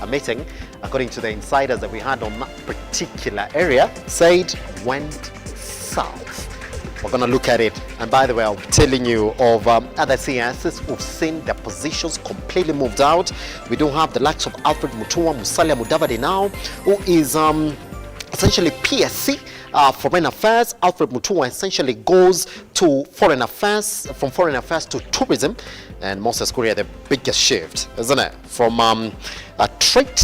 a meeting, according to the insiders that we had on that particular area, said went south. We're going to look at it. And by the way, I'll be telling you of other CSs who've seen their positions completely moved out. We do have the likes of Alfred Mutua, Musalia Mudavadi now, who is essentially PSC, Foreign Affairs. Alfred Mutua essentially goes to Foreign Affairs, from Foreign Affairs to Tourism. And Moses Kuria, the biggest shift, isn't it? From a trade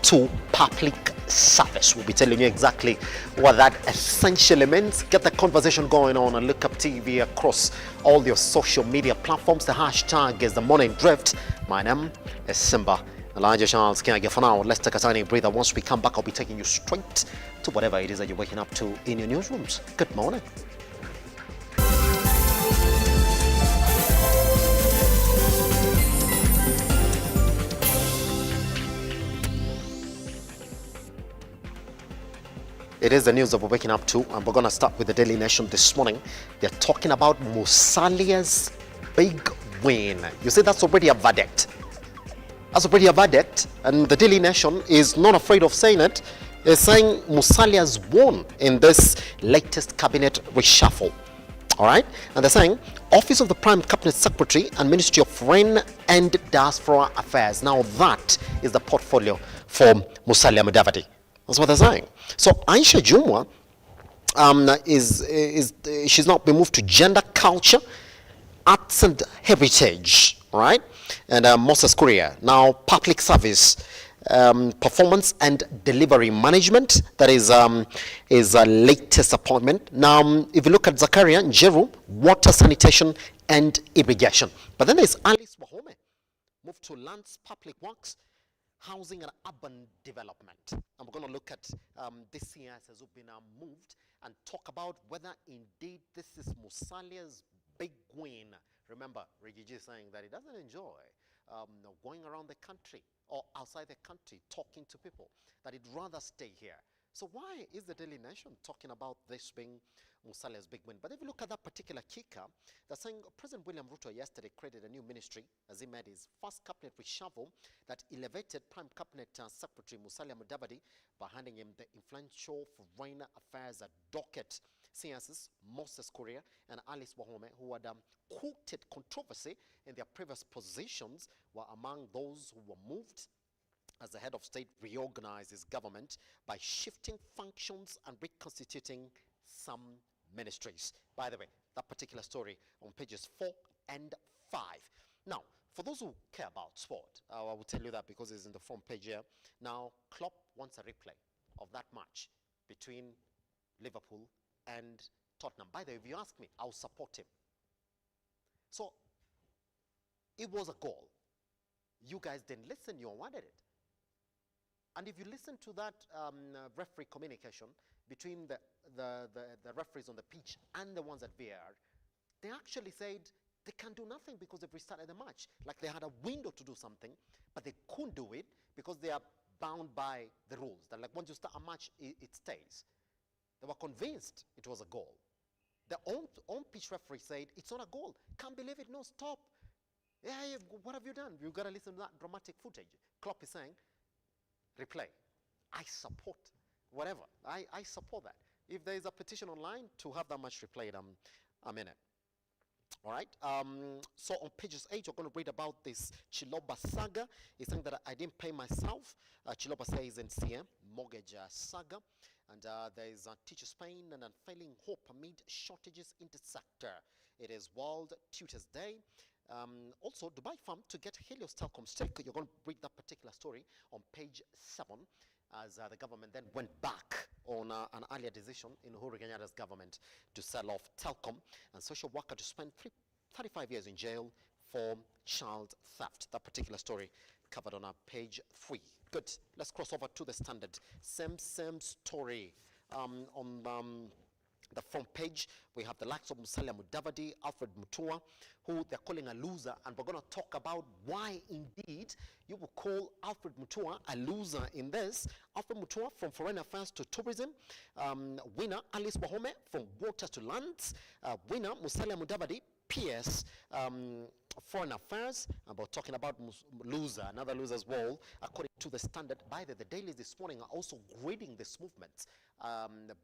to public service. We'll be telling you exactly what that essentially means. Get the conversation going on Lookuptv across all your social media platforms. The hashtag is the morning drift. My name is Simba Kiage. For now, let's take a tiny breather. Once we come back, I'll be taking you straight to whatever it is that you're waking up to in your newsrooms. Good morning. It is the news that we're waking up to, and we're going to start with the Daily Nation this morning. They're talking about Musalia's big win. You see, that's already a verdict. That's already a verdict, and the Daily Nation is not afraid of saying it. They're saying Musalia's won in this latest cabinet reshuffle. All right? And they're saying Office of the Prime Cabinet Secretary and Ministry of Foreign and Diaspora Affairs. Now that is the portfolio for Musalia Mudavadi. That's what they're saying. So Aisha Jumwa she's now been moved to Gender, Culture, Arts and Heritage, right? And Moses Kuria, now Public Service, Performance and Delivery Management. That is a latest appointment. Now, if you look at Zakaria Njeru, Water, Sanitation and Irrigation. But then there's Alice Wahome, moved to Lands, Public Works, Housing and Urban Development. And we're going to look at this CS has been moved and talk about whether indeed this is Musalia's big win. Remember, Rigiji is saying that he doesn't enjoy going around the country or outside the country talking to people, that he'd rather stay here. So why is the Daily Nation talking about this being Musalia's big win? But if you look at that particular kicker, they're saying President William RUTO yesterday created a new ministry as he made his first cabinet reshuffle that elevated Prime Cabinet Secretary Musalia Mudavadi by handing him the influential Foreign Affairs docket. CSs Moses Kuria and Alice Wahome, who had quoted controversy in their previous positions, were among those who were moved as the head of state reorganized his government by shifting functions and reconstituting some ministries. By the way, that particular story on pages 4 and 5. Now, for those who care about sport, I will tell you that because it's in the front page here. Now, Klopp wants a replay of that match between Liverpool and Tottenham. By the way, if you ask me, I'll support him. So, it was a goal. You guys didn't listen, you wanted it. And if you listen to that referee communication between the referees on the pitch and the ones at VAR, they actually said they can't do nothing because they've restarted the match. Like they had a window to do something, but they couldn't do it because they are bound by the rules. That like once you start a match, it stays. They were convinced it was a goal. The on-pitch referee said, it's not a goal. Can't believe it, no, stop. Yeah, what have you done? You've got to listen to that dramatic footage. Klopp is saying, replay. I support whatever. I support that. If there is a petition online to have that match replayed, I'm in it. All right. So on pages 8, you're going to read about this Chiloba saga. He's saying that I didn't pay myself. Chiloba says in CM mortgage saga. And there is Teachers' Pain and Unfailing Hope amid shortages in the sector. It is World Tutors Day. Also, Dubai Farm to get Helios Telecom stake. You're going to read that particular story on page 7 as the government then went back on an earlier decision in Uhuru Kenyatta's government to sell off Telcom, and social worker to spend 35 years in jail for child theft. That particular story covered on our page 3. Good. Let's cross over to the Standard. Same story on the front page. We have the likes of Musalia Mudavadi, Alfred Mutua, who they're calling a loser, and we're going to talk about why indeed you will call Alfred Mutua a loser in this. Alfred Mutua from Foreign Affairs to Tourism, winner Alice Wahome from Water to Lands, winner Musalia Mudavadi, PS, foreign affairs, about talking about another loser's wall, according to the Standard. By the dailies this morning are also grading this movement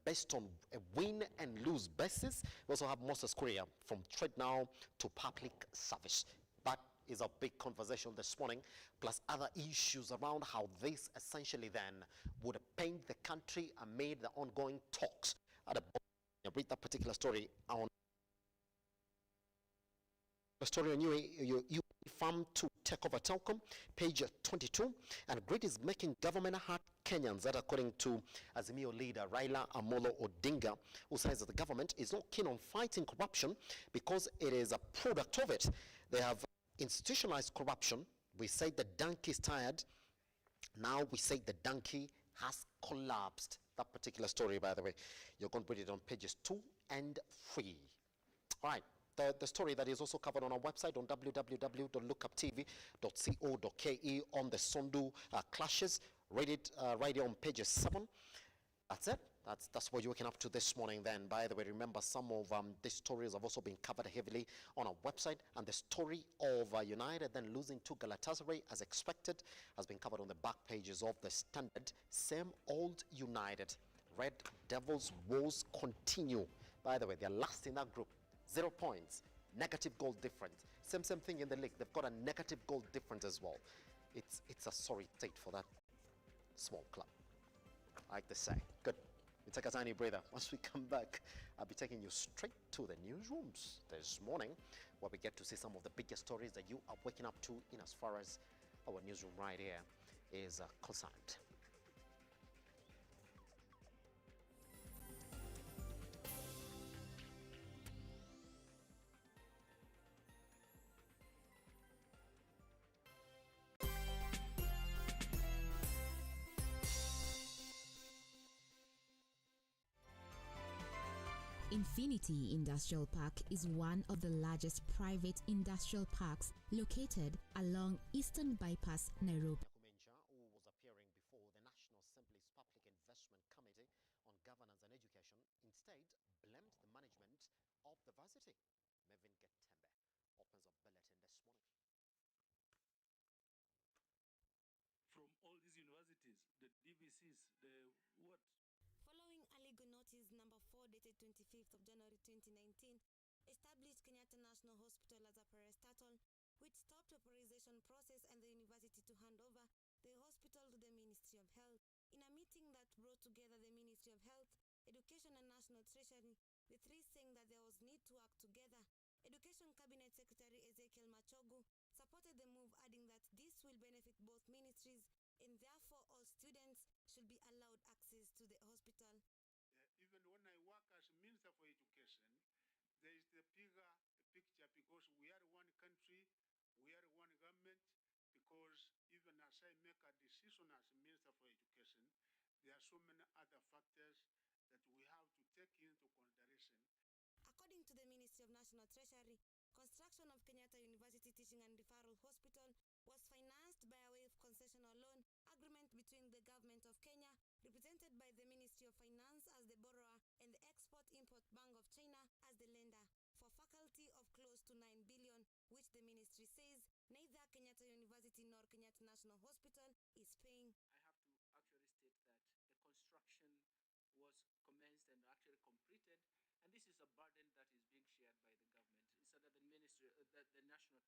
based on a win and lose basis. We also have Moses Korea from Trade Now to Public Service. That is a big conversation this morning, plus other issues around how this essentially then would paint the country amid the ongoing talks. Read that particular story on you farm to take over Telcom, page 22, and Grid is making government hurt Kenyans. That according to Azimio leader Raila Amolo Odinga, who says that the government is not keen on fighting corruption because it is a product of it. They have institutionalized corruption. We say the donkey is tired. Now we say the donkey has collapsed. That particular story, by the way, you're going to read it on pages 2 and 3. All right. The story that is also covered on our website on www.lookuptv.co.ke on the Sondu clashes. Read it right here on pages 7. That's it. That's what you're waking up to this morning then. By the way, remember some of these stories have also been covered heavily on our website, and the story of United then losing to Galatasaray as expected has been covered on the back pages of the Standard. Same old United. Red Devils woes continue. By the way, they're last in that group. 0 points, negative goal difference. Same thing in the league. They've got a negative goal difference as well. It's a sorry state for that small club, I like to say. Good. We take a tiny breather. Once we come back, I'll be taking you straight to the newsrooms this morning, where we get to see some of the biggest stories that you are waking up to in as far as our newsroom right here is concerned. Infinity Industrial Park is one of the largest private industrial parks located along Eastern Bypass, Nairobi. Who was appearing before the National Assembly's Public Investment Committee on Governance and Education, instead blamed the management of the varsity. Mevin Getembe opens a bulletin this morning. From all these universities, the DVCs, the what? Following a legal notice number 4 dated 25th of January 2019, established Kenyatta National Hospital as a parastatal, which stopped authorization process and the university to hand over the hospital to the Ministry of Health. In a meeting that brought together the Ministry of Health, Education and National Treasury, the three saying that there was need to work together. Education Cabinet Secretary Ezekiel Machogu supported the move, adding that this will benefit both ministries and therefore all students should be allowed access to the hospital. Even when I work as Minister for Education, there is the bigger picture, because we are one country, we are one government, because even as I make a decision as Minister for Education, there are so many other factors that we have to take into consideration. According to the Ministry of National Treasury, construction of Kenyatta University Teaching and Referral Hospital was financed by a way of concessional loan agreement between the Government of Kenya, represented by the Ministry of Finance as the borrower and the Export-Import Bank of China as the lender, for faculty of close to 9 billion, which the ministry says neither Kenyatta University nor Kenyatta National Hospital is paying. I have to actually state that the construction was commenced and actually completed, and this is a burden that is being shared by the government. It's under the ministry, the National Treasury.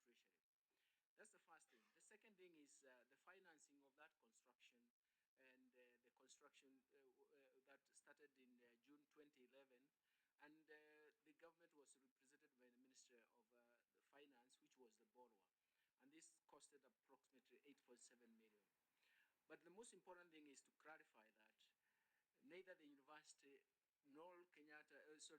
That's the first thing. The second thing is the financing of that construction, and the construction that started in June 2011, and the government was represented by the Ministry of the Finance, which was the borrower, and this costed approximately 8.7 million. But the most important thing is to clarify that neither the university nor Kenyatta, it is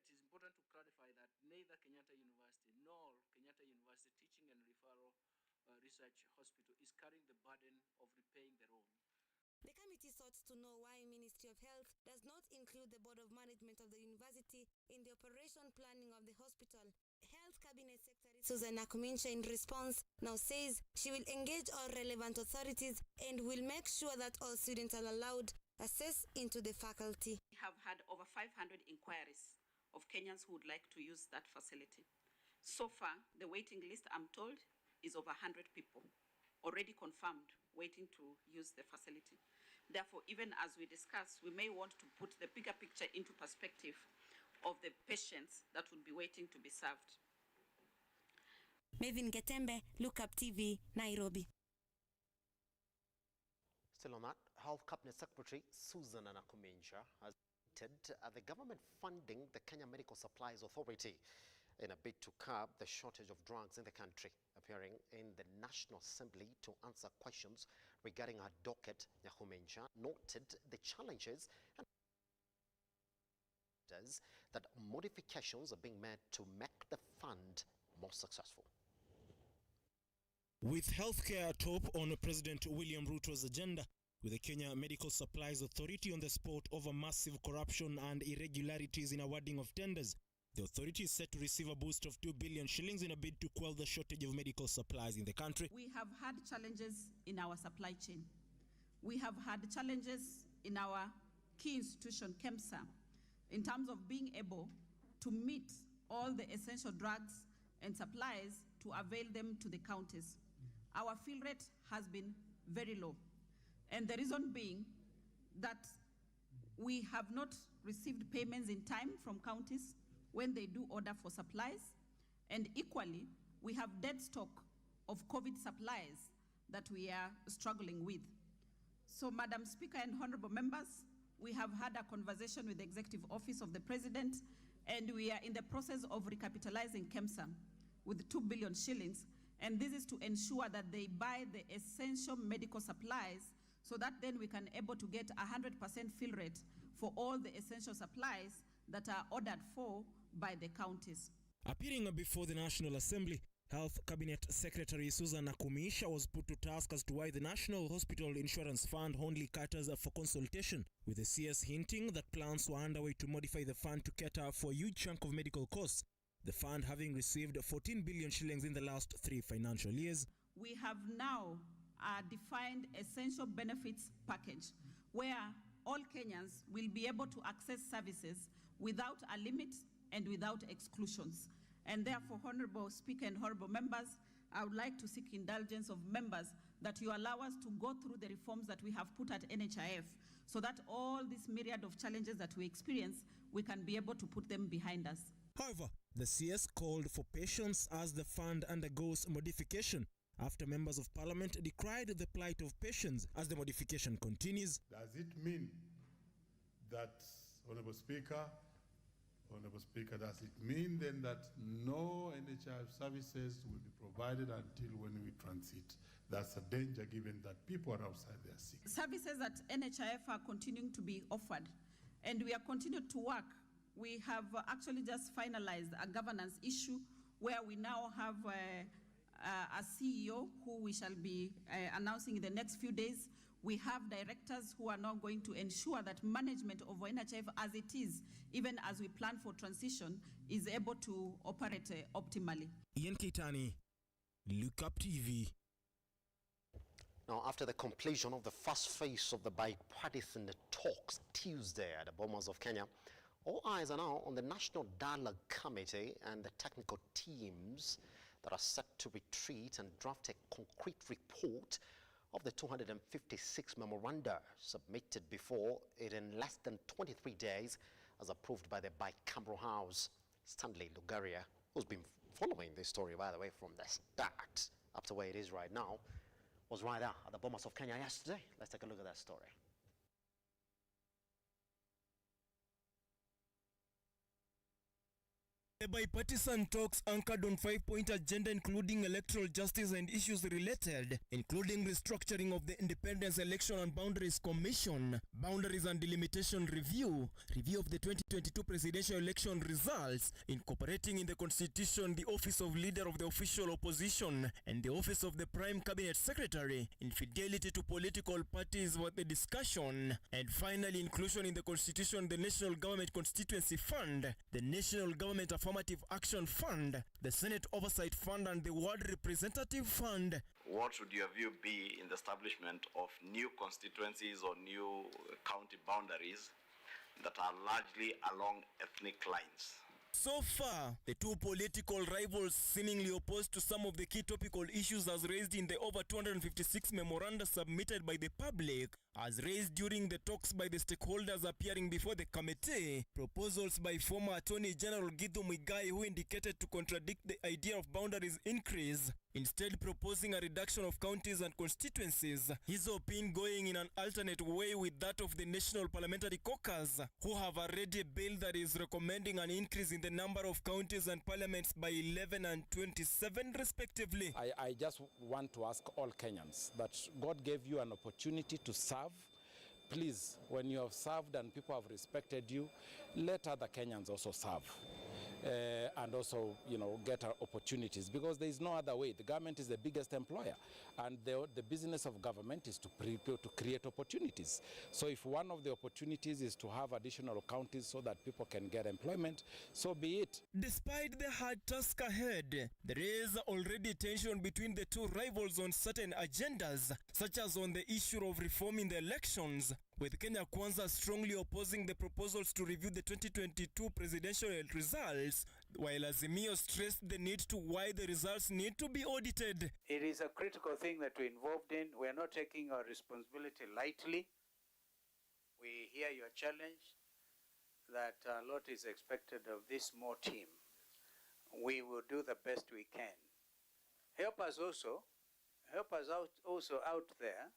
important to clarify that neither Kenyatta University nor Kenyatta University Teaching and Referral Research Hospital is carrying the burden of repaying their own. The committee sought to know why Ministry of Health does not include the Board of Management of the university in the operation planning of the hospital. Health Cabinet Secretary Susan Akuminsha, in response, now says she will engage all relevant authorities and will make sure that all students are allowed access into the faculty. We have had over 500 inquiries of Kenyans who would like to use that facility. So far, the waiting list, I'm told, is over 100 people already confirmed waiting to use the facility. Therefore, even as we discuss, we may want to put the bigger picture into perspective of the patients that will be waiting to be served. Mevin Getembe, Lookuptv, Nairobi. Still on that, Health Cabinet Secretary Susan Nakuminja has stated the government funding the Kenya Medical Supplies Authority in a bid to curb the shortage of drugs in the country. Appearing in the National Assembly to answer questions regarding her docket, Nakuminja noted the challenges and that modifications are being made to make the fund more successful. With healthcare top on President William Ruto's agenda, with the Kenya Medical Supplies Authority on the spot over massive corruption and irregularities in awarding of tenders, the authority is set to receive a boost of 2 billion shillings in a bid to quell the shortage of medical supplies in the country. We have had challenges in our supply chain. We have had challenges in our key institution, KEMSA, in terms of being able to meet all the essential drugs and supplies to avail them to the counties. Our fill rate has been very low. And the reason being that we have not received payments in time from counties when they do order for supplies. And equally, we have dead stock of COVID supplies that we are struggling with. So, Madam Speaker and honorable members, we have had a conversation with the Executive Office of the President, and we are in the process of recapitalizing KEMSA with 2 billion shillings. And this is to ensure that they buy the essential medical supplies so that then we can able to get 100% fill rate for all the essential supplies that are ordered for by the counties. Appearing before the National Assembly, Health Cabinet Secretary Susan Nakuminja was put to task as to why the National Hospital Insurance Fund only caters for consultation, with the CS hinting that plans were underway to modify the fund to cater for a huge chunk of medical costs, the fund having received 14 billion shillings in the last 3 financial years. We have now defined essential benefits package where all Kenyans will be able to access services without a limit and without exclusions. And therefore, Honorable Speaker and honorable members, I would like to seek indulgence of members that you allow us to go through the reforms that we have put at NHIF so that all this myriad of challenges that we experience, we can be able to put them behind us. However, the CS called for patience as the fund undergoes modification after members of parliament decried the plight of patients as the modification continues. Does it mean that, Honorable Speaker, does it mean then that no NHIF services will be provided until when we transit? That's a danger given that people are outside their sick. Services at NHIF are continuing to be offered, and we are continuing to work. We have actually just finalized a governance issue where we now have a CEO who we shall be announcing in the next few days. We have directors who are now going to ensure that management of NHIF as it is, even as we plan for transition, is able to operate optimally. Ian Keitani, Lookuptv. Now, after the completion of the first phase of the bipartisan talks Tuesday at the Bomas of Kenya, all eyes are now on the National Dialogue Committee and the technical teams that are set to retreat and draft a concrete report of the 256 memoranda submitted before it in less than 23 days as approved by the bicameral House. Stanley Lugaria, who's been following this story, by the way, from the start up to where it is right now, was right there at the Bomas of Kenya yesterday. Let's take a look at that story. The bipartisan talks anchored on 5-point agenda including electoral justice and issues related, including restructuring of the Independence Election and Boundaries Commission, boundaries and delimitation review, review of the 2022 presidential election results, incorporating in the constitution the office of leader of the official opposition and the office of the prime cabinet secretary, infidelity to political parties was the discussion, and finally inclusion in the constitution the National Government Constituency Fund, the National Government Affirmative Action Fund, the Senate Oversight Fund and the Ward Representative Fund. What would your view be in the establishment of new constituencies or new county boundaries that are largely along ethnic lines? So far, the two political rivals seemingly opposed to some of the key topical issues as raised in the over 256 memoranda submitted by the public, as raised during the talks by the stakeholders appearing before the committee. Proposals by former Attorney General Githu Muigai, who indicated to contradict the idea of boundaries increase, instead proposing a reduction of counties and constituencies, his opinion going in an alternate way with that of the National Parliamentary Caucus, who have already a bill that is recommending an increase in the number of counties and parliaments by 11 and 27 respectively. I just want to ask all Kenyans that God gave you an opportunity to serve. Please, when you have served and people have respected you, let other Kenyans also serve. And also, get our opportunities, because there is no other way. The government is the biggest employer, and the business of government is to create opportunities. So if one of the opportunities is to have additional counties so that people can get employment, so be it. Despite the hard task ahead, there is already tension between the two rivals on certain agendas, such as on the issue of reforming the elections, with Kenya Kwanza strongly opposing the proposals to review the 2022 presidential results, while Azimio stressed the need to why the results need to be audited. It is a critical thing that we're involved in. We are not taking our responsibility lightly. We hear your challenge that a lot is expected of this small team. We will do the best we can. Help us out also out there,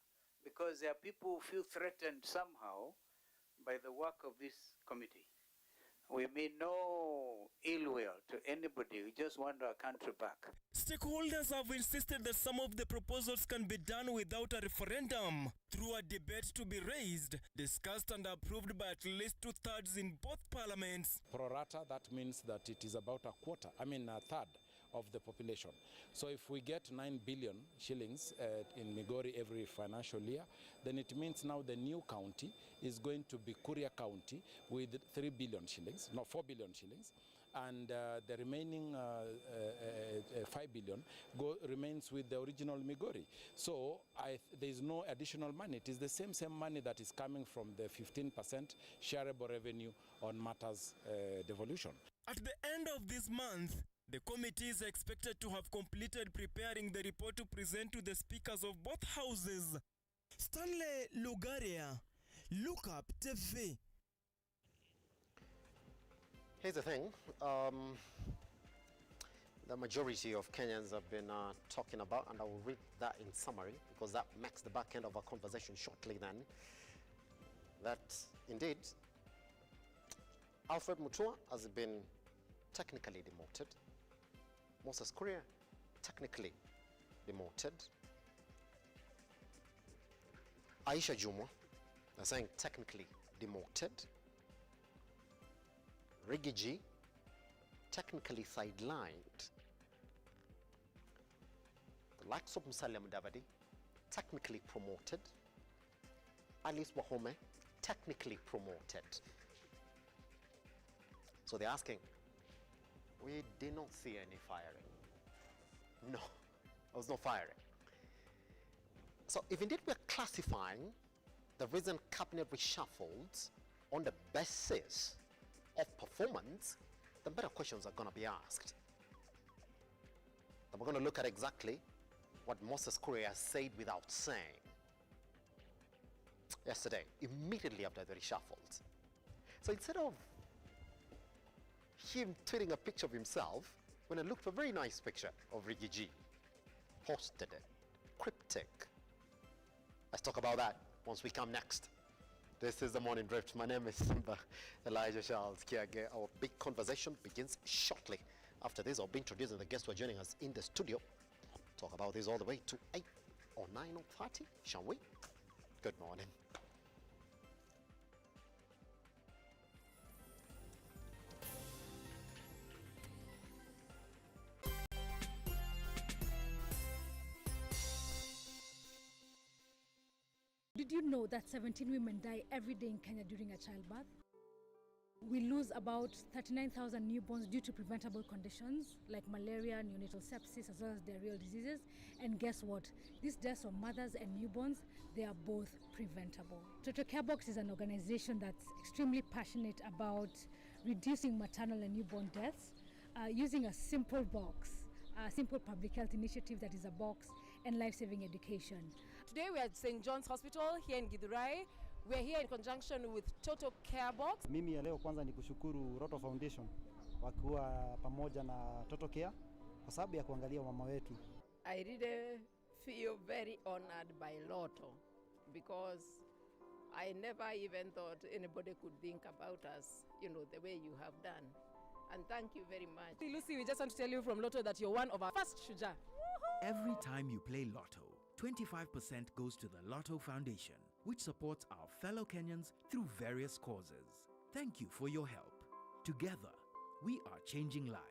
because there are people who feel threatened somehow by the work of this committee. We mean no ill will to anybody. We just want our country back. Stakeholders have insisted that some of the proposals can be done without a referendum, through a debate to be raised, discussed and approved by at least 2/3 in both parliaments. Pro rata, that means that it is about a third of the population. So if we get 9 billion shillings in Migori every financial year, then it means now the new county is going to be Kuria County with 3 billion shillings, no, 4 billion shillings, and the remaining 5 billion remains with the original Migori. So there is no additional money. It is the same money that is coming from the 15% shareable revenue on matters devolution. At the end of this month, the committee is expected to have completed preparing the report to present to the speakers of both houses. Stanley Lugaria, Lookuptv. Here's the thing. The majority of Kenyans have been talking about, and I will read that in summary because that makes the back end of our conversation shortly then, that indeed Alfred Mutua has been technically demoted. Moses Kuria, technically demoted. Aisha Jumwa, they're saying technically demoted. Rigiji, technically sidelined. The likes of Musalia Mudavadi, technically promoted. Alice Wahome, technically promoted. So they're asking, we did not see any firing. No, there was no firing. So if indeed we're classifying the recent cabinet reshuffles on the basis of performance, then better questions are going to be asked. Then we're going to look at exactly what Moses Kuria said without saying yesterday, immediately after the reshuffles. So instead of him tweeting a picture of himself, when I looked for a very nice picture of Ricky G, posted it, cryptic. Let's talk about that once we come next. This is the Morning Drift. My name is Simba Kiage. Our big conversation begins shortly. After this, I'll be introducing the guests who are joining us in the studio. Talk about this all the way to 8 or 9 or 30, shall we? Good morning. Did you know that 17 women die every day in Kenya during a childbirth? We lose about 39,000 newborns due to preventable conditions like malaria, neonatal sepsis, as well as diarrheal diseases. And guess what? These deaths of mothers and newborns, they are both preventable. Toto Care Box is an organization that's extremely passionate about reducing maternal and newborn deaths, using a simple box, a simple public health initiative that is a box, and life-saving education. Today we are at St. John's Hospital here in Githurai. We are here in conjunction with Total Care Box. Mimi ya leo kwanza ni kushukuru RUTO Foundation wakiwa pamoja na Total Care kwa sababu ya kuangalia mama wetu. I really feel very honored by RUTO because I never even thought anybody could think about us, the way you have done. And thank you very much. Lucy, we just want to tell you from RUTO that you're one of our first Shuja. Every time you play Lotto, 25% goes to the RUTO Foundation, which supports our fellow Kenyans through various causes. Thank you for your help. Together, we are changing lives.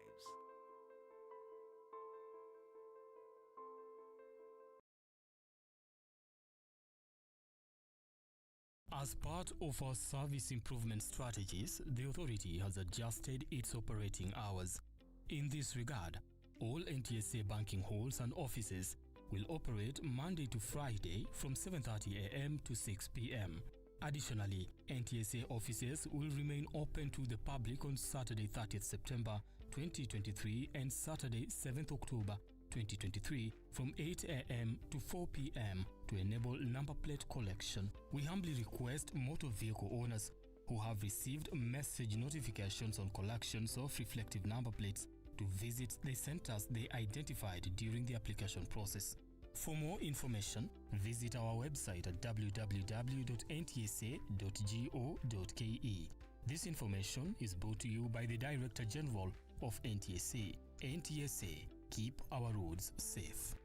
As part of our service improvement strategies, the authority has adjusted its operating hours. In this regard, all NTSA banking halls and offices will operate Monday to Friday from 7:30 a.m. to 6 p.m. Additionally, NTSA offices will remain open to the public on Saturday 30th September 2023 and Saturday 7th October 2023 from 8 a.m. to 4 p.m. to enable number plate collection. We humbly request motor vehicle owners who have received message notifications on collections of reflective number plates to visit the centers they identified during the application process. For more information, visit our website at www.ntsa.go.ke. This information is brought to you by the Director General of NTSA. NTSA, keep our roads safe.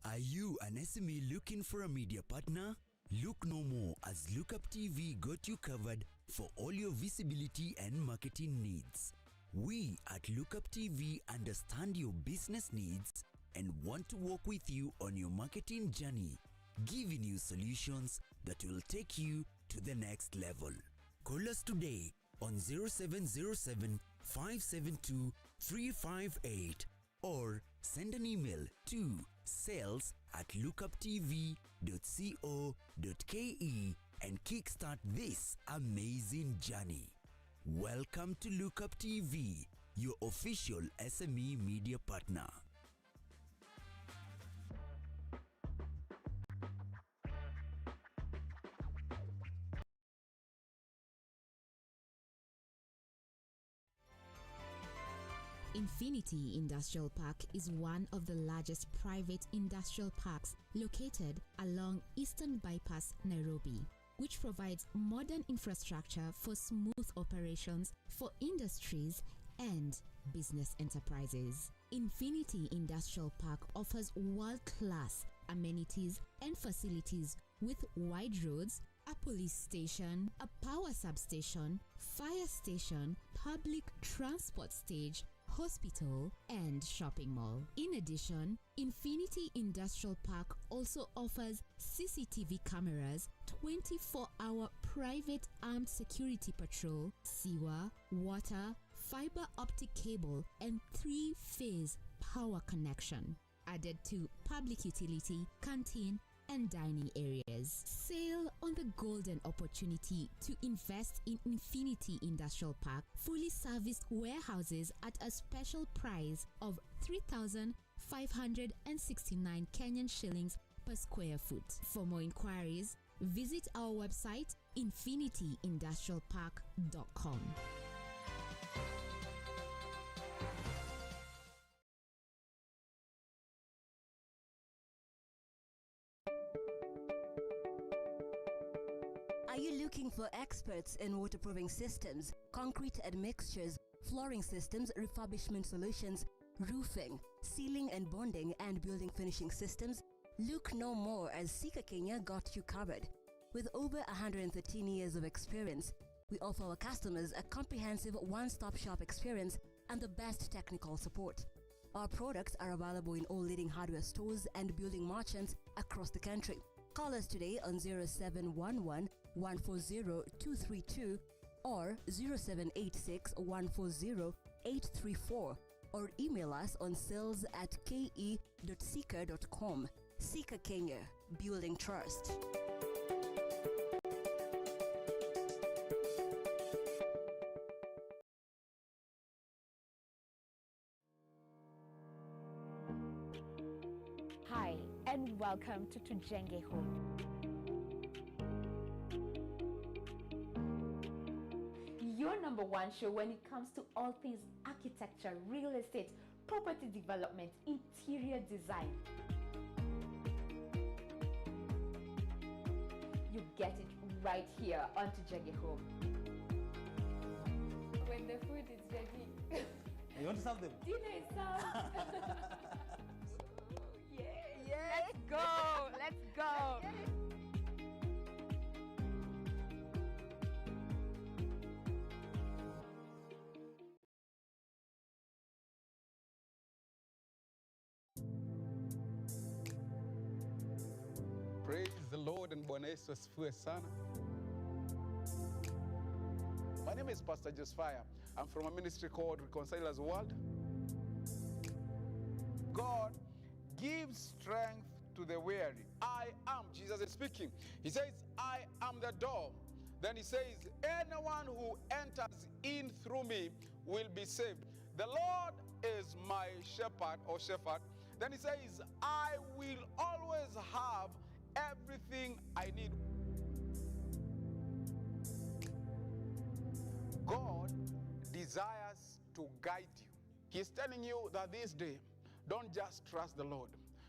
Are you an SME looking for a media partner? Look no more, as Lookuptv got you covered for all your visibility and marketing needs. We at Lookuptv understand your business needs and want to work with you on your marketing journey, giving you solutions that will take you to the next level. Call us today on 0707 572 358 or send an email to sales@lookuptv.co.ke and kickstart this amazing journey. Welcome to Lookuptv, your official SME media partner. Infinity Industrial Park is one of the largest private industrial parks located along Eastern Bypass, Nairobi, which provides modern infrastructure for smooth operations for industries and business enterprises. Infinity Industrial Park offers world-class amenities and facilities with wide roads, a police station, a power substation, fire station, public transport stage, hospital, and shopping mall. In addition, Infinity Industrial Park also offers CCTV cameras, 24-hour private armed security patrol, sewer, water, fiber optic cable, and 3-phase power connection, added to public utility, canteen, and dining areas. Sail on the golden opportunity to invest in Infinity Industrial Park, fully serviced warehouses at a special price of 3,569 Kenyan shillings per square foot. For more inquiries, visit our website infinityindustrialpark.com. Are you looking for experts in waterproofing systems, concrete admixtures, flooring systems, refurbishment solutions, roofing, sealing and bonding, and building finishing systems? Look no more, as Simba Kiage got you covered. With over 113 years of experience, we offer our customers a comprehensive one-stop shop experience and the best technical support. Our products are available in all leading hardware stores and building merchants across the country. Call us today on 0711 140 232 or 0786 140 834 or email us on sales@ke.seeker.com. Seeker Kenya, building trust. Hi, and welcome to Tujenge Home. Your number one show when it comes to all things architecture, real estate, property development, interior design. You get it right here on Tujenge Home. When the food is ready. You want to serve them? Dinner is served. Let's go. Let's go. Praise the Lord and Bwana Yesu asifiwe sana. My name is Pastor Josiah. I'm from a ministry called Reconcilers World. God gives strength to the weary. I am, Jesus is speaking. He says, I am the door. Then he says, anyone who enters in through me will be saved. The Lord is my shepherd or shepherd. Then he says, I will always have everything I need. God desires to guide you. He's telling you that this day, don't just trust the Lord,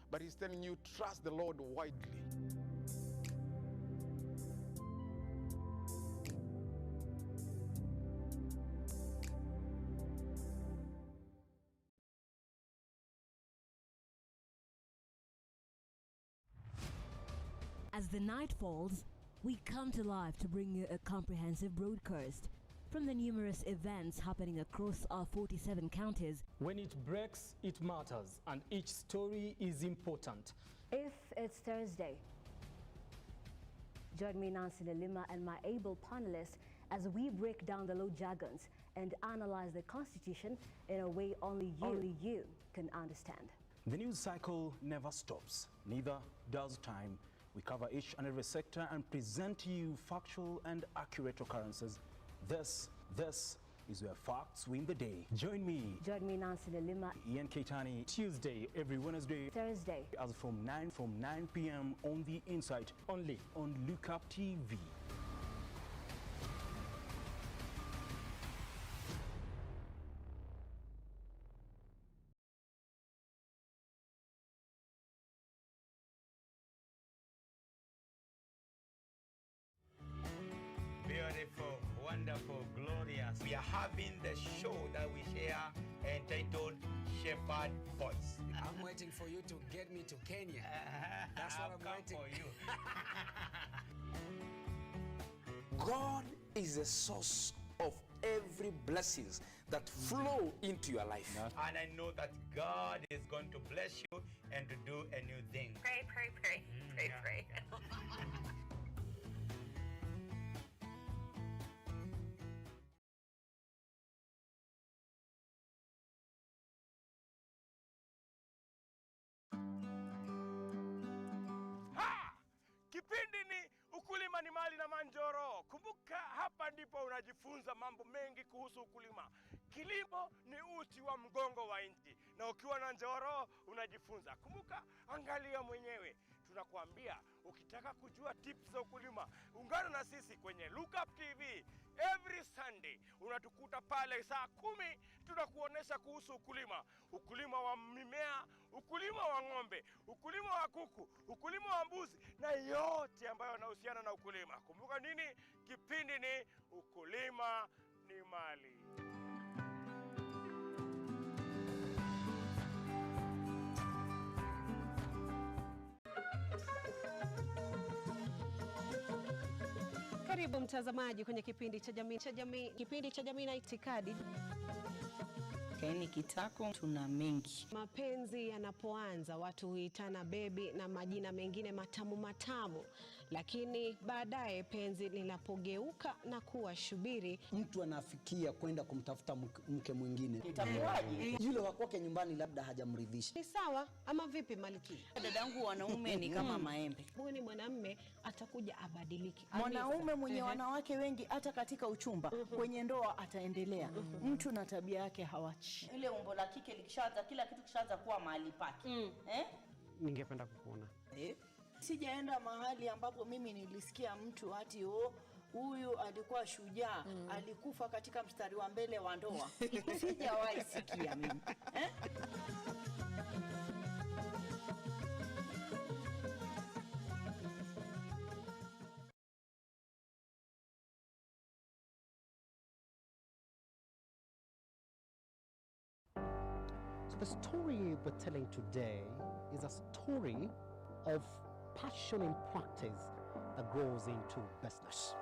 but he's telling you, trust the Lord widely. As the night falls, we come to life to bring you a comprehensive broadcast from the numerous events happening across our 47 counties. When it breaks, it matters, and each story is important. If it's Thursday, join me, Nancy Lima, and my able panelists as we break down the law jargons and analyze the Constitution in a way only you can understand. The news cycle never stops, neither does time. We cover each and every sector and present to you factual and accurate occurrences. This is where facts win the day. Join me, Nancy Lima, Ian Keitani, Tuesday, every Wednesday, Thursday, as from 9 p.m. on The Insight, only on Lookuptv. Beautiful, wonderful, glorious. We are having the show that we share entitled Shepherd Voice. I'm waiting for you to get me to Kenya. That's what I'm waiting for you. God is the source of every blessings that flow into your life. And I know that God is going to bless you and to do a new thing. Pray, pray, pray. Pray, pray. Kipindi ni ukulima ni mali na manjoro. Kumbuka hapa ndipo unajifunza mambo mengi kuhusu ukulima. Kilimo ni uti wa mgongo wa nchi, na ukiwa na njoro unajifunza. Kumbuka, angalia mwenyewe. Tunakuambia ukitaka kujua tips za ukulima, ungana na sisi kwenye Lookuptv. Every Sunday unatukuta pale saa 10, tunakuonesha kuhusu ukulima. Ukulima wa mimea, ukulima wa ng'ombe, ukulima wa kuku, ukulima wa mbuzi na yote ambayo yanahusiana na ukulima. Kumbuka nini? Kipindi ni ukulima ni mali. Karibu mtazamaji kwenye kipindi cha jamii na itikadi. Kaini kitako tuna mengi. Mapenzi yanapoanza watu huitana bebi na majina mengine matamu matamu, lakini baadaye penzi linapogeuka na kuwa shubiri, mtu anafikia kwenda kumtafuta mke mwingine. Itakuwaje? Yule wa kwake nyumbani labda hajamridhisha. Ni sawa ama vipi Malkia? Dadangu, wanaume ni kama maembe. Huyu ni mwanamume atakuja abadilike. Mwanaume mwenye wanawake wengi hata katika uchumba, kwenye ndoa ataendelea. Mtu na tabia yake hawachi. Ile umbo la kike likishaanza, kila kitu kishaanza kuwa mahali pake. Ningependa kukuona. Sijaenda mahali ambapo mimi nilisikia mtu ati huyu alikuwa shujaa, alikufa katika mstari wa mbele wa ndoa. Sijawahi sikia mimi. So the story we're telling today is a story of passion in practice that grows into business.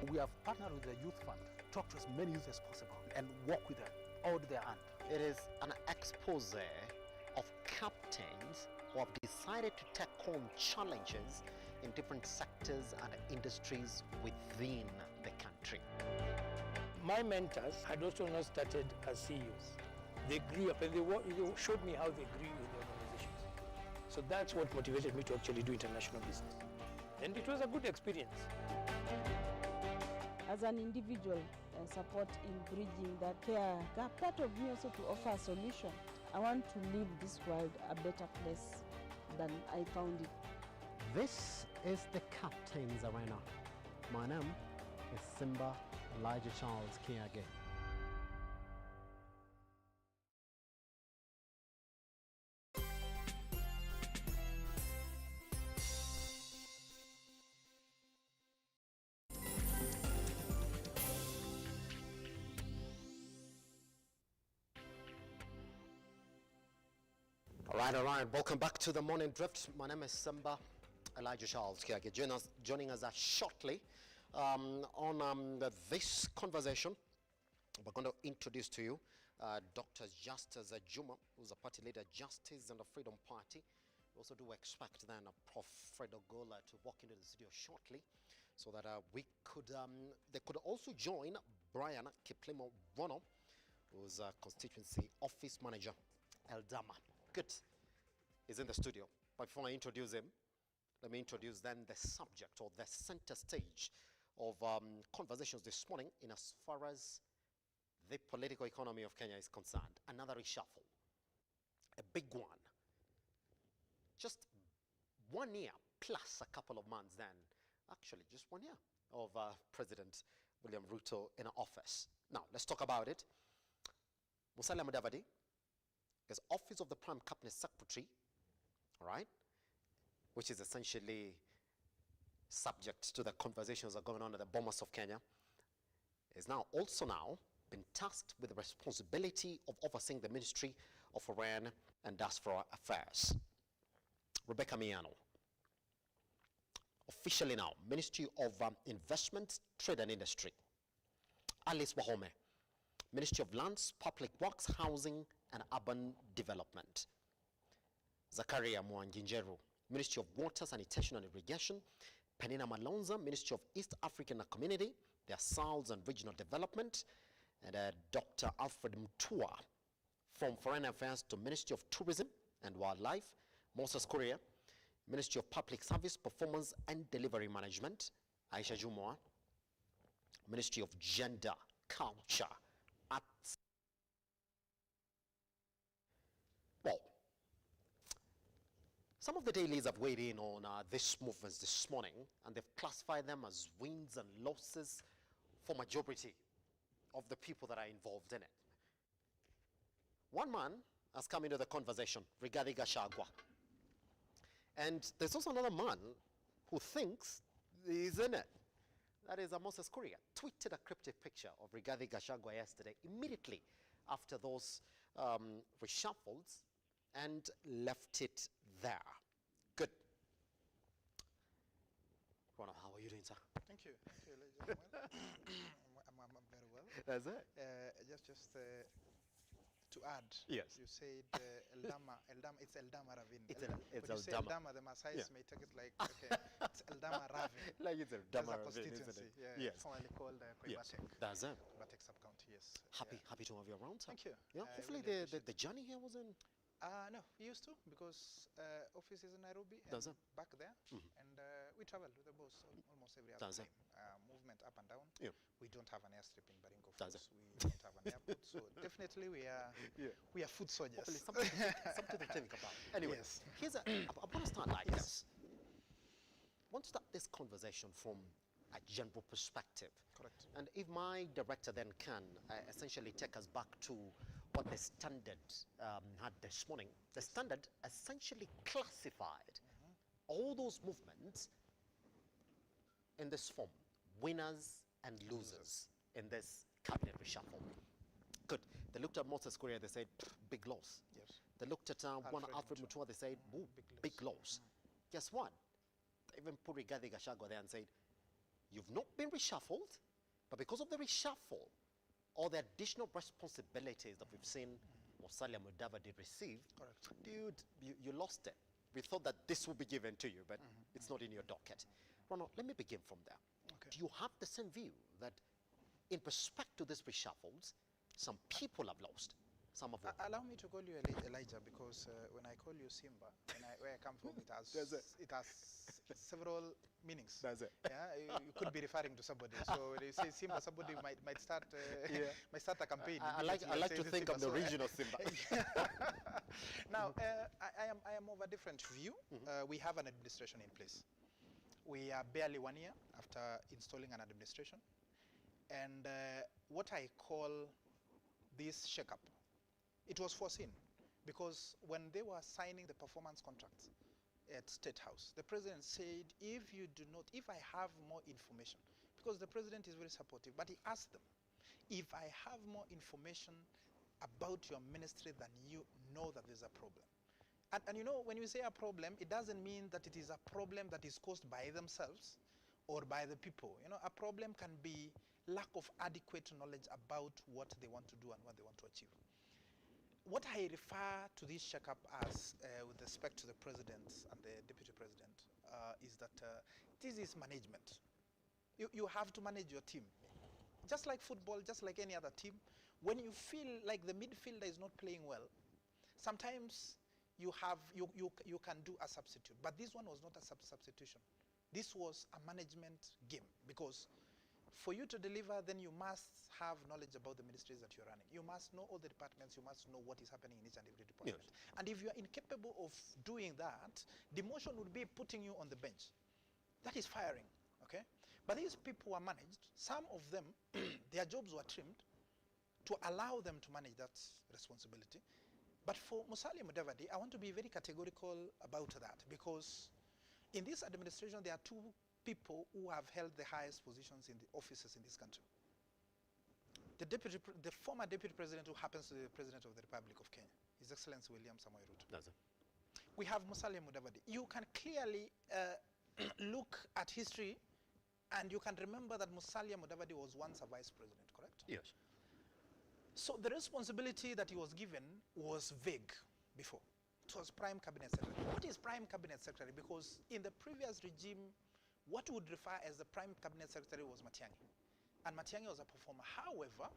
We have partnered with the Youth Fund, talk to as many youth as possible and work with them, hold their hand. It is an expose of captains who have decided to take on challenges in different sectors and industries within the country. My mentors had also not started as CEOs. They grew up and they showed me how they grew in the organizations. So that's what motivated me to actually do international business. And it was a good experience. As an individual, support in bridging that care gap, part of me also to offer a solution. I want to leave this world a better place than I found it. This is the Captain's Arena. My name is Simba Kiage. All right. Welcome back to the Morning Drift. My name is Simba Kiage. Joining us shortly on this conversation. We're going to introduce to you Dr. Justice Juma, who's a party leader, Justice and the Freedom Party. We also do expect then Prof. Fredo Gola to walk into the studio shortly, so that they could also join Brian Kiplimo Bono, who's a constituency office manager, Eldama. Good. Is in the studio. But before I introduce him, let me introduce then the subject or the center stage of conversations this morning in as far as the political economy of Kenya is concerned. Another reshuffle. A big one. Just 1 year plus a couple of months then. Actually, just 1 year of President William RUTO in office. Now, let's talk about it. Musalia Mudavadi is Office of the Prime Cabinet Secretary, all right, which is essentially subject to the conversations that are going on at the Bomas of Kenya, is now been tasked with the responsibility of overseeing the Ministry of Foreign and Diaspora Affairs. Rebecca Miano, officially now, Ministry of Investment, Trade and Industry. Alice Wahome, Ministry of Lands, Public Works, Housing and Urban Development. Zakaria Mwanginjeru, Ministry of Water, Sanitation and Irrigation. Penina Malonza, Ministry of East African Community, their South and Regional Development. And Dr. Alfred Mtua, from Foreign Affairs to Ministry of Tourism and Wildlife. Moses Kuria, Ministry of Public Service, Performance and Delivery Management. Aisha Jumoa, Ministry of Gender, Culture, Arts. Well, some of the dailies have weighed in on these movements this morning, and they've classified them as wins and losses for majority of the people that are involved in it. One man has come into the conversation, Rigathi Gachagua. And there's also another man who thinks he's in it. That is Moses Kuria. Tweeted a cryptic picture of Rigathi Gachagua yesterday, immediately after those reshuffles, and left it there. Good. Rona, how are you doing, sir? Thank you. I'm very well. That's it. Just To add, Yes. you said Eldama, it's Eldama Ravine. It's When you say Eldama. Eldama, the Maasais may take it like, okay, it's Eldama Ravine. Like it's There's Eldama a Ravine, constituency, isn't it? yeah, Yes. formerly called Yes. Koibatek. That's it. Koibatek sub-county, yes. Happy to have you around, sir. Thank you. Yeah, I hopefully really the journey here wasn't. No, we used to, because office is in Nairobi That's and it. back there, Mhm. and we travel with the boss almost every other That's it. time. Movement up and down. Yeah. We don't have an airstrip in Baringo That's Falls. We don't have an airport, so definitely we are food soldiers. Hopefully something to think about. Anyway, Yes. here's I want to start like this. I want to start this conversation from a general perspective. Correct. And if my director then can essentially take us back to what the Standard had this morning. The Standard essentially classified all those movements in this form, winners and losers in this cabinet reshuffle. Good. They looked at Moses Kuria, they said, big loss. Yes. They looked at Alfred Mutua, they said, ooh, big loss. Guess what? They even put Rigathi Gachagua there and said, you've not been reshuffled, but because of the reshuffle, all the additional responsibilities that we've seen Musalia Mudavadi receive, dude, you lost it. We thought that this would be given to you, but it's not in your docket. Ronald, let me begin from there. Okay. Do you have the same view that in respect to these reshuffles, some people have lost, some have won? Allow me to call you Elijah, because when I call you Simba, where I come from, it has several meanings. That's it. Yeah, you could be referring to somebody. So when you say Simba, somebody might start might start a campaign. I like to think of the original Simba. Now, I am of a different view. We have an administration in place. We are barely 1 year after installing an administration, and what I call this shake-up, it was foreseen, because when they were signing the performance contracts at State House, the president said, if I have more information, because the president is very supportive, but he asked them, if I have more information about your ministry than you know that there's a problem. And you know, when you say a problem, it doesn't mean that it is a problem that is caused by themselves or by the people. You know, a problem can be lack of adequate knowledge about what they want to do and what they want to achieve. What I refer to this shake-up as, with respect to the president and the deputy president, is that this is management. You have to manage your team. Just like football, just like any other team, when you feel like the midfielder is not playing well, sometimes you can do a substitute. But this one was not a substitution. This was a management game, because for you to deliver, then you must have knowledge about the ministries that you're running. You must know all the departments. You must know what is happening in each and every department. Yes. And if you are incapable of doing that, demotion would be putting you on the bench. That is firing, okay? But these people were managed. Some of them, their jobs were trimmed to allow them to manage that responsibility. But for Musalia Mudavadi, I want to be very categorical about that, because in this administration, there are two people who have held the highest positions in the offices in this country. The former deputy president, who happens to be the president of the Republic of Kenya, His Excellency William Samoei Ruto. That's it. We have Musalia Mudavadi. You can clearly look at history, and you can remember that Musalia Mudavadi was once a vice president, correct? Yes. So the responsibility that he was given was vague before. It was prime cabinet secretary. What is prime cabinet secretary? Because in the previous regime, what would refer as the prime cabinet secretary was Matiang'i. And Matiang'i was a performer. However,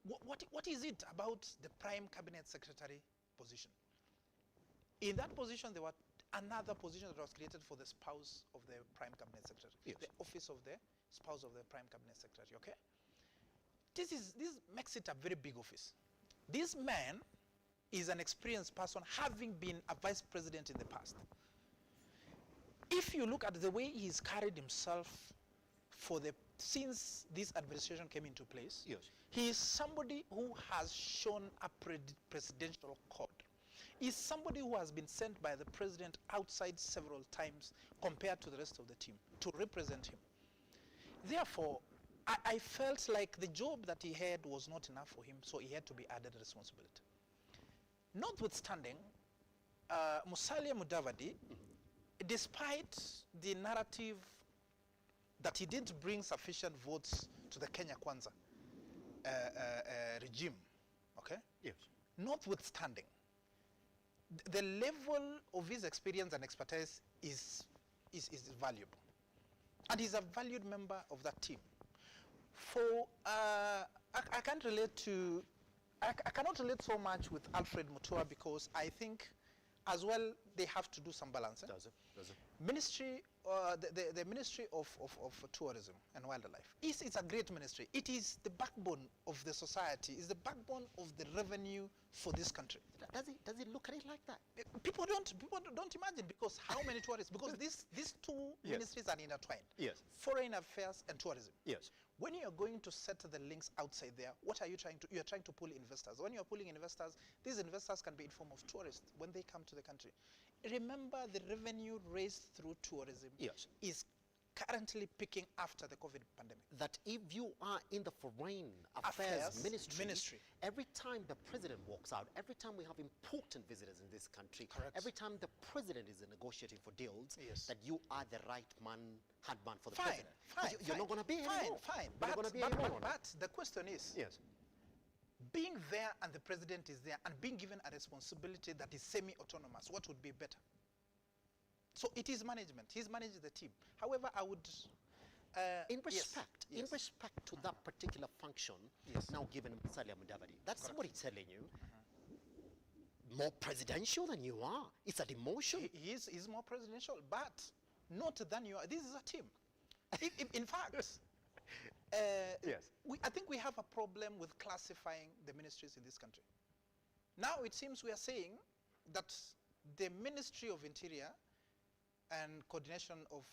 what is it about the prime cabinet secretary position? In that position, there was another position that was created for the spouse of the prime cabinet secretary. Yes. The office of the spouse of the prime cabinet secretary, okay? This makes it a very big office. This man is an experienced person, having been a vice president in the past. If you look at the way he's carried himself since this administration came into place, yes, he is somebody who has shown a presidential code. He's somebody who has been sent by the president outside several times compared to the rest of the team to represent him. Therefore, I felt like the job that he had was not enough for him, so he had to be added responsibility. Notwithstanding, Musalia Mudavadi, despite the narrative that he didn't bring sufficient votes to the Kenya Kwanza regime, Okay? Yes. Notwithstanding, the level of his experience and expertise is valuable. And he's a valued member of that team. I can't relate to, I cannot relate so much with Alfred Mutua because I think as well they have to do some balancing. Does it? Ministry, the Ministry of Tourism and Wildlife, it's a great ministry. It is the backbone of the society, is the backbone of the revenue for this country. Does it look at it like that? People don't imagine, because how many tourists? Because these two ministries are intertwined. Yes. Foreign affairs and tourism. Yes. When you are going to set the links outside there, what are you trying to? You are trying to pull investors. When you are pulling investors, these investors can be in form of tourists when they come to the country. Remember, the revenue raised through tourism is currently picking after the COVID pandemic. That if you are in the foreign affairs ministry, every time the president walks out, every time we have important visitors in this country, every time the president is negotiating for deals, that you are the right man, hand man for the president. You're not going to be anymore. But the question is, being there and the president is there and being given a responsibility that is semi-autonomous, what would be better? So it is management. He's managed the team. However, I would... in respect to that particular function, now given Musalia Mudavadi, that's somebody telling you, more presidential than you are. It's a demotion. He's more presidential, but not than you are. This is a team. In fact... I think we have a problem with classifying the ministries in this country. Now it seems we are saying that the Ministry of Interior and Coordination of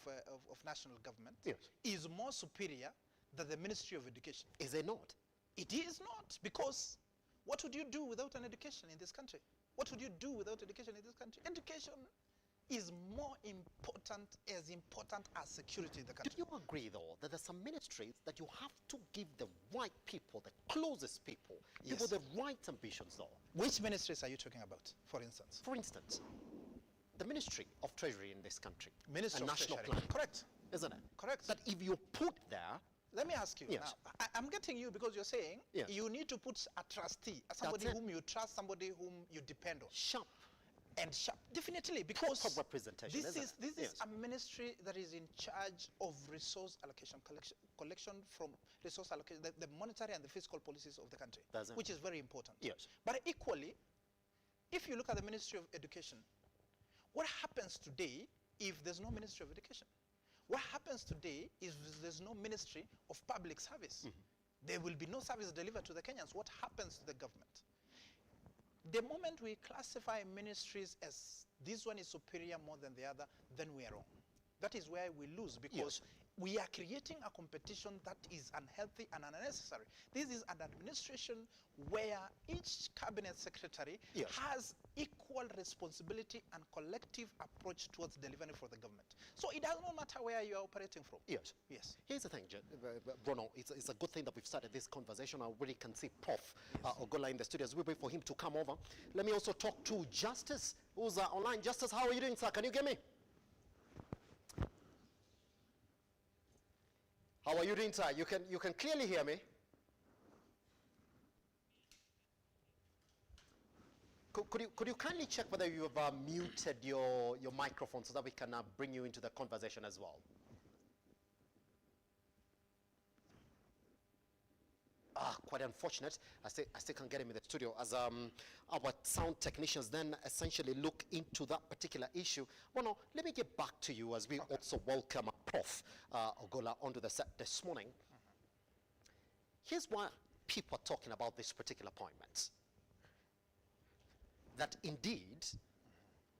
National Government is more superior than the Ministry of Education. Is it not? It is not, because what would you do without an education in this country? What would you do without education in this country? Education is more important as security in the country. Do you agree, though, that there's some ministries that you have to give the right people, the closest people, people with the right ambitions, though? Which ministries are you talking about, for instance? For instance, the Ministry of Treasury in this country. Ministry of National Treasury. Planning. Correct. Isn't it? Correct. That if you put there... Let me ask you now. I'm getting you because you're saying you need to put a trustee, somebody whom you trust, somebody whom you depend on. Sharp. And sharp. Definitely, because representation, this is a ministry that is in charge of resource allocation, collection from resource allocation, the monetary and the fiscal policies of the country, which is very important. Yes. But equally, if you look at the Ministry of Education, what happens today if there's no Ministry of Education? What happens today is there's no Ministry of Public Service. There will be no service delivered to the Kenyans. What happens to the government? The moment we classify ministries as this one is superior more than the other, then we are wrong. That is where we lose, because we are creating a competition that is unhealthy and unnecessary. This is an administration where each cabinet secretary has equal responsibility and collective approach towards delivering for the government. So it does not matter where you are operating from. Yes. Here's the thing, Bruno, it's a good thing that we've started this conversation. I really can see Prof. Ogola in the studios. We wait for him to come over. Let me also talk to Justice, who's online. Justice, how are you doing, sir? Can you get me? How are you doing, sir? You can clearly hear me. Could you kindly check whether you have muted your microphone so that we can bring you into the conversation as well? Quite unfortunate. I still can't get him in the studio, as our sound technicians then essentially look into that particular issue. Well, now, let me get back to you as we also welcome Prof. Ogola onto the set this morning. Here's why people are talking about this particular appointment. That indeed,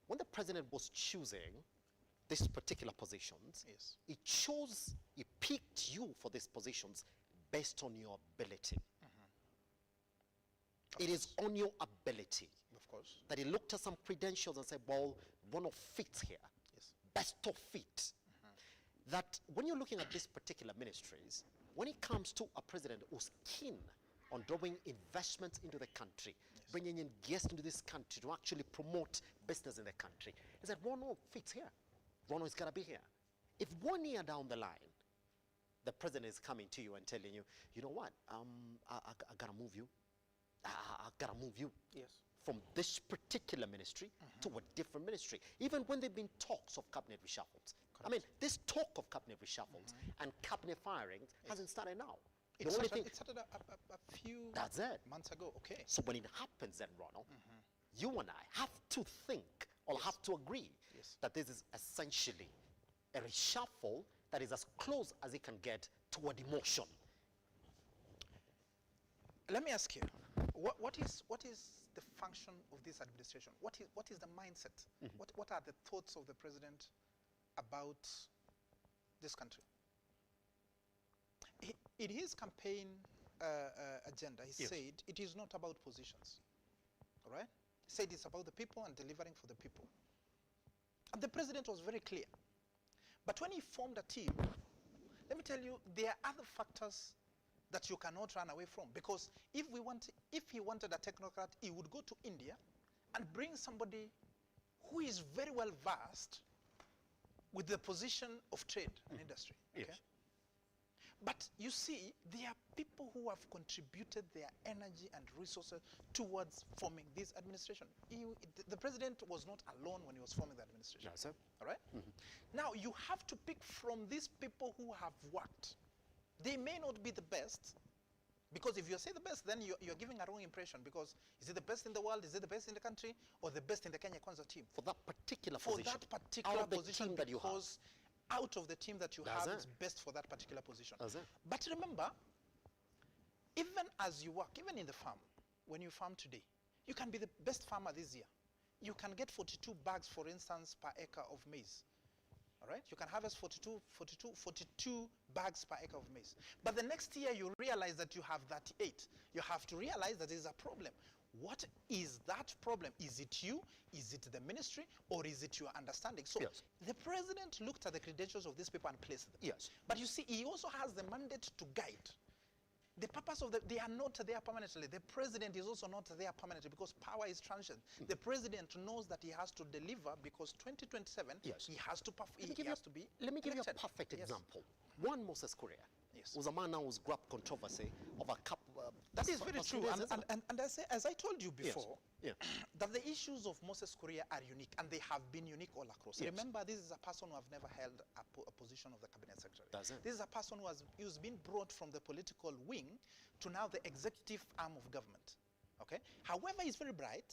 when the president was choosing these particular positions, he picked you for these positions based on your ability. It is on your ability. Of course. That he looked at some credentials and said, well, one of fit here. Best of fit. That when you're looking at these particular ministries, when it comes to a president who's keen on drawing investments into the country, bringing in guests into this country to actually promote business in the country, he said, Ronald fits here. Ronald is going to be here. If 1 year down the line, the president is coming to you and telling you, you know what, I got to move you. I I've got to move you Yes. from this particular ministry to a different ministry. Even when there have been talks of cabinet reshuffles. I mean, this talk of cabinet reshuffles and cabinet firings hasn't started now. It started a few months ago. Okay. So when it happens then, Ronald, you and I have to think or have to agree that this is essentially a reshuffle that is as close as it can get to a demotion. Let me ask you, what is the function of this administration? What is the mindset? What are the thoughts of the president about this country? In his campaign agenda, he said it is not about positions. All right? He said it's about the people and delivering for the people. And the president was very clear. But when he formed a team, let me tell you, there are other factors that you cannot run away from. Because if he wanted a technocrat, he would go to India and bring somebody who is very well versed with the position of trade and industry. Okay? Yes. But you see, there are people who have contributed their energy and resources towards forming this administration. The president was not alone when he was forming the administration. Yes, sir. All right? Now, you have to pick from these people who have worked. They may not be the best, because if you say the best, then you're giving a wrong impression, because is it the best in the world, is it the best in the country, or the best in the Kenya Kwanza team? For that particular position. For that particular out of the position, team that you have. because out of the team that you have is best for that particular position. But remember, even as you work, even in the farm, when you farm today, you can be the best farmer this year. You can get 42 bags, for instance, per acre of maize. All right? You can harvest 42 bags per acre of maize. But the next year you realize that you have 38. You have to realize that there is a problem. What is that problem? Is it you? Is it the ministry? Or is it your understanding? So the president looked at the credentials of these people and placed them. Yes. But you see, he also has the mandate to guide. The purpose of they are not there permanently. The president is also not there permanently, because power is transient. The president knows that he has to deliver, because 2027 he has to be Let me give you a elected. perfect example. One Moses Kuria was a man who's grabbed controversy of a couple. That is very true. And as I told you before, Yes. that the issues of Moses Kuria are unique, and they have been unique all across. Yes. Remember, this is a person who have never held a position of the cabinet secretary. Does it? This is a person who's been brought from the political wing to now the executive arm of government. Okay. However, he's very bright,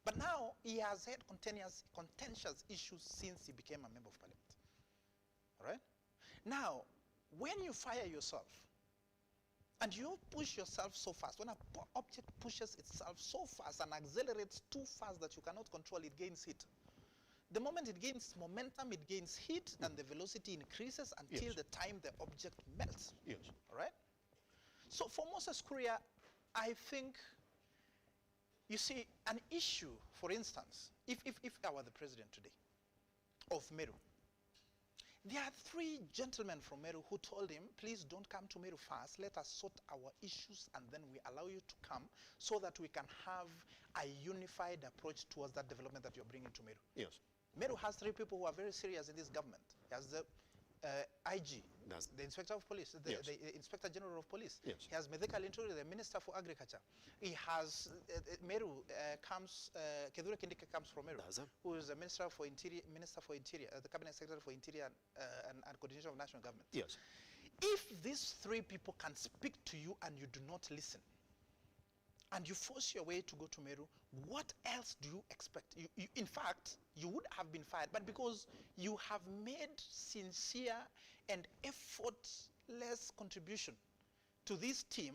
but now he has had contentious issues since he became a member of parliament. All right. Now, when you fire yourself, and you push yourself so fast, when an object pushes itself so fast and accelerates too fast that you cannot control, it gains heat. The moment it gains momentum, it gains heat, and the velocity increases until the time the object melts. Yes. All right? So for Moses Kuria, I think, you see, an issue, for instance, if I were the president today of Meru, there are 3 gentlemen from Meru who told him, please don't come to Meru first. Let us sort our issues, and then we allow you to come, so that we can have a unified approach towards that development that you're bringing to Meru. Yes. Meru has 3 people who are very serious in this government. He has the IG, the Inspector of Police, the Inspector General of Police. Yes. He has Medhika Linturi, the Minister for Agriculture. He has Meru Kedure Kindike comes from Meru, who is the Minister for Interior, the Cabinet Secretary for Interior and Coordination of National Government. Yes. If these 3 people can speak to you and you do not listen, and you force your way to go to Meru, what else do you expect? In fact, you would have been fired, but because you have made sincere and effortless contribution to this team,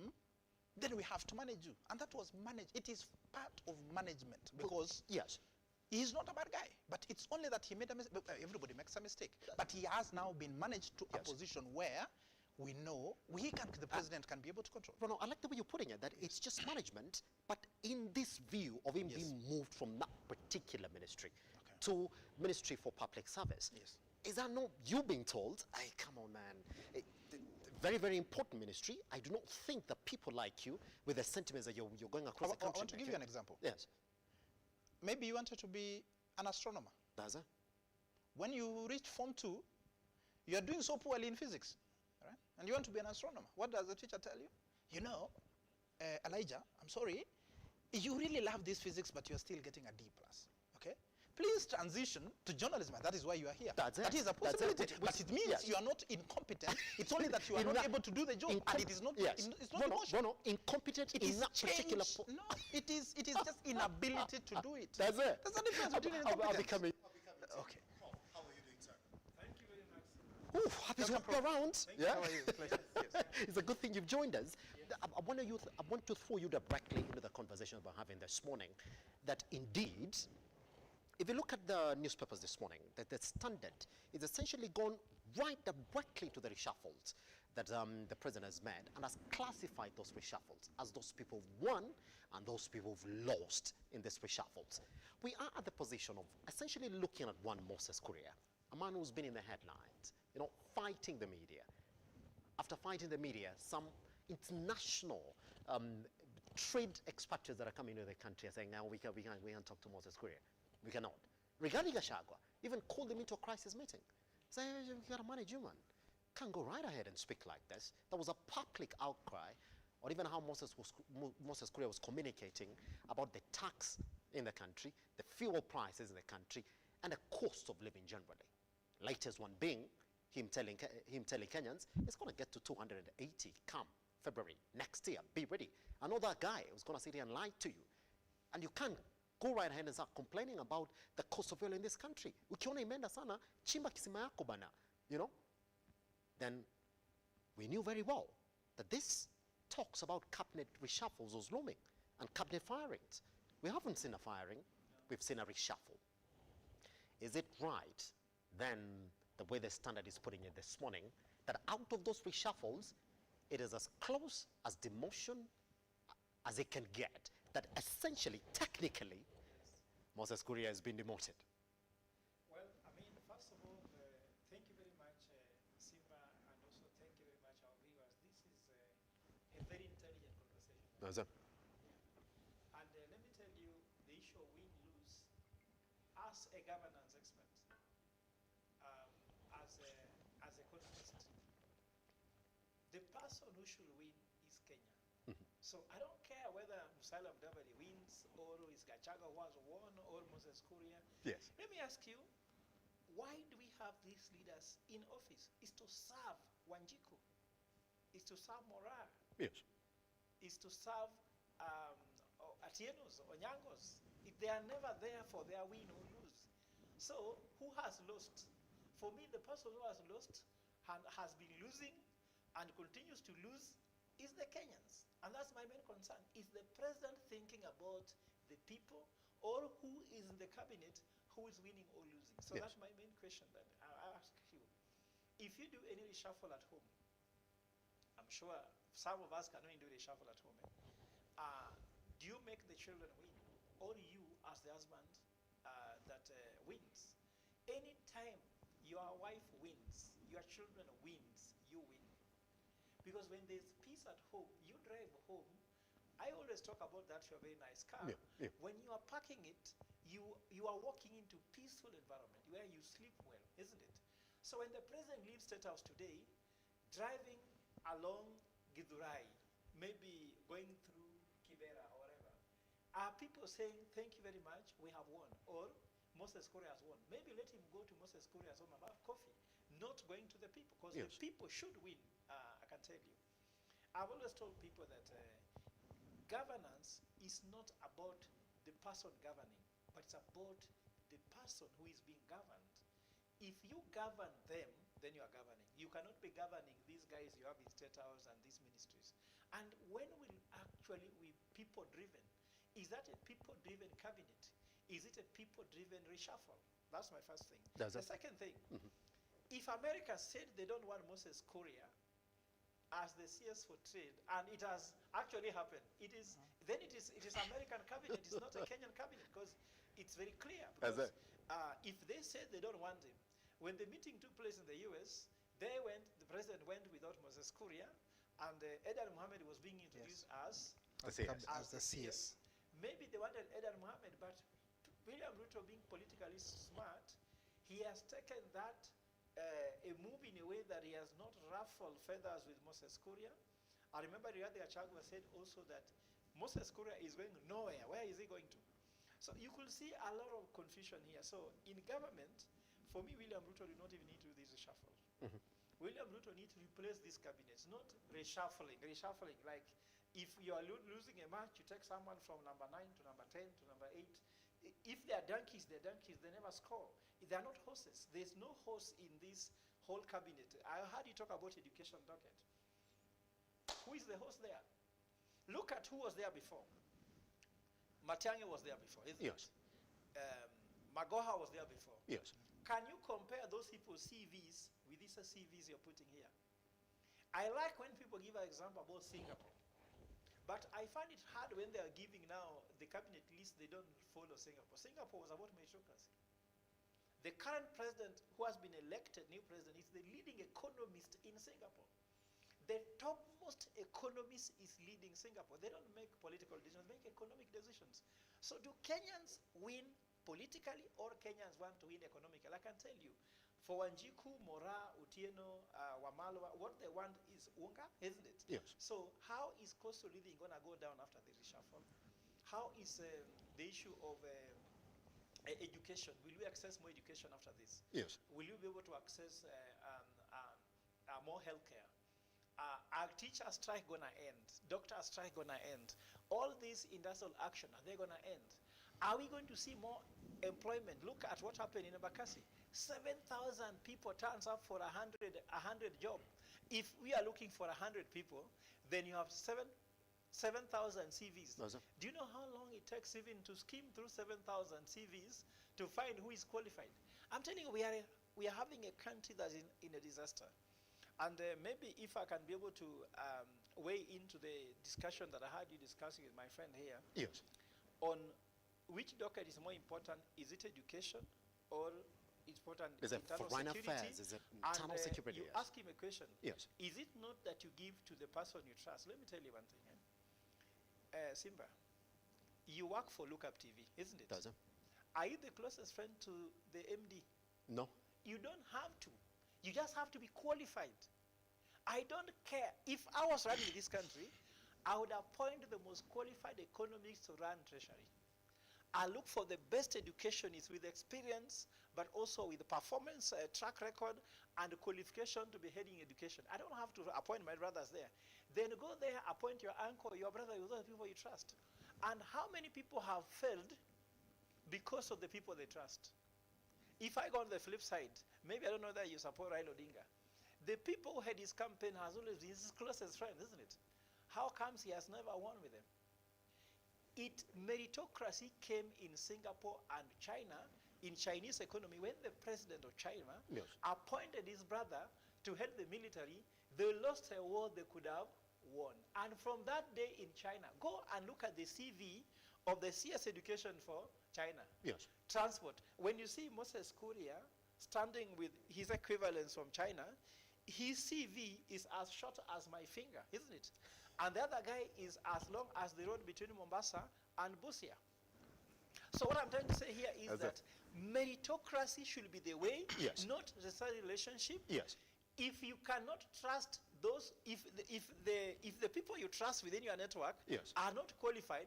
then we have to manage you. And that was managed. It is part of management, because he's not a bad guy, but it's only that he made a mistake. Everybody makes a mistake. But he has now been managed to a position where we know the president can be able to control. No, I like the way you're putting it, that it's just management, but in this view of him being moved from that particular ministry to Ministry for Public Service, is that not you being told, hey, come on, man, very, very important ministry. I do not think that people like you, with the sentiments that you're going across the country. I want to give you an example. Yes. Maybe you wanted to be an astronomer. Does it? When you reach Form 2, you are doing so poorly in physics. Right? And you want to be an astronomer. What does the teacher tell you? You know, Elijah, I'm sorry, You really love this physics, but you're still getting a D+. Okay? Please transition to journalism. That is why you are here. That's it. That is a That's it. possibility. But it means you are not incompetent. It's only that you are not able to do the job. And it is not, yes. it's not emotion. No, incompetent It in is that particular change. No, it is just inability to do it. That's it. There's a difference between I'll incompetence. become Okay. How are you doing, sir? Thank you very much. Ooh, happy to have you around. Thank you. How are you? Pleasure. Yes. It's a good thing you've joined us. I want to throw you directly into the conversation we're having this morning. That indeed, if you look at the newspapers this morning, that the Standard is essentially gone right directly to the reshuffles that the president has made and has classified those reshuffles as those people who've won and those people who've lost in this reshuffles. We are at the position of essentially looking at one Moses Kuria, a man who's been in the headlines, fighting the media. After fighting the media, some international trade expatriates that are coming into the country are saying, now we can't talk to Moses Kuria. We cannot. Regarding Gachagua, even called him into a crisis meeting. Say, hey, we gotta manage you, man. Can't go right ahead and speak like this. There was a public outcry, or even how Moses Kuria was communicating about the tax in the country, the fuel prices in the country, and the cost of living generally. Latest one being him telling Kenyans it's going to get to 280 come February next year. Be ready. Another guy was going to sit here and lie to you. And you can't go right ahead and start complaining about the cost of oil in this country. Ukiona imeenda sana, chimba kisima yako bana. Then we knew very well that this talks about cabinet reshuffles was looming and cabinet firings. We haven't seen a firing, we've seen a reshuffle. Is it right then, the way the Standard is putting it this morning, that out of those reshuffles, it is as close as demotion as it can get, that essentially, technically, Moses Kuria has been demoted? Well, I mean, first of all, thank you very much, Simba, and also thank you very much, our viewers. This is a very intelligent conversation. No, sir. And let me tell you, the issue of win-lose, as a governance expert, as a economist, the person who should win is Kenya. So I don't care whether Musalia Mudavadi wins, or is Gachagua who has won, or Moses Kuria. Yes. Let me ask you, why do we have these leaders in office? Is to serve Wanjiku, is to serve Morar, Yes. is to serve Atienos, Onyangos. If they are never there for their win or lose. So who has lost? For me, the person who has lost and has been losing and continues to lose is the Kenyans. And that's my main concern. Is the president thinking about the people, or who is in the cabinet who is winning or losing? So Yes. that's my main question that I ask you. If you do any reshuffle at home, I'm sure some of us cannot do reshuffle at home. Do you make the children win, or you as the husband that wins? Anytime your wife wins, your children wins, you win. Because when there's peace at home, you drive home. I always talk about that your very nice car. Yeah. When you are parking it, you are walking into peaceful environment where you sleep well, isn't it? So when the president leaves State House today, driving along Githurai, maybe going through Kibera or whatever, are people saying, thank you very much, we have won, or Moses Kuria has won? Maybe let him go to Moses Kuria's home and have coffee, not going to the people, because Yes. the people should win, I can tell you. I've always told people that governance is not about the person governing, but it's about the person who is being governed. If you govern them, then you are governing. You cannot be governing these guys you have in State House and these ministries. And when will actually we people-driven? Is that a people-driven cabinet? Is it a people-driven reshuffle? That's my first thing. That's the it. second thing, if America said they don't want Moses Kuria as the CS for trade, and it has actually happened, then it is American cabinet, it's not a Kenyan cabinet, because it's very clear. Because if they said they don't want him, when the meeting took place in the US, the president went without Moses Kuria, and Edan Mohammed was being introduced as the CS. Maybe they wanted Edan Mohammed, but William Ruto, being politically smart, he has taken that a move in a way that he has not ruffled feathers with Moses Kuria. I remember Rigathi Gachagua said also that Moses Kuria is going nowhere. Where is he going to? So you could see a lot of confusion here. So in government, for me, William Ruto do not even need to do this reshuffle. William Ruto needs to replace these cabinets, not reshuffling. Reshuffling, like if you are losing a match, you take someone from number 9 to number 10 to number 8. If they are donkeys, they never score. If they are not horses, there's no horse in this whole cabinet. I heard you talk about education docket. Who is the horse there? Look at who was there before. Matiang'i was there before, isn't it? Magoha was there before. Yes. Can you compare those people's CVs with these CVs you're putting here? I like when people give an example about Singapore. But I find it hard when they are giving now the cabinet list, they don't follow Singapore. Singapore was about meritocracy. The current president who has been elected, new president, is the leading economist in Singapore. The topmost economist is leading Singapore. They don't make political decisions, they make economic decisions. So do Kenyans win politically or Kenyans want to win economically? I can tell you, for Wanjiku, Mora, Utieno, Wamalwa, what they want is unga, isn't it? Yes. So how is coastal living going to go down after the reshuffle? How is the issue of education? Will we access more education after this? Yes. Will you be able to access more healthcare? Are teacher strike going to end? Doctor strike going to end? All these industrial action, are they going to end? Are we going to see more employment? Look at what happened in Abakasi. 7,000 people turns up for 100 job. If we are looking for 100 people, then you have 7,000 CVs. Do you know how long it takes even to skim through 7,000 CVs to find who is qualified? I'm telling you, we are having a country that's in a disaster. And maybe if I can be able to weigh into the discussion that I had you discussing with my friend here. Yes. On which docket is more important? Is it education or important is it internal foreign security? affairs? Is it internal security? You ask him a question. Yes. Is it not that you give to the person you trust? Let me tell you one thing. Simba, you work for Lookuptv, isn't it? Does it? Are you the closest friend to the MD? No. You don't have to. You just have to be qualified. I don't care. If I was running this country, I would appoint the most qualified economists to run treasury. I look for the best educationists with experience, but also with performance, track record, and qualification to be heading education. I don't have to appoint my brothers there. Then go there, appoint your uncle, your brother, with other people you trust. And how many people have failed because of the people they trust? If I go on the flip side, maybe I don't know that you support Raila Odinga. The people who had his campaign has always been his closest friend, isn't it? How comes he has never won with them? Meritocracy came in Singapore and China, in Chinese economy, when the president of China appointed his brother to head the military, they lost a war they could have won. And from that day in China, go and look at the CV of the CS education for China. Yes. Transport. When you see Moses Kuria standing with his equivalents from China, his CV is as short as my finger, isn't it? And the other guy is as long as the road between Mombasa and Busia. So what I'm trying to say here is that meritocracy should be the way, not necessarily relationship. Yes. If you cannot trust those, if the people you trust within your network are not qualified,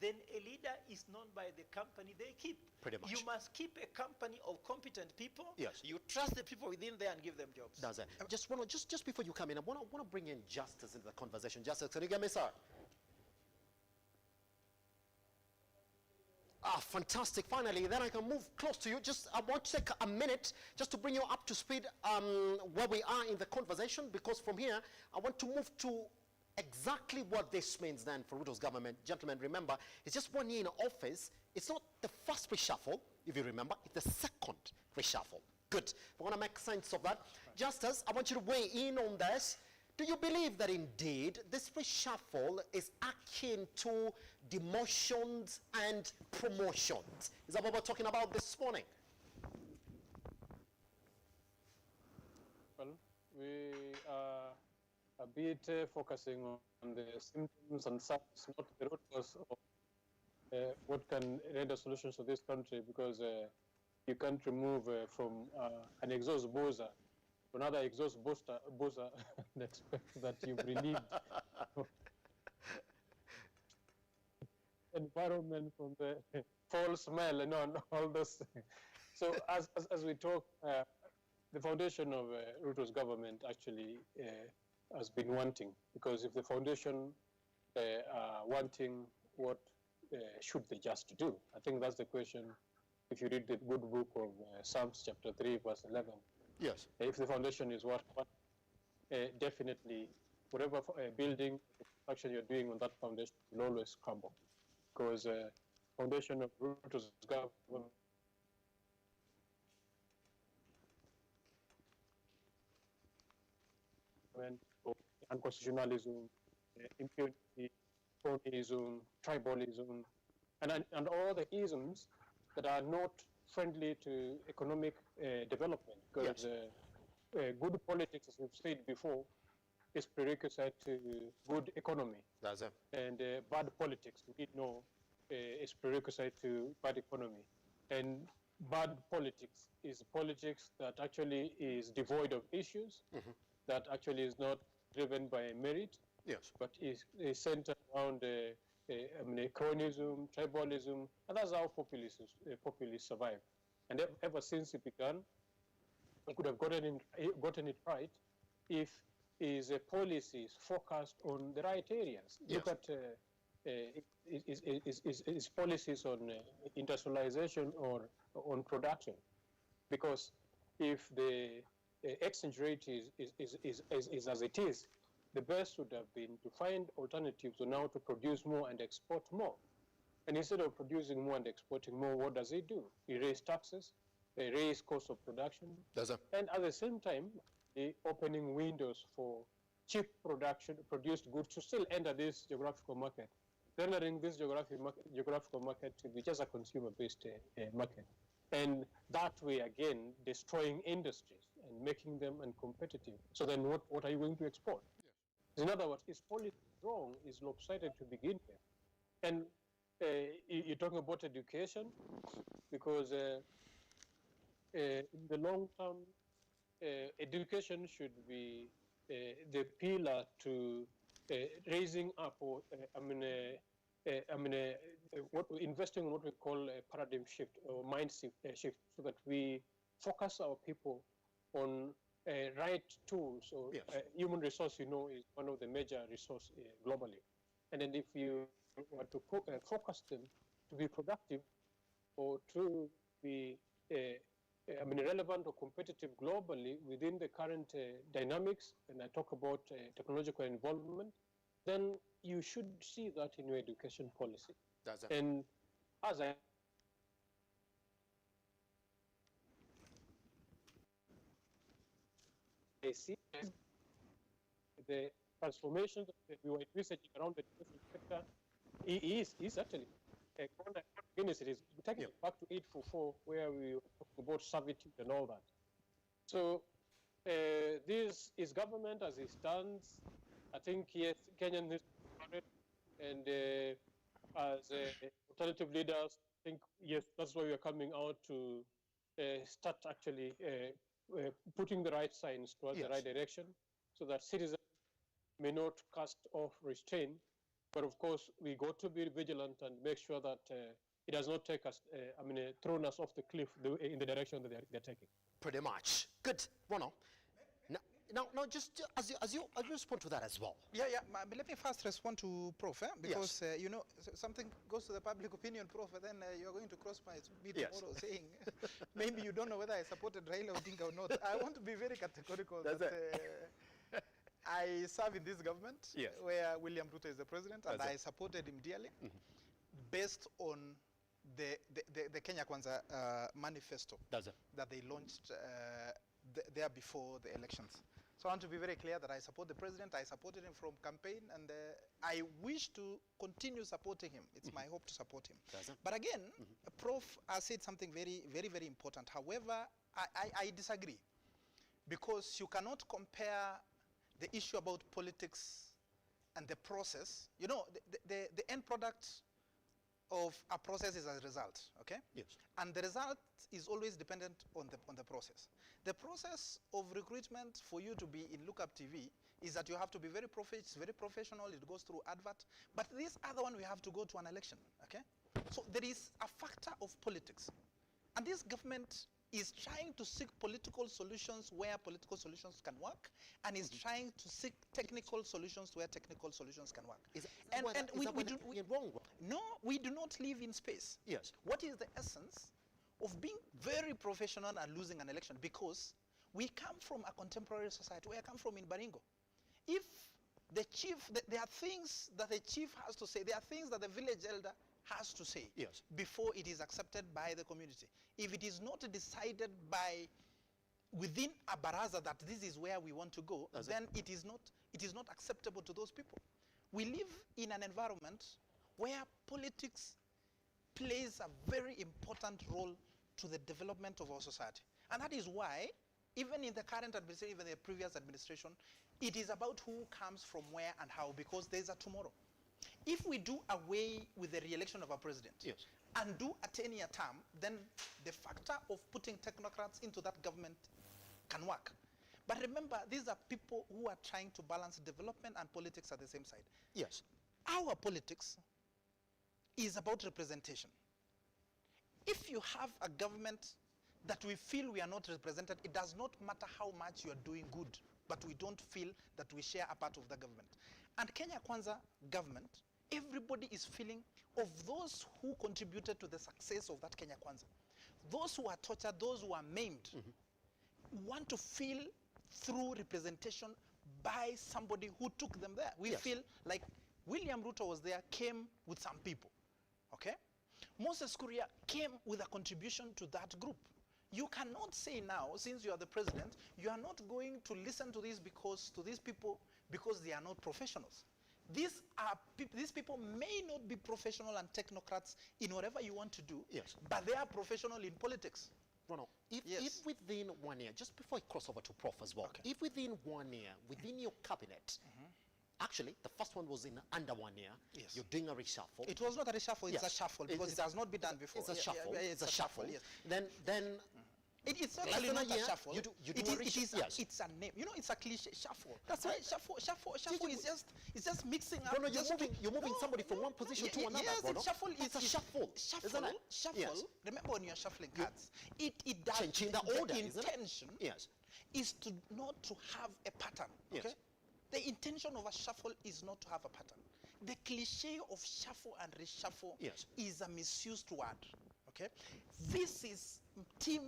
then a leader is known by the company they keep. Pretty much. You must keep a company of competent people. Yes. You trust the people within there and give them jobs. Does it? Just before you come in, I want to bring in Justice into the conversation. Justice, can you get me, sir? Fantastic. Finally, then I can move close to you. I want to take a minute just to bring you up to speed where we are in the conversation, because from here, I want to move to exactly what this means then for Ruto's government. Gentlemen, remember, it's just 1 year in office. It's not the first reshuffle, if you remember. It's the second reshuffle. Good. We want to make sense of that. Justice, I want you to weigh in on this. Do you believe that indeed this reshuffle is akin to demotions and promotions? Is that what we're talking about this morning? Well, we are a bit focusing on the symptoms and signs, not the root cause of what can render solutions to this country, because you can't remove from an exhaust boozer to another exhaust boozer that you've relieved environment, from the foul smell, and all those. So as we talk, the foundation of Ruto's government actually has been wanting, because if the foundation are wanting, what should they just do? I think that's the question. If you read the good book of Psalms chapter 3, verse 11. Yes. If the foundation is what definitely, whatever building, construction you're doing on that foundation will always crumble. Because foundation of Ruto's government unconstitutionalism, impunity, cronyism, tribalism, and all the isms that are not friendly to economic development. Because good politics, as we've said before, is prerequisite to good economy. That's it. And bad politics, we know, is prerequisite to bad economy. And bad politics is politics that actually is devoid of issues, that actually is not driven by merit, yes, but is centered around cronyism, tribalism, and that's how populists survive. And ever since it began, we could have gotten it right if his policies focused on the right areas. Yes. Look at his policies on industrialization or on production, because if the exchange rate is as it is, the best would have been to find alternatives on how to produce more and export more. And instead of producing more and exporting more, what does it do? It raises taxes, it raises cost of production, and at the same time, the opening windows for cheap produced goods to still enter this geographical market, rendering this geographical market to be just a consumer-based market. And that way, again, destroying industries and making them uncompetitive. So then what are you going to export? Yes. In other words, is policy wrong, is lopsided to begin with. And you're talking about education, because in the long term, education should be the pillar to raising up, or investing in what we call a paradigm shift or mind shift, so that we focus our people on right tools. Or human resource, is one of the major resources globally. And then if you were to focus them to be productive or to be relevant or competitive globally within the current dynamics, and I talk about technological involvement, then you should see that in your education policy. That's it. And as I see the transformations that we were researching around the education sector is actually Guinness. It is taking it back to 844, where we were talking about servitude and all that. So this is government as it stands. I think, yes, Kenyan needs to be and as alternative leaders, I think, yes, that's why we are coming out to start actually putting the right signs towards the right direction, so that citizens may not cast off restraint. But of course, we got to be vigilant and make sure that it does not take us, thrown us off the cliff in the direction that they're taking. Pretty much. Good. Rono. Now, just as you respond to that as well. Yeah. Let me first respond to Prof. Because something goes to the public opinion, Prof. Then you're going to cross my speed tomorrow, saying maybe you don't know whether I supported Raila Odinga or not. I want to be very categorical that I serve in this government where William Ruto is the president, and I supported him dearly, based on the Kenya Kwanza manifesto that they launched there before the elections. So I want to be very clear that I support the president. I supported him from campaign, and I wish to continue supporting him. It's my hope to support him. But again, Prof. has said something very, very, very important. However, I disagree, because you cannot compare the issue about politics and the process. The end product of a process is a result, okay? Yes. And the result is always dependent on the process. The process of recruitment for you to be in Lookuptv is that you have to be very professional. It goes through advert. But this other one, we have to go to an election, So there is a factor of politics. And this government is trying to seek political solutions where political solutions can work, and is trying to seek technical solutions where technical solutions can work. No, we do not live in space. Yes. What is the essence of being very professional and losing an election? Because we come from a contemporary society. Where I come from in Baringo, if the chief, there are things that the chief has to say, there are things that the village elder has to say before it is accepted by the community. If it is not decided by within a baraza that this is where we want to go, then it is not acceptable to those people. We live in an environment where politics plays a very important role to the development of our society. And that is why, even in the current administration, even the previous administration, it is about who comes from where and how, because there's a tomorrow. If we do away with the re-election of our president and do a 10-year term, then the factor of putting technocrats into that government can work. But remember, these are people who are trying to balance development and politics at the same side. Yes. Our politics is about representation. If you have a government that we feel we are not represented, it does not matter how much you are doing good, but we don't feel that we share a part of the government. And Kenya Kwanza government, everybody is feeling of those who contributed to the success of that Kenya Kwanza. Those who are tortured, those who are maimed, want to feel through representation by somebody who took them there. We feel like William Ruto was there, came with some people, okay? Moses Kuria came with a contribution to that group. You cannot say now, since you are the president, you are not going to listen to these people because they are not professionals. These people may not be professional and technocrats in whatever you want to do, but they are professional in politics. Ronald, if within 1 year, just before I cross over to Prof as well, if within 1 year, within your cabinet, actually, the first one was in under 1 year. Yes. You're doing a reshuffle. It was not a reshuffle, it's a shuffle, because it has not been done before. It's a shuffle. It's a shuffle, yes. Then it's not really not a shuffle. It's a name. You know, it's a cliche, shuffle. That's right. Shuffle is just mixing up. No, you're moving somebody from one position to another. Yes, shuffle is a shuffle. Shuffle. Yes. Remember when you're shuffling cards, it does changing the order. The intention is to not to have a pattern. Okay. The intention of a shuffle is not to have a pattern. The cliche of shuffle and reshuffle is a misused word. Okay. This is team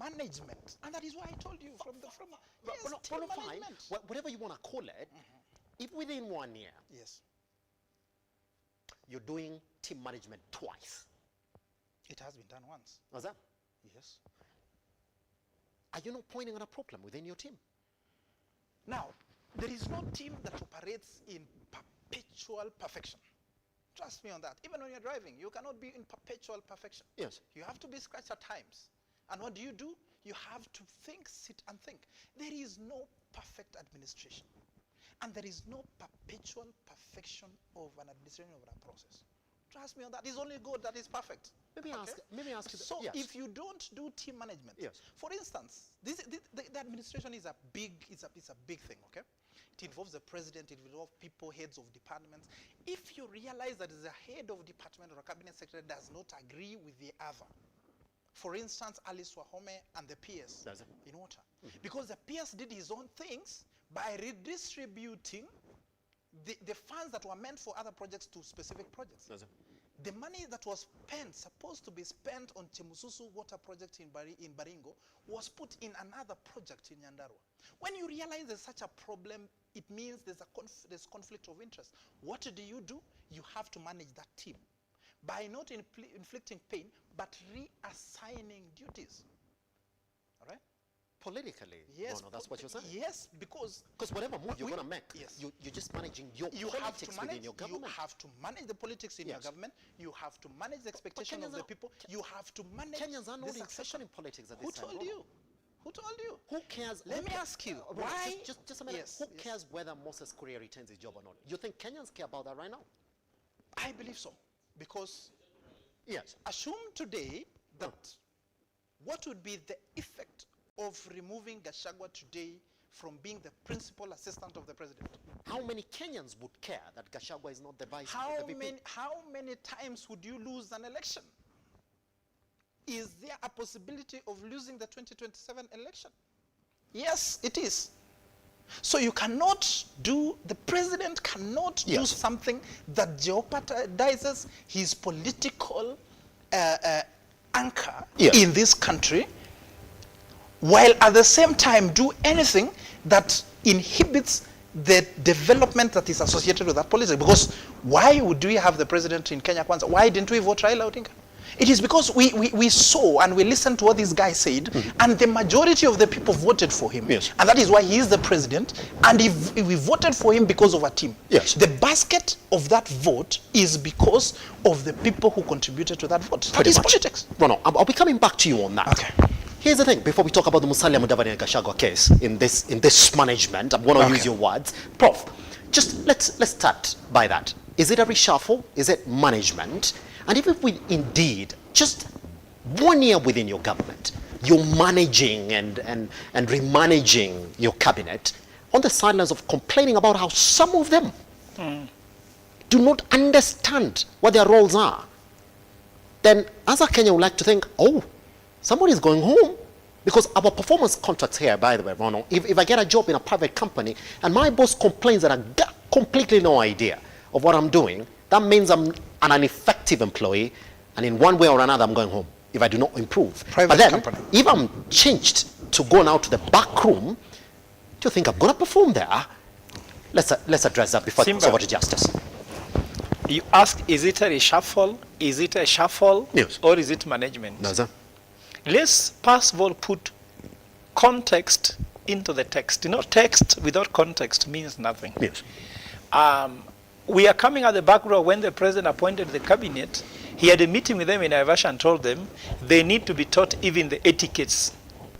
management, and that is why I told you team management. Whatever you want to call it, if within 1 year, you're doing team management twice. It has been done once. Was that? Yes. Are you not pointing at a problem within your team? Now, there is no team that operates in perpetual perfection. Trust me on that. Even when you're driving, you cannot be in perpetual perfection. Yes. You have to be scratched at times. And what do? You have to think, sit and think. There is no perfect administration. And there is no perpetual perfection of an administration of a process. Trust me on that. It's only God that is perfect. Let me ask you. So if you don't do team management, for instance, the administration is a big thing, okay? It involves the president, it involves people, heads of departments. If you realize that the head of department or a cabinet secretary does not agree with the other, for instance, Alice Wahome and the PS in water, because the PS did his own things by redistributing the funds that were meant for other projects to specific projects. The money that was supposed to be spent on Chemususu water project in Baringo, was put in another project in Nyandarua. When you realize there's such a problem, it means there's conflict of interest. What do? You have to manage that team by not inflicting pain, but reassigning duties. All right? Politically, yes, that's what you're saying. Yes, because whatever move you're going to make, you're just managing your politics within your government. You have to manage the politics in your government. You have to manage the expectation of the people. You have to manage Kenyans are not the exception in politics at this time. Who told you? Who told you? Who cares? Let me ask you, why? Just a minute. Who cares whether Moses Kuria retains his job or not? You think Kenyans care about that right now? I believe so. Because, assume today that what would be the effect of removing Gachagua today from being the principal assistant of the president. How many Kenyans would care that Gachagua is not the vice? How many times would you lose an election? Is there a possibility of losing the 2027 election? Yes, it is. So you cannot the president cannot do something that jeopardizes his political anchor in this country, while at the same time do anything that inhibits the development that is associated with that policy. Because why would we have the president in Kenya Kwanza? Why didn't we vote Raila Odinga? It is because we saw and we listened to what this guy said, and the majority of the people voted for him. And that is why he is the president, and if we voted for him because of a team. The basket of that vote is because of the people who contributed to that vote. That is politics. No, I'll be coming back to you on that. Okay. Here's the thing, before we talk about the Musalia Mudavadi and Gachagua case in this management, I'm going to use your words. Prof, just let's start by that. Is it a reshuffle? Is it management? And if we indeed, just 1 year within your government, you're managing and remanaging your cabinet on the sidelines of complaining about how some of them do not understand what their roles are, then as a Kenyan would like to think, oh, somebody's going home. Because our performance contracts here, by the way, Ronald, if I get a job in a private company and my boss complains that I got completely no idea of what I'm doing, that means I'm an ineffective employee, and in one way or another, I'm going home if I do not improve. But then, if I'm changed to go now to the back room, do you think I'm going to perform there? Let's address that before it's over to justice. You ask, is it a reshuffle? Is it a shuffle? Yes. Or is it management? No, sir. Let's first of all put context into the text. You know, text without context means nothing. Yes. We are coming at the background when the president appointed the cabinet. He had a meeting with them in Naivasha and told them they need to be taught even the etiquettes.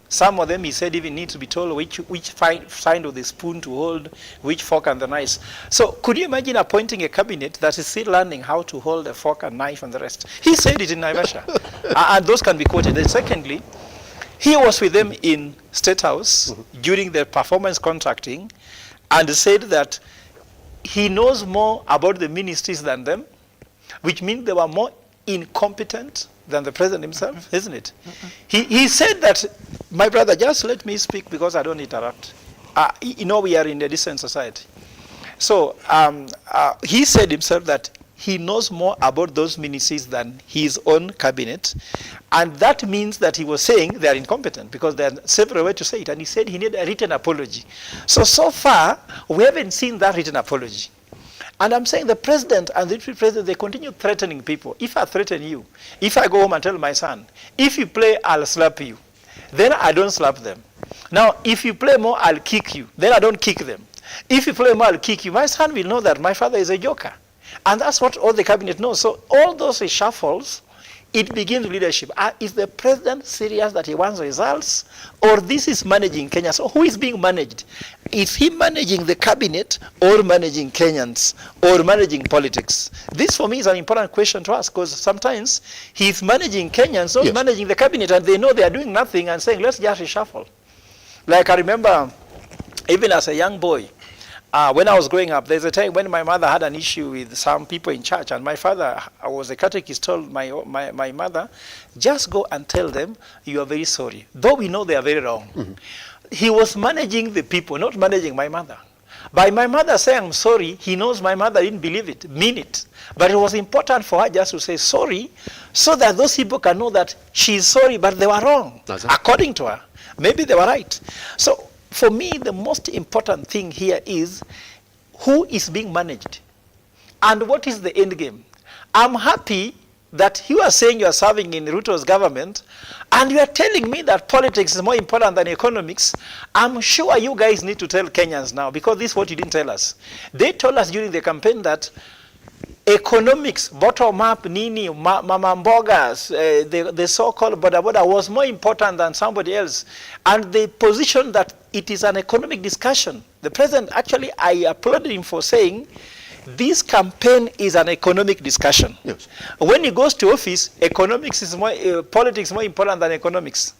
Some of them, he said, even need to be told which side of the spoon to hold, which fork and the knife. So could you imagine appointing a cabinet that is still learning how to hold a fork and knife and the rest? He said it in Naivasha. And those can be quoted. And secondly, he was with them in State House during their performance contracting and said that he knows more about the ministries than them, which means they were more incompetent than the president himself, isn't it? He said that, my brother, just let me speak because I don't interrupt. You know, we are in a decent society. So he said himself that he knows more about those ministries than his own cabinet. And that means that he was saying they are incompetent because there are several ways to say it. And he said he needed a written apology. So far, we haven't seen that written apology. And I'm saying the president and the deputy president, they continue threatening people. If I threaten you, if I go home and tell my son, if you play, I'll slap you, then I don't slap them. Now, if you play more, I'll kick you, then I don't kick them. If you play more, I'll kick you. My son will know that my father is a joker. And that's what all the cabinet knows. So all those reshuffles, it begins with leadership. Is the president serious that he wants results? Or this is managing Kenya? So who is being managed? Is he managing the cabinet or managing Kenyans or managing politics? This for me is an important question to ask because sometimes he's managing Kenyans, not managing the cabinet, and they know they are doing nothing and saying, let's just reshuffle. Like I remember, even as a young boy, when I was growing up, there's a time when my mother had an issue with some people in church, and my father, I was a catechist, told my mother, just go and tell them you are very sorry, though we know they are very wrong. He was managing the people, not managing my mother. By my mother saying I'm sorry, he knows my mother didn't believe it, mean it. But it was important for her just to say sorry, so that those people can know that she's sorry, but they were wrong, according to her. Maybe they were right. So for me, the most important thing here is who is being managed and what is the end game. I'm happy that you are saying you are serving in RUTO's government and you are telling me that politics is more important than economics. I'm sure you guys need to tell Kenyans now, because this is what you didn't tell us. They told us during the campaign that economics, bottom up, nini, mama mbogas, the so-called boda boda was more important than somebody else. And they positioned that it is an economic discussion. The president, actually, I applauded him for saying, this campaign is an economic discussion. Yes. When he goes to office, economics is more, politics is more important than economics.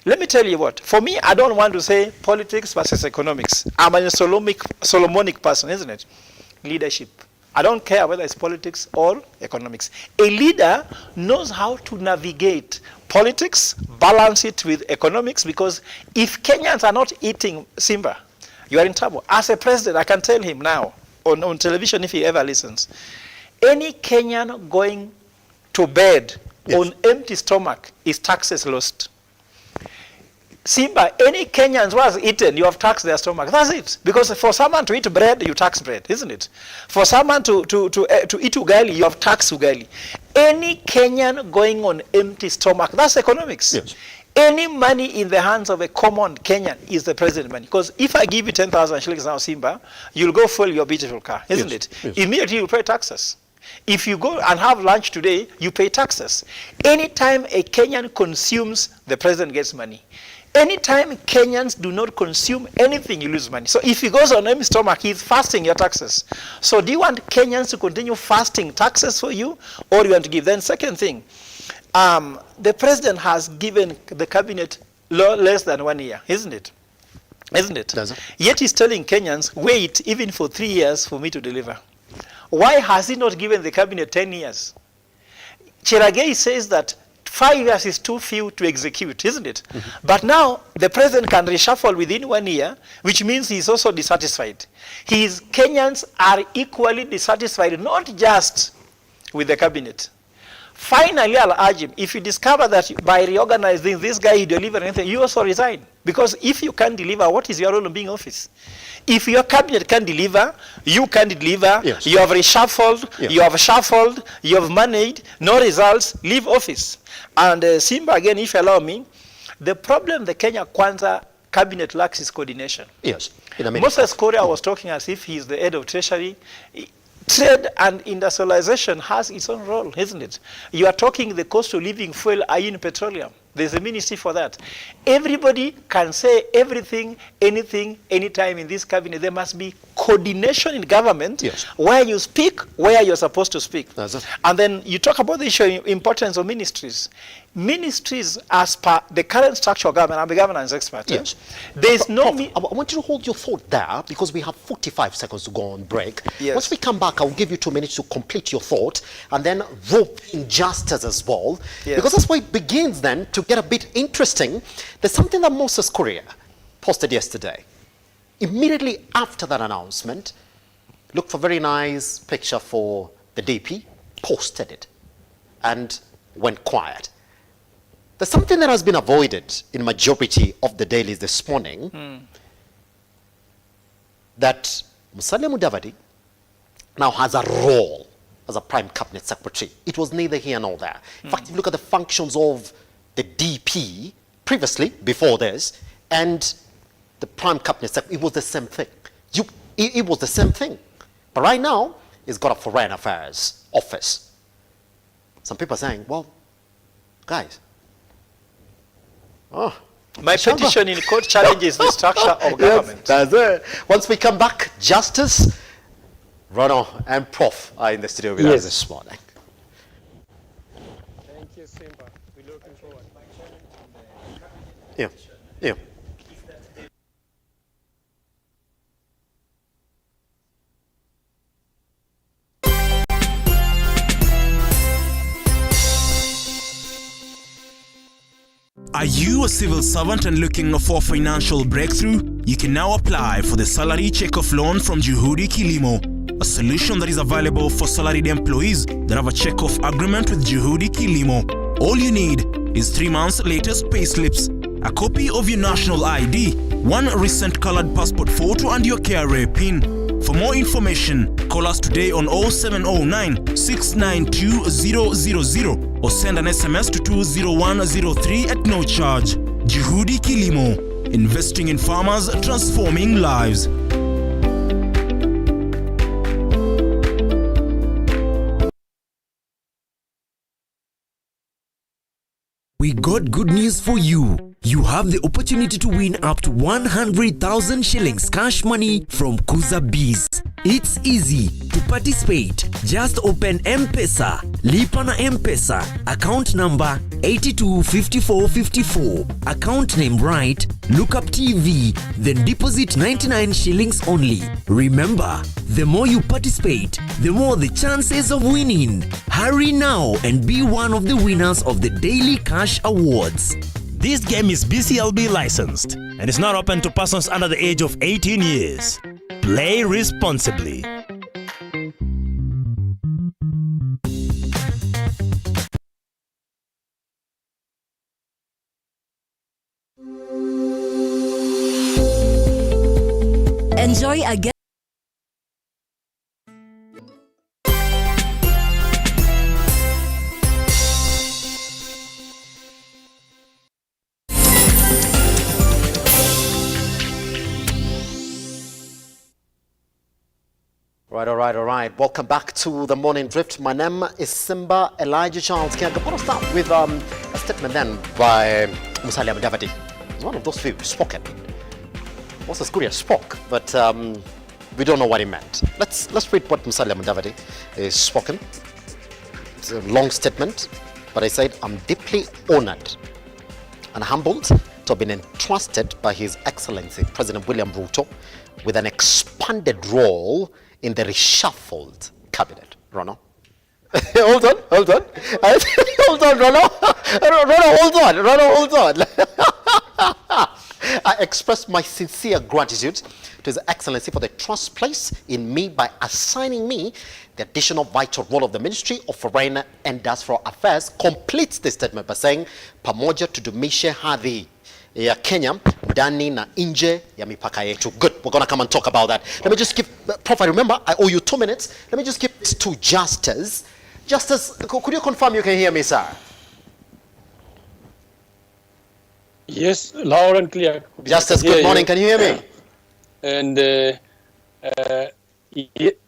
Let me tell you what, for me, I don't want to say politics versus economics. I'm a Solomonic person, isn't it? Leadership. I don't care whether it's politics or economics. A leader knows how to navigate politics, balance it with economics, because if Kenyans are not eating Simba, you are in trouble. As a president, I can tell him now, on television if he ever listens, any Kenyan going to bed on empty stomach is taxes lost. Simba, any Kenyans who has eaten, you have taxed their stomach. That's it. Because for someone to eat bread, you tax bread, isn't it? For someone to eat ugali, you have taxed ugali. Any Kenyan going on empty stomach, that's economics. Yes. Any money in the hands of a common Kenyan is the president money. Because if I give you 10,000 shillings now, Simba, you'll go fuel your beautiful car, isn't it? Yes. Immediately you pay taxes. If you go and have lunch today, you pay taxes. Anytime a Kenyan consumes, the president gets money. Anytime Kenyans do not consume anything, you lose money. So if he goes on empty stomach, he's fasting your taxes. So do you want Kenyans to continue fasting taxes for you, or you want to give? Then second thing, the president has given the cabinet less than 1 year, isn't it? Isn't it? Yet he's telling Kenyans, wait even for 3 years for me to deliver. Why has he not given the cabinet 10 years? Cheragei says that 5 years is too few to execute, isn't it? But now the president can reshuffle within 1 year, which means he's also dissatisfied. Kenyans are equally dissatisfied, not just with the cabinet. Finally, I'll urge him, if you discover that by reorganizing this guy, he delivers anything, you also resign. Because if you can't deliver, what is your role in being office? If your cabinet can deliver, you can deliver, yes. You have reshuffled, yes. You have shuffled, you have managed, no results, leave office. And Simba, again, if you allow me, the problem the Kenya Kwanza cabinet lacks is coordination. Yes. Moses Korea was talking as if he's the head of treasury. Trade and industrialization has its own role, isn't it? You are talking the cost of living fuel in petroleum. There's a ministry for that. Everybody can say everything, anything, anytime in this cabinet. There must be coordination in government, yes. Where you speak, where you're supposed to speak. And then you talk about the issue of importance of ministries. Ministries, as per the current structure of government, I'm a governance expert. Yes. There's no... I want you to hold your thought there, because we have 45 seconds to go on break. Yes. Once we come back, I'll give you 2 minutes to complete your thought, and then rope in justice as well. Yes. Because that's where it begins then to get a bit interesting. There's something that Moses Korea posted yesterday. Immediately after that announcement, look for a very nice picture for the DP, posted it, and went quiet. There's something that has been avoided in majority of the dailies this morning, that Musalia Mudavadi now has a role as a prime cabinet secretary. It was neither here nor there. In fact, if you look at the functions of the DP previously, before this, and the prime cabinet secretary, it was the same thing. It was the same thing. But right now, it's got a foreign affairs office. Some people are saying, well, guys, my petition in court challenges the structure of government. Yes, that's it. Once we come back, Justice, Rono and Prof are in the studio with us this morning. Thank you, Simba. We're looking forward. Yeah. Yeah. Are you a civil servant and looking for financial breakthrough? You can now apply for the salary check-off loan from Juhudi Kilimo, a solution that is available for salaried employees that have a check-off agreement with Juhudi Kilimo. All you need is 3 months latest payslips, a copy of your national ID, 1 recent colored passport photo and your KRA PIN. For more information, call us today on 0709 692 000 or send an SMS to 20103 at no charge. Juhudi Kilimo, investing in farmers, transforming lives. We got good news for you. You have the opportunity to win up to 100,000 shillings cash money from Kuza Bees. It's easy to participate. Just open M-Pesa, Lipa na M-Pesa, account number 82 54 54. Account name right, Lookuptv, then deposit 99 shillings only. Remember, the more you participate, the more the chances of winning. Hurry now and be one of the winners of the Daily Cash Awards. This game is BCLB licensed and is not open to persons under the age of 18 years. Play responsibly. Enjoy again. All right. Welcome back to the Morning Drift. My name is Simba Elijah Charles Kiage. I'm going to start with a statement then by Musalia Mudavadi. It's one of those few spoken. Also, Skuria spoke, but we don't know what he meant. Let's read what Musalia Mudavadi is spoken. It's a long statement, but I said, I'm deeply honored and humbled to have been entrusted by His Excellency President William RUTO with an expanded role in the reshuffled cabinet. Rono. hold on. Hold on, Rono. Hold on. I express my sincere gratitude to His Excellency for the trust placed in me by assigning me the additional vital role of the Ministry of Foreign and Diaspora Affairs. Completes the statement by saying, pamoja tudumishe hadhi ya Kenya ndani na nje ya mipaka yetu. Good, we're going to come and talk about that. Let me just give, Prof, I remember I owe you 2 minutes. Let me just give it to Justice. Justice, could you confirm you can hear me, sir? Yes, loud and clear. Justice, good morning. Can you hear me? And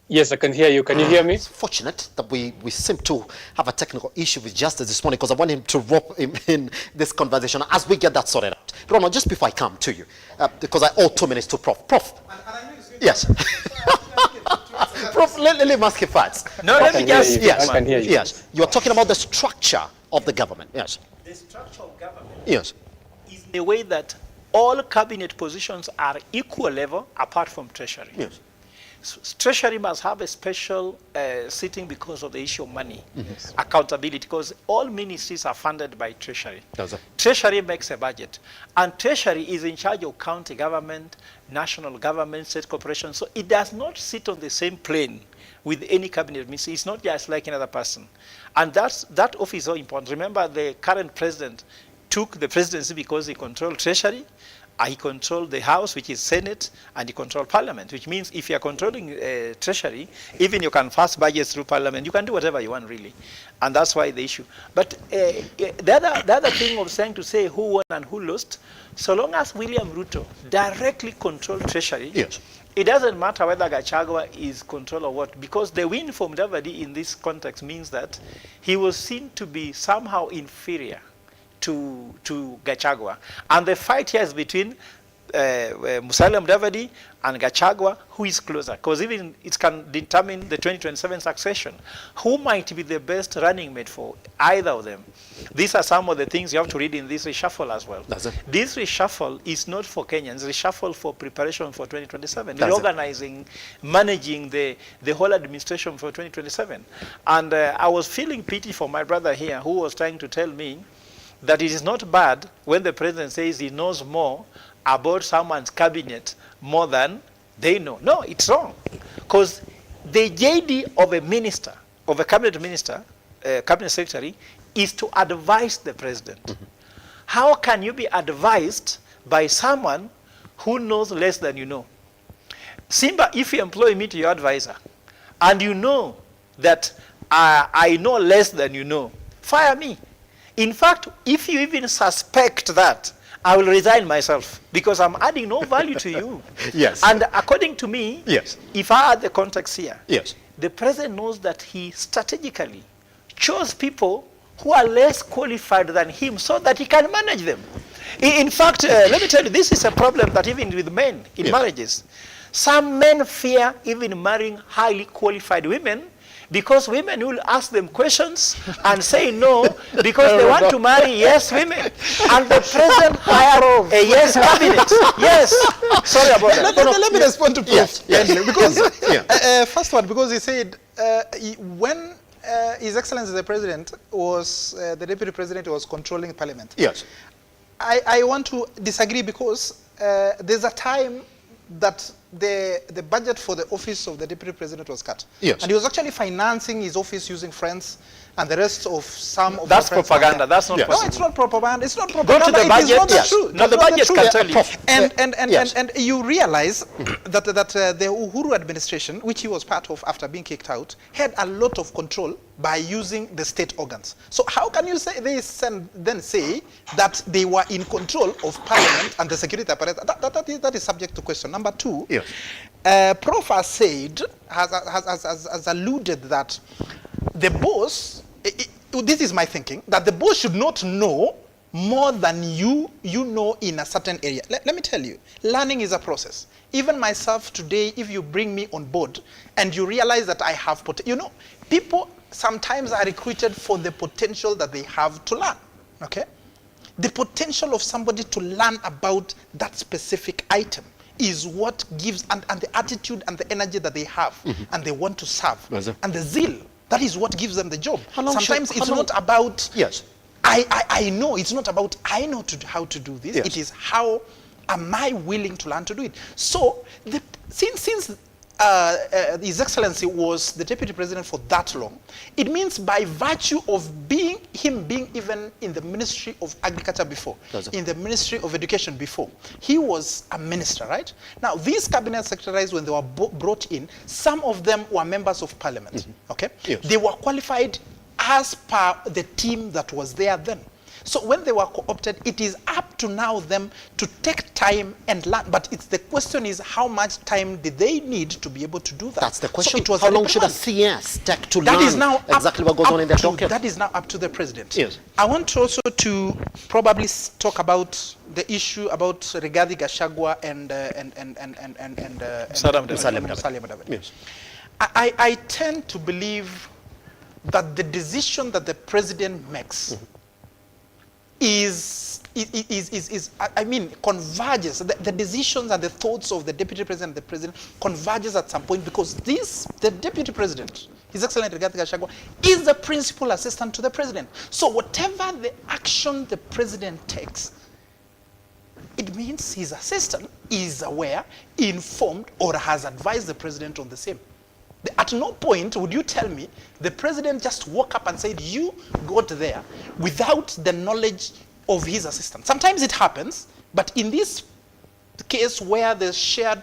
yes, I can hear you. Can you hear me? It's fortunate that we seem to have a technical issue with Justice this morning, because I want him to rope him in this conversation as we get that sorted out. Ronald, just before I come to you, because I owe 2 minutes to Prof. Prof. Yes. Prof, let me ask you first. No, let me just... Yes. I can hear you. Yes. You are talking about the structure of the government. Yes. The structure of government Yes. is the way that all cabinet positions are equal level apart from Treasury. Yes. Treasury must have a special sitting because of the issue of money, accountability, because all ministries are funded by Treasury. Treasury makes a budget, and Treasury is in charge of county government, national government, state corporations, so it does not sit on the same plane with any cabinet ministry. It's not just like another person. And that office is so important. Remember, the current president took the presidency because he controlled Treasury, he controlled the House, which is Senate, and he controlled Parliament, which means if you are controlling Treasury, even you can pass budgets through Parliament, you can do whatever you want, really. And that's why the issue. But the other thing of saying to say who won and who lost, so long as William RUTO directly controlled Treasury, yes, it doesn't matter whether Gachagua is control or what, because the win for Mudavadi in this context means that he was seen to be somehow inferior to Gachagua. And the fight here is between Musalia Mudavadi and Gachagua, who is closer, because even it can determine the 2027 succession. Who might be the best running mate for either of them? These are some of the things you have to read in this reshuffle as well. This reshuffle is not for Kenyans, reshuffle for preparation for 2027, reorganizing, managing the whole administration for 2027. And I was feeling pity for my brother here, who was trying to tell me that it is not bad when the president says he knows more about someone's cabinet more than they know. No, it's wrong. Because the JD of a minister, of a cabinet minister, cabinet secretary, is to advise the president. How can you be advised by someone who knows less than you know? Simba, if you employ me to your advisor, and you know that I know less than you know, fire me. In fact, if you even suspect that, I will resign myself, because I'm adding no value to you. Yes. And according to me, yes, if I add the context here, yes, the president knows that he strategically chose people who are less qualified than him so that he can manage them. In fact, let me tell you, this is a problem that even with men in marriages, some men fear even marrying highly qualified women, because women will ask them questions and say no because they want to marry yes women. And the president hired a yes cabinet. Yes. Sorry about that. Let me respond to Prof. Yes. Because first one, because he said when His Excellency the President was, the Deputy President was controlling Parliament. Yes. I want to disagree because there's a time that the budget for the office of the Deputy President was cut. Yes. And he was actually financing his office using friends and the rest of some of That's the friends propaganda. That's not possible. No, it's not propaganda. It's not Go propaganda. to the budget. It is not Yes. the truth. No, the budget can tell you. And you realize that the Uhuru administration, which he was part of after being kicked out, had a lot of control by using the state organs. So how can you say then say that they were in control of Parliament and the security apparatus? That is subject to question. Number two, yes. Prof has said, has alluded that the boss, this is my thinking, that the boss should not know more than you know in a certain area. Let me tell you, learning is a process. Even myself today, if you bring me on board and you realize that I have people sometimes are recruited for the potential that they have to learn, okay? The potential of somebody to learn about that specific item is what gives, and the attitude and the energy that they have, and they want to serve, and the zeal, that is what gives them the job. Sometimes it's not about, yes, I know, it's not about I know how to do this, yes. It is how am I willing to learn to do it. So, since His Excellency was the Deputy President for that long, it means by virtue of him being even in the Ministry of Agriculture before, in the Ministry of Education before, he was a minister, right? Now, these cabinet secretaries, when they were brought in, some of them were members of Parliament, okay? Yes. They were qualified as per the team that was there then. So when they were co-opted, it is up to now them to take time and learn. But the question is, how much time did they need to be able to do that? That's the question. So how long should a CS take to learn exactly what goes on in their docket? That is now up to the president. Yes. I want also to probably talk about the issue about Rigathi Gachagua and Musalia Mudavadi. Yes. I tend to believe that the decision that the president makes converges. The decisions and the thoughts of the Deputy President and the President converges at some point because the Deputy President, His Excellency Rigathi Gachagua, is the principal assistant to the President. So whatever the action the President takes, it means his assistant is aware, informed, or has advised the President on the same. At no point would you tell me the President just woke up and said, you got there without the knowledge of his assistant. Sometimes it happens, but in this case where there's shared,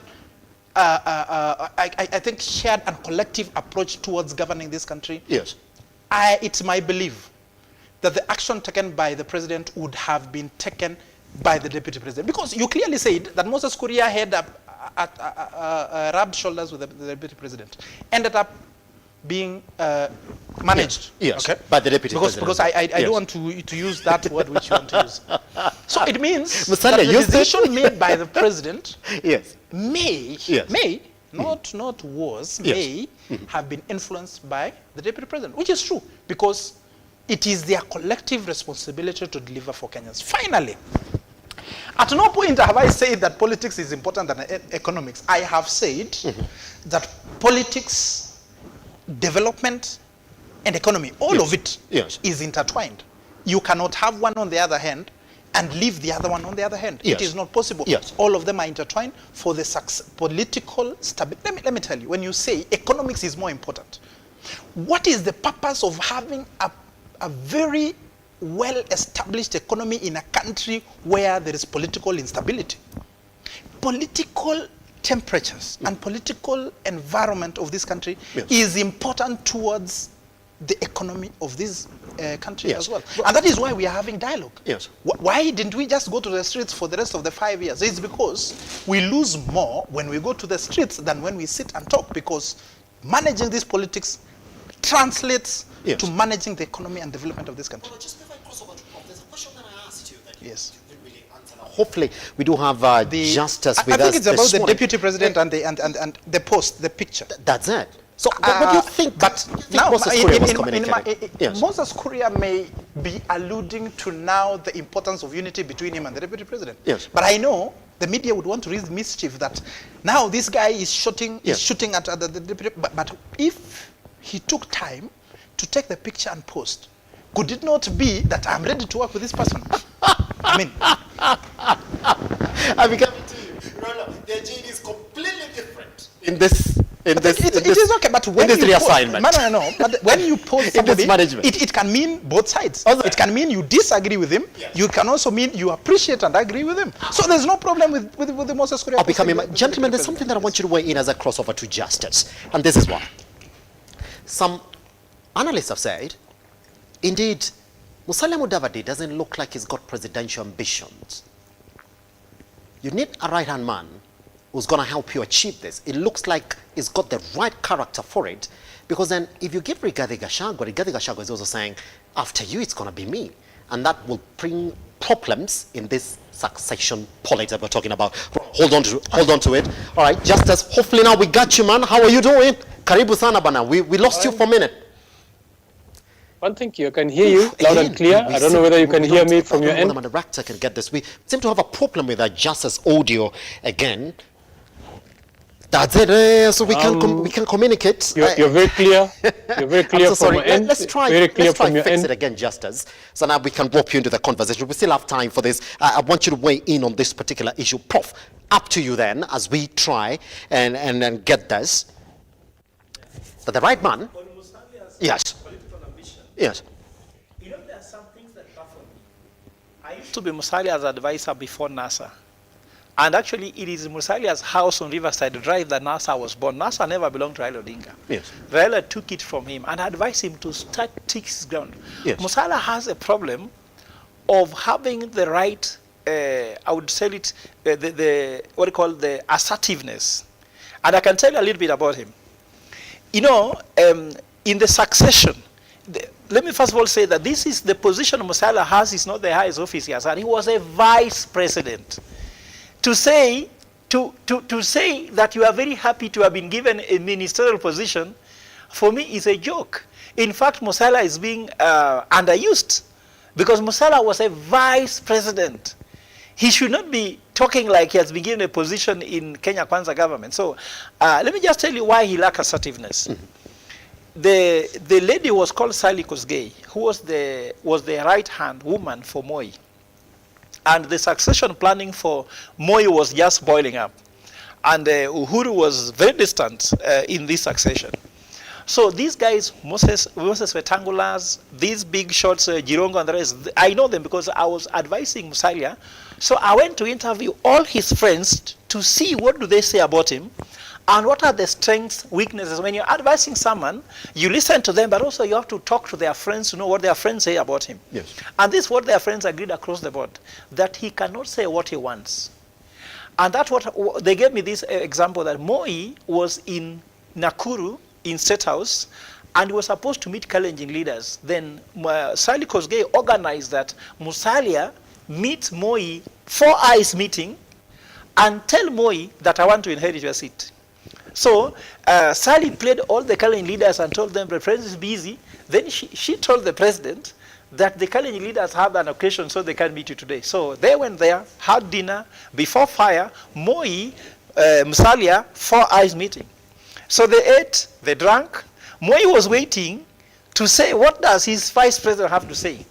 I think shared and collective approach towards governing this country, yes, it's my belief that the action taken by the President would have been taken by the Deputy President. Because you clearly said that Moses Kuria had rubbed shoulders with the Deputy President, ended up being managed, yes, okay, by the Deputy President. Because I don't want to use that word which you want to use. So it means that the decision made by the President yes, may, not was, yes, may have been influenced by the Deputy President, which is true, because it is their collective responsibility to deliver for Kenyans. Finally, at no point have I said that politics is important than economics. I have said that politics, development, and economy, all of it is intertwined. You cannot have one on the other hand and leave the other one on the other hand. It is not possible. All of them are intertwined for the political stability. Let me tell you, when you say economics is more important, what is the purpose of having a very well-established economy in a country where there is political instability? Political temperatures and political environment of this country is important towards the economy of this country as well. And that is why we are having dialogue. Yes. Why didn't we just go to the streets for the rest of the 5 years? It's because we lose more when we go to the streets than when we sit and talk, because managing this politics translates to managing the economy and development of this country. Just before I cross over to Prof, there's a question that I asked you that yes, you didn't really answer. Hopefully, we do have justice with us. I think it's about the Deputy President and the post, the picture. That's it. So what do you think? But now, Moses Kuria was communicating? Yes. Moses Kuria may be alluding to now the importance of unity between him and the deputy president. Yes. But I know the media would want to raise mischief that now this guy is shooting, Yes. is shooting at the deputy. But if he took time to take the picture and post, could it not be that I'm ready to work with this person? I mean, I'm coming to you. No, the gene is completely different in this. It is okay, but when this you reassignment. No. But when you post In this somebody, management. it can mean both sides. It can mean you disagree with him. Yes. You can also mean you appreciate and agree with him. So there's no problem with the Moses Kuria. I'll be coming. Gentlemen, there's something that I want you to weigh in as a crossover to justice. And this is why. Some analysts have said, indeed, Musalia Mudavadi doesn't look like he's got presidential ambitions. You need a right-hand man who's going to help you achieve this. It looks like he's got the right character for it, because then if you give Rigathi Gachagua is also saying, after you, it's going to be me. And that will bring problems in this succession politics that we're talking about. Hold on to it. All right, Justice, hopefully now we got you, man. How are you doing? Karibu sana bana. We lost you for a minute. One thing, I can hear you loud and clear. I don't know whether you can hear me from your end. The director can get this. We seem to have a problem with our Justice audio again. That's it. So we can communicate. You're very clear. You're very clear I'm so from sorry. your end. Let's try fix it again, Justice. So now we can warp you into the conversation. We still have time for this. I want you to weigh in on this particular issue. Prof, up to you then as we try and get this. But the right man. Yes. Yes. You know, there are some things that baffle me. I used to be Musalia's advisor before NASA. And actually, it is Musalia's house on Riverside Drive that NASA was born. NASA never belonged to Raila Odinga. Yes. Raila took it from him and advised him to start his ground. Yes. Musalia has a problem of having the right, I would say it, what do you call the assertiveness. And I can tell you a little bit about him. You know, in the succession, let me first of all say that this is the position Musalia has, is not the highest office he has had. He was a vice president. To say that you are very happy to have been given a ministerial position, for me, is a joke. In fact, Musalia is being underused, because Musalia was a vice president. He should not be talking like he has been given a position in Kenya Kwanza government. So let me just tell you why he lacks assertiveness. Mm-hmm. The lady was called Sally Kosgei, who was the right-hand woman for Moi. And the succession planning for Moi was just boiling up. And Uhuru was very distant in this succession. So these guys, Moses Wetangulas, these big shots, Jirongo and the rest, I know them because I was advising Musalia. So I went to interview all his friends to see what do they say about him and what are the strengths, weaknesses. When you're advising someone, you listen to them, but also you have to talk to their friends to know what their friends say about him. Yes. And this is what their friends agreed across the board, that he cannot say what he wants. And that's what they gave me this example, that Moi was in Nakuru in State House, and he was supposed to meet Kalenjin leaders. Then Sally Kosgei organized that Musalia meet Moi, 4 eyes meeting, and tell Moi that I want to inherit your seat. So Sally played all the Kalenjin leaders and told them the president is busy. Then she told the president that the Kalenjin leaders have an occasion so they can meet you today. So they went there, had dinner, before fire, Moi, Musalia, 4 eyes meeting. So they ate, they drank. Moi was waiting to say, what does his vice president have to say?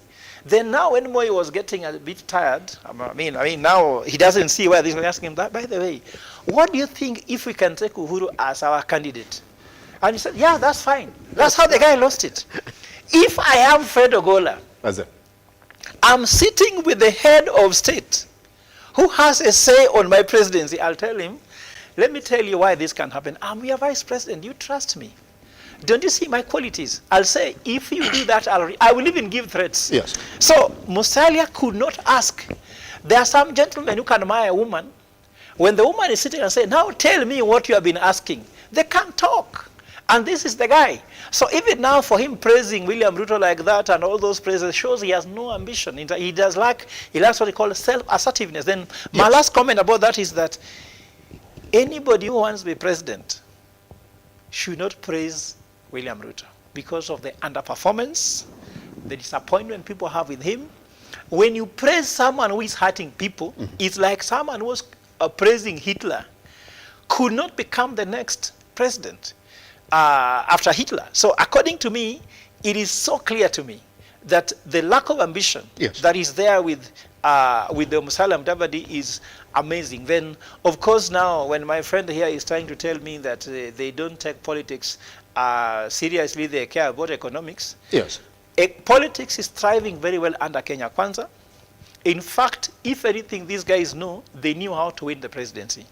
Then now when Moi was getting a bit tired, I mean now he doesn't see where this was asking him that, by the way, what do you think if we can take Uhuru as our candidate? And he said, yeah, that's fine. That's how the guy lost it. If I am Fred Ogola, I'm sitting with the head of state who has a say on my presidency, I'll tell him, let me tell you why this can happen. I'm your vice president. You trust me. Don't you see my qualities? I'll say, if you do that, I will even give threats. Yes. So Musalia could not ask. There are some gentlemen who can admire a woman. When the woman is sitting and saying, now tell me what you have been asking, they can't talk. And this is the guy. So even now for him praising William Ruto like that and all those praises shows he has no ambition. He lacks what he calls self-assertiveness. Then my last comment about that is that anybody who wants to be president should not praise William Ruto because of the underperformance, the disappointment people have with him. When you praise someone who is hurting people, it's like someone who was praising Hitler could not become the next president after Hitler. So according to me, it is so clear to me that the lack of ambition that is there with the Musalia Mudavadi is amazing. Then, of course, now when my friend here is trying to tell me that they don't take politics seriously, they care about economics. Yes. Politics is thriving very well under Kenya Kwanza. In fact, if anything, these guys know, they knew how to win the presidency.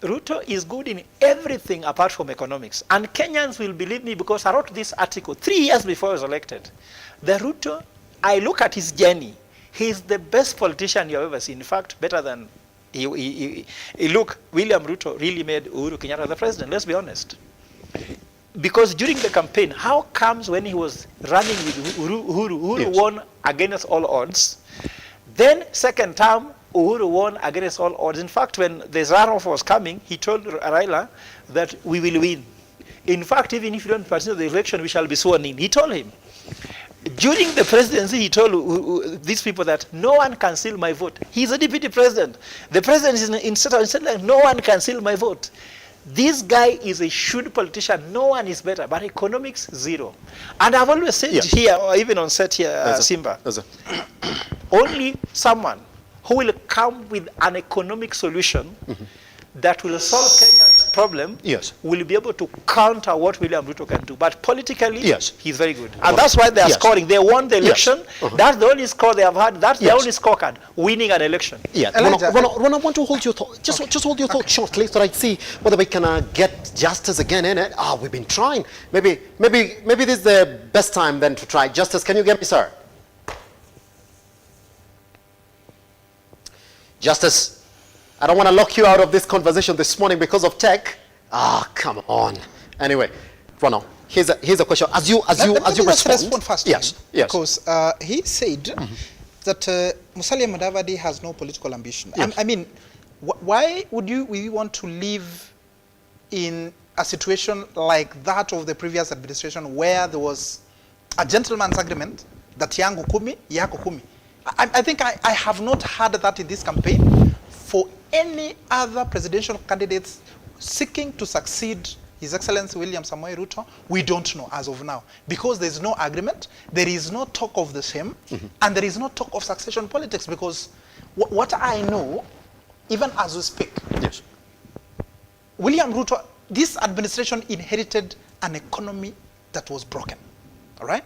Ruto is good in everything apart from economics. And Kenyans will believe me because I wrote this article 3 years before I was elected. The Ruto, I look at his journey. He's the best politician you've ever seen. In fact, better than, look, William Ruto really made Uhuru Kenyatta the president, let's be honest. Because during the campaign, how comes when he was running with Uhuru won against all odds. Then second term, Uhuru won against all odds. In fact, when the runoff was coming, he told Raila that we will win. In fact, even if you don't participate in the election, we shall be sworn in. He told him. During the presidency, he told these people that no one can steal my vote. He's a deputy president. The president is instead like, no one can steal my vote. This guy is a shrewd politician. No one is better. But economics, zero. And I've always said here, or even on set here, Simba, only someone who will come with an economic solution that will solve Kenya's problem will be able to counter what William Ruto can do. But politically, he's very good. And that's why they are scoring. They won the election. That's the only score they have had. That's the only scorecard, winning an election. Ron, I want to hold your thought. Just hold your thought shortly so that I see whether we can get justice again in it. We've been trying. Maybe this is the best time then to try. Justice, can you get me, sir? Justice, I don't want to lock you out of this conversation this morning because of tech. Come on. Anyway, Ronald, here's a question. As you respond first. Yes. Because he said that Musalia Mudavadi has no political ambition. I mean, why would we want to live in a situation like that of the previous administration where there was a gentleman's agreement that yangu kumi, yako kumi? I think I have not heard that in this campaign for any other presidential candidates seeking to succeed His Excellency William Samoei Ruto. We don't know as of now because there is no agreement, there is no talk of the same, and there is no talk of succession politics because what I know, even as we speak, William Ruto, this administration inherited an economy that was broken, all right?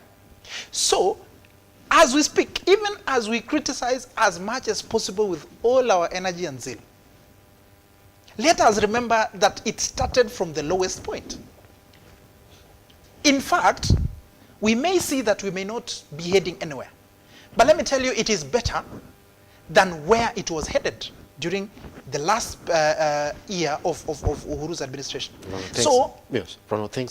So, as we speak, even as we criticize as much as possible with all our energy and zeal, let us remember that it started from the lowest point. In fact, we may see that we may not be heading anywhere. But let me tell you, it is better than where it was headed during the last year of Uhuru's administration. So,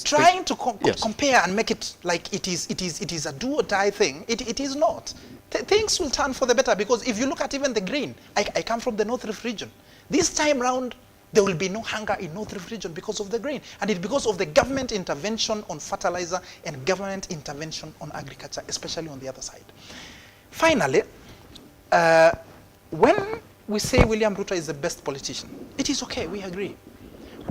trying to compare and make it like it is a do or die thing, it is not. Things will turn for the better because if you look at even the grain, I come from the North Rift region. This time round, there will be no hunger in North Rift region because of the grain. And it's because of the government intervention on fertilizer and government intervention on agriculture, especially on the other side. Finally, when we say William Ruto is the best politician, it is okay, we agree.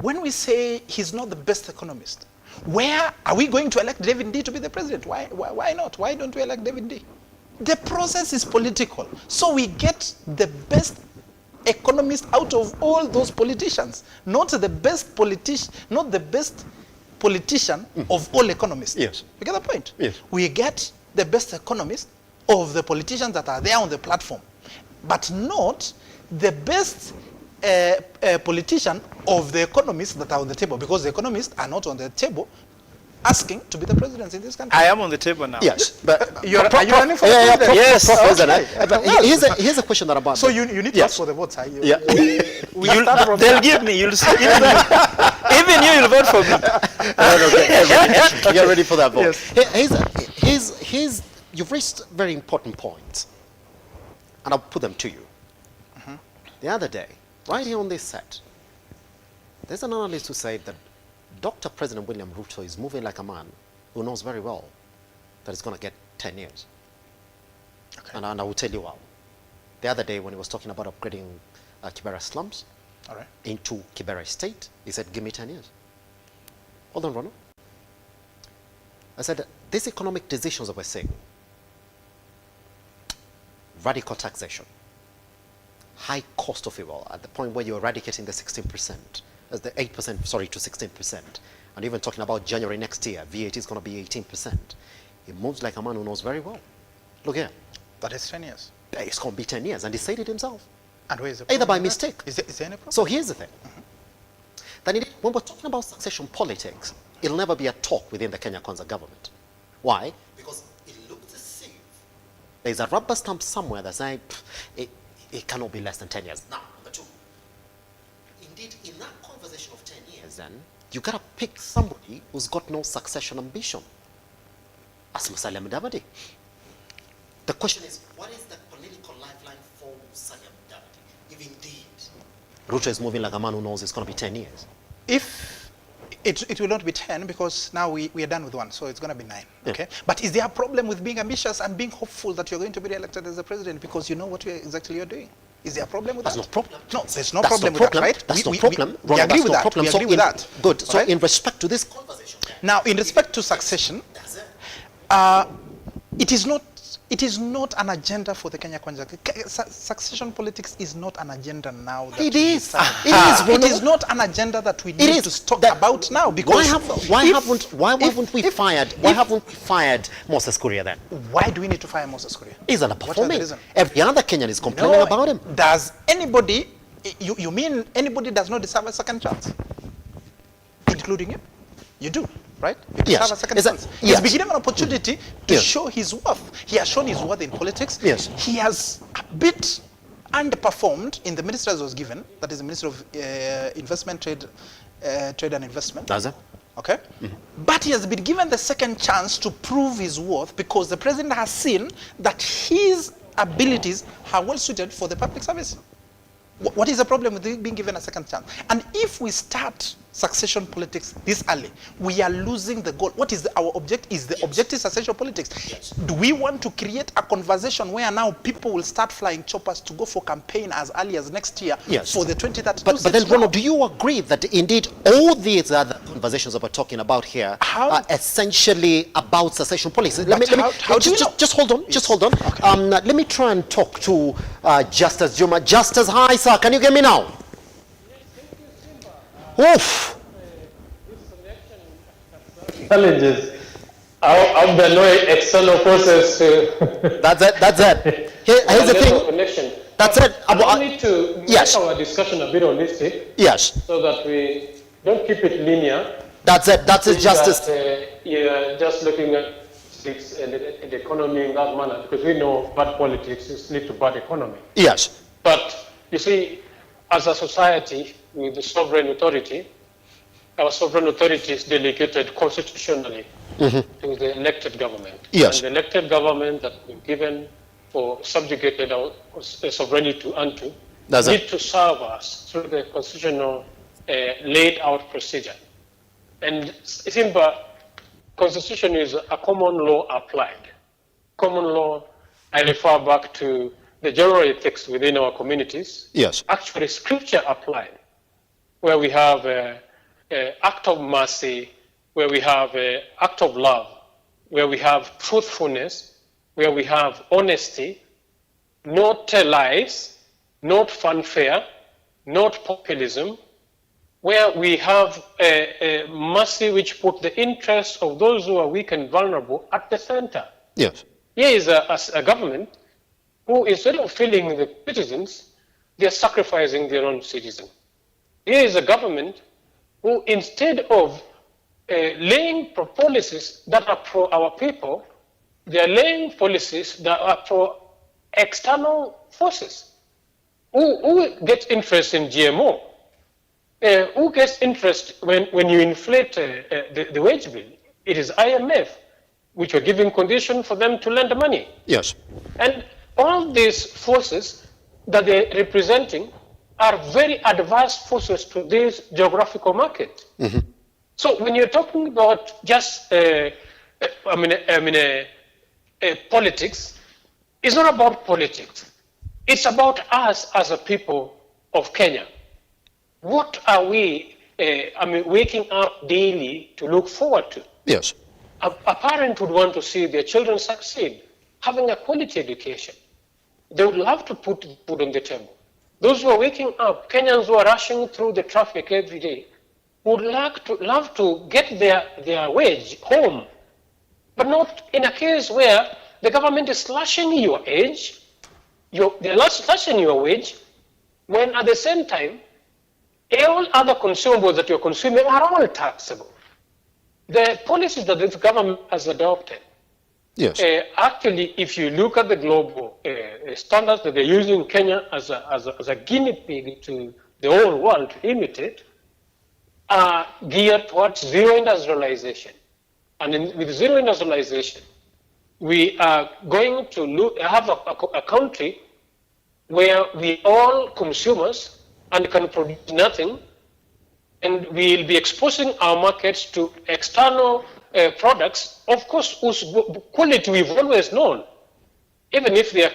When we say he's not the best economist, where are we going to elect David D to be the president? Why not? Why don't we elect David D? The process is political. So we get the best economist out of all those politicians, not the best politician, of all economists. Yes. You get the point? Yes. We get the best economist of the politicians that are there on the platform, but not the best politician of the economists that are on the table, because the economists are not on the table asking to be the president in this country. I am on the table now. Yes, but are you running for the president? Yes. Okay. But here's a question that about. So you need to ask for the votes. They'll give me. You'll see. Even you'll vote for me. Get ready for that vote. Yes. You've raised very important points, and I'll put them to you. The other day, right here on this set, there's an analyst who said that Dr. President William Ruto is moving like a man who knows very well that it's going to get 10 years. Okay. And I will tell you why. The other day when he was talking about upgrading Kibera slums into Kibera Estate, he said, give me 10 years. Hold on, Ronald. I said, these economic decisions that we're seeing, radical taxation, high cost of fuel, at the point where you're eradicating the 16%, as the 8%, sorry, to 16%, and even talking about January next year, VAT is going to be 18%. He moves like a man who knows very well. Look here. That is 10 years. It's going to be 10 years, and he said it himself. And where is the Either by problem with mistake. that? Is there any problem? So here's the thing. That when we're talking about succession politics, it'll never be a talk within the Kenya Kwanza government. Why? Because it looks as if there's a rubber stamp somewhere that's saying it cannot be less than 10 years. Now, number two, indeed, in that conversation of 10 years, then, you got to pick somebody who's got no succession ambition. As Musalia Mudavadi. The question is, what is the political lifeline for Musalia Mudavadi if indeed Ruto is moving like a man who knows it's going to be 10 years? If it will not be 10 because now we are done with one, so it's going to be 9. Okay. But is there a problem with being ambitious and being hopeful that you're going to be re-elected as the president because you know what exactly you're doing? Is there a problem with that? There's no problem. No, there's no problem with that, right? That's no problem. We agree with that. We So agree with that. Good. So Right? in respect to this conversation. Now, in respect to succession, it is not an agenda for the Kenya Kwanza. Succession politics is not an agenda now. That It is. It is not an agenda that we need to talk about now. Because why haven't we fired Moses Kuria then? Why do we need to fire Moses Kuria? He's underperforming. Every other Kenyan is complaining about him. Does anybody, you mean anybody does not deserve a second chance? Including you? You do. Right? You deserve a second chance. He's been given an opportunity to show his worth. He has shown his worth in politics. Yes. He has a bit underperformed in the ministry that was given, that is the Ministry of Investment, Trade and Investment. Does it? Okay? But he has been given the second chance to prove his worth because the president has seen that his abilities are well suited for the public service. What is the problem with being given a second chance? And if we start succession politics this early, we are losing the goal. What is our objective? Is the objective succession politics? Yes. Do we want to create a conversation where now people will start flying choppers to go for campaign as early as next year for the 2032? But then, Ronald, do you agree that indeed all these other conversations that we're talking about here are essentially about succession policy? Just hold on. Just hold on. Okay. Let me try and talk to Justice Juma. Justice, hi, sir. Can you get me now? Oof. Challenges. Out there, no external process. That's it. Here's the thing. Connection. That's it. We need to make our discussion a bit holistic. Yes. So that we don't keep it linear. That's it. That's it, Justice. You're just looking at the economy in that manner because we know bad politics lead to bad economy. Yes. But you see, as a society with the sovereign authority, our sovereign authority is delegated constitutionally to the elected government. Yes. And the elected government that we've given or subjugated our sovereignty unto need to serve us through the constitutional laid out procedure. And Simba, constitution is a common law applied. Common law, I refer back to the general ethics within our communities. Yes. Actually, scripture applied, where we have act of mercy, where we have act of love, where we have truthfulness, where we have honesty, not lies, not fanfare, not populism, where we have a mercy which put the interests of those who are weak and vulnerable at the center. Yes. Here is a government who, instead of filling the citizens, they are sacrificing their own citizens. Here is a government who, instead of laying policies that are pro our people, they are laying policies that are pro external forces. Who gets interest in GMO? Who gets interest when you inflate the wage bill? It is IMF, which are giving condition for them to lend money. Yes. And all these forces that they're representing are very adverse forces to this geographical market. So when you're talking about just, politics, it's not about politics. It's about us as a people of Kenya. What are we, waking up daily to look forward to? Yes. A parent would want to see their children succeed, having a quality education. They would love to put food on the table. Those who are waking up, Kenyans who are rushing through the traffic every day, would love to get their wage home, but not in a case where the government is slashing your age, they're slashing your wage, when at the same time, all other consumables that you're consuming are all taxable. The policies that this government has adopted, yes. Actually, if you look at the global standards that they're using Kenya as a guinea pig to the whole world to imitate, are geared towards zero industrialization. And with zero industrialization, we are going to have a country where we all consumers and can produce nothing, and we'll be exposing our markets to external products, of course, whose quality we've always known. Even if they are,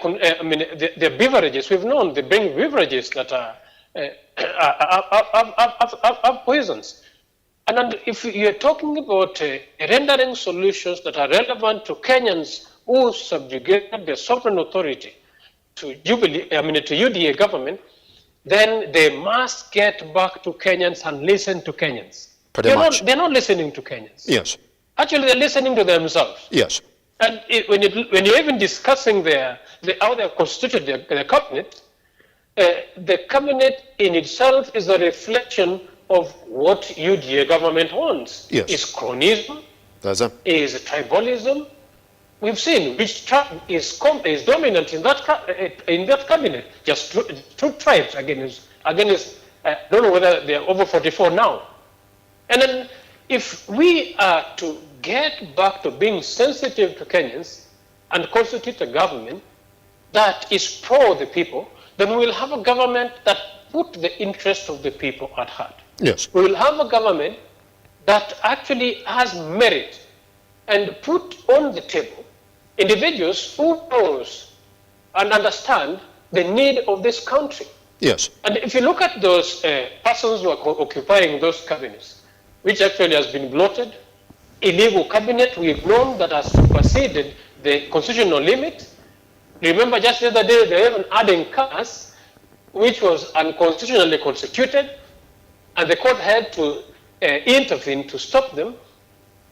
they're beverages, we've known they bring beverages that are poisons. And if you're talking about rendering solutions that are relevant to Kenyans who subjugate their sovereign authority to UDA government, then they must get back to Kenyans and listen to Kenyans. They're not listening to Kenyans. Yes. Actually, they're listening to themselves. Yes. And when you're even discussing how they constituted their cabinet, the cabinet in itself is a reflection of what UDA government wants. Yes. Is cronyism, is tribalism. We've seen which tribe is dominant in that cabinet. Just two tribes against I don't know whether they're over 44 now. And then if we are to get back to being sensitive to Kenyans and constitute a government that is pro the people, then we'll have a government that put the interest of the people at heart. Yes. We will have a government that actually has merit and put on the table individuals who knows and understand the need of this country. Yes. And if you look at those persons who are occupying those cabinets, which actually has been bloated, illegal cabinet we've known that has superseded the constitutional limit. Remember just the other day they were even adding cars, which was unconstitutionally constituted, and the court had to intervene to stop them.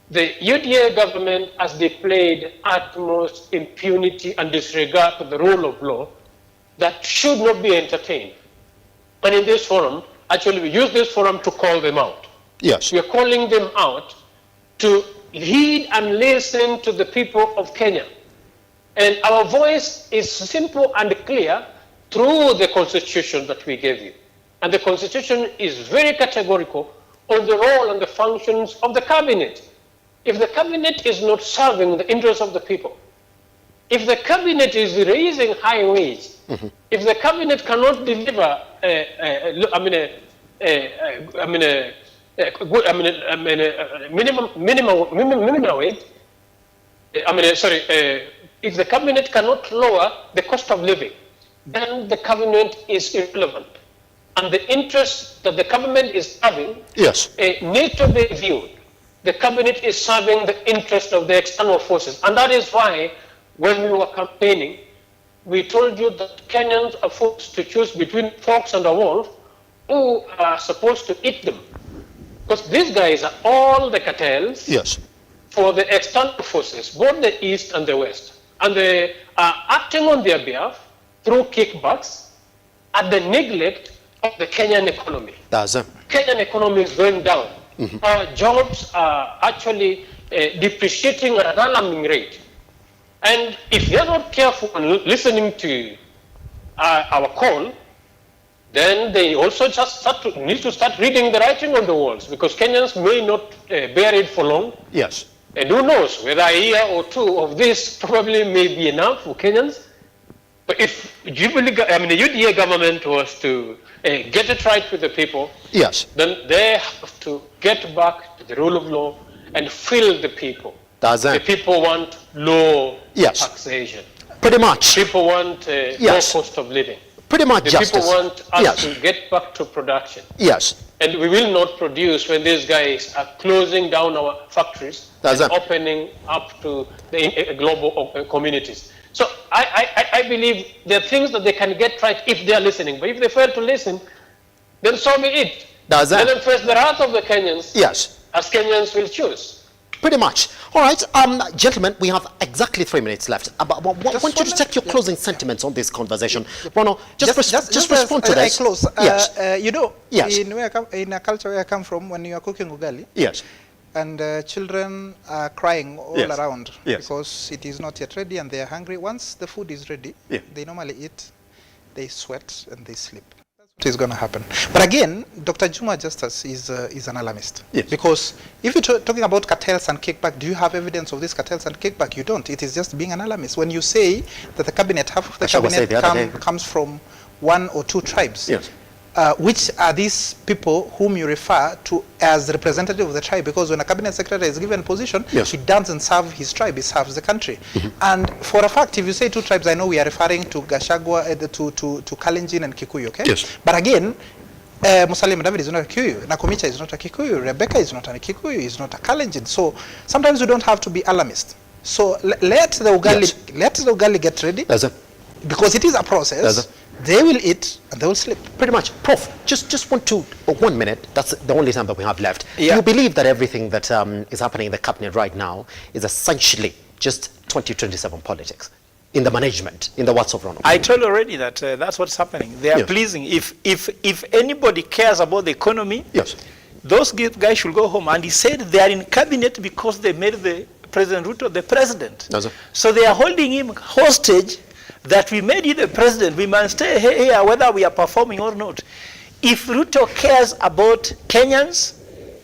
The UDA government has displayed utmost impunity and disregard for the rule of law that should not be entertained. And in this forum, actually we use this forum to call them out. Yes. We are calling them out to heed and listen to the people of Kenya. And our voice is simple and clear through the constitution that we gave you. And the constitution is very categorical on the role and the functions of the cabinet. If the cabinet is not serving the interests of the people, if the cabinet is raising high wage, if the cabinet cannot deliver minimum wage, if the cabinet cannot lower the cost of living, then the cabinet is irrelevant. And the interests that the government is having need to be viewed. The cabinet is serving the interest of the external forces. And that is why, when we were campaigning, we told you that Kenyans are forced to choose between fox and a wolf, who are supposed to eat them. Because these guys are all the cartels for the external forces, both the East and the West. And they are acting on their behalf through kickbacks at the neglect of the Kenyan economy. Kenyan economy is going down. Our jobs are actually depreciating at an alarming rate. And if they're not careful and listening to our call, then they also just need to start reading the writing on the walls, because Kenyans may not bear it for long. Yes. And who knows, whether a year or two of this probably may be enough for Kenyans. But if the UDA government was to get it right with the people, then they have to get back to the rule of law, and fill the people. The people want low yes. taxation. Pretty much. People want yes. low cost of living. Pretty much the justice. People want us yes. to get back to production. Yes. And we will not produce when these guys are closing down our factories and opening up to the global communities. So I believe there are things that they can get right if they are listening. But if they fail to listen, then so be it. Let them face the wrath of the Kenyans. Yes. As Kenyans will choose. Pretty much. All right, gentlemen, we have exactly 3 minutes left. I want you to take your closing sentiments on this conversation. Rono, just respond to this. Close. Yes. You know, yes. in a culture where I come from, when you are cooking ugali, yes. and children are crying all yes. around yes. because it is not yet ready and they are hungry. Once the food is ready, they normally eat, they sweat, and they sleep. What is going to happen? But again, Dr. Juma Justice is an alarmist. Yes. Because if you're talking about cartels and kickback, do you have evidence of these cartels and kickback? You don't. It is just being an alarmist. When you say that the cabinet, half of the cabinet comes from 1 or 2 tribes, yes. Which are these people whom you refer to as representative of the tribe? Because when a cabinet secretary is given a position, yes. he doesn't serve his tribe, he serves the country. And for a fact, if you say 2 tribes, I know we are referring to Gashagwa, to Kalenjin and Kikuyu, okay? Yes. But again, Musalia David is not a Kikuyu, Nakumicha is not a Kikuyu, Rebecca is not a Kikuyu, is not a Kalenjin. So sometimes we don't have to be alarmist. So let the ugali get ready, because it is a process. They will eat and they will sleep. Pretty much. Prof, just want to, 1 minute, that's the only time that we have left. Yeah. Do you believe that everything that is happening in the cabinet right now is essentially just 2027 politics? In the management, in the words of Ronald? I told you already that that's what's happening. They are pleasing. If anybody cares about the economy, yes. those guys should go home. And he said they are in cabinet because they made the President RUTO the president. So they are holding him hostage. That we made you the president, we must stay here whether we are performing or not. If RUTO cares about Kenyans,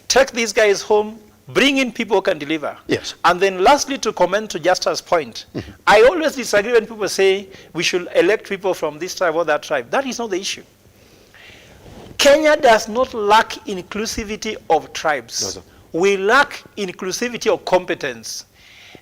take these guys home, bring in people who can deliver. Yes. And then lastly, to comment to Justice's point, I always disagree when people say we should elect people from this tribe or that tribe. That is not the issue. Kenya does not lack inclusivity of tribes. We lack inclusivity of competence.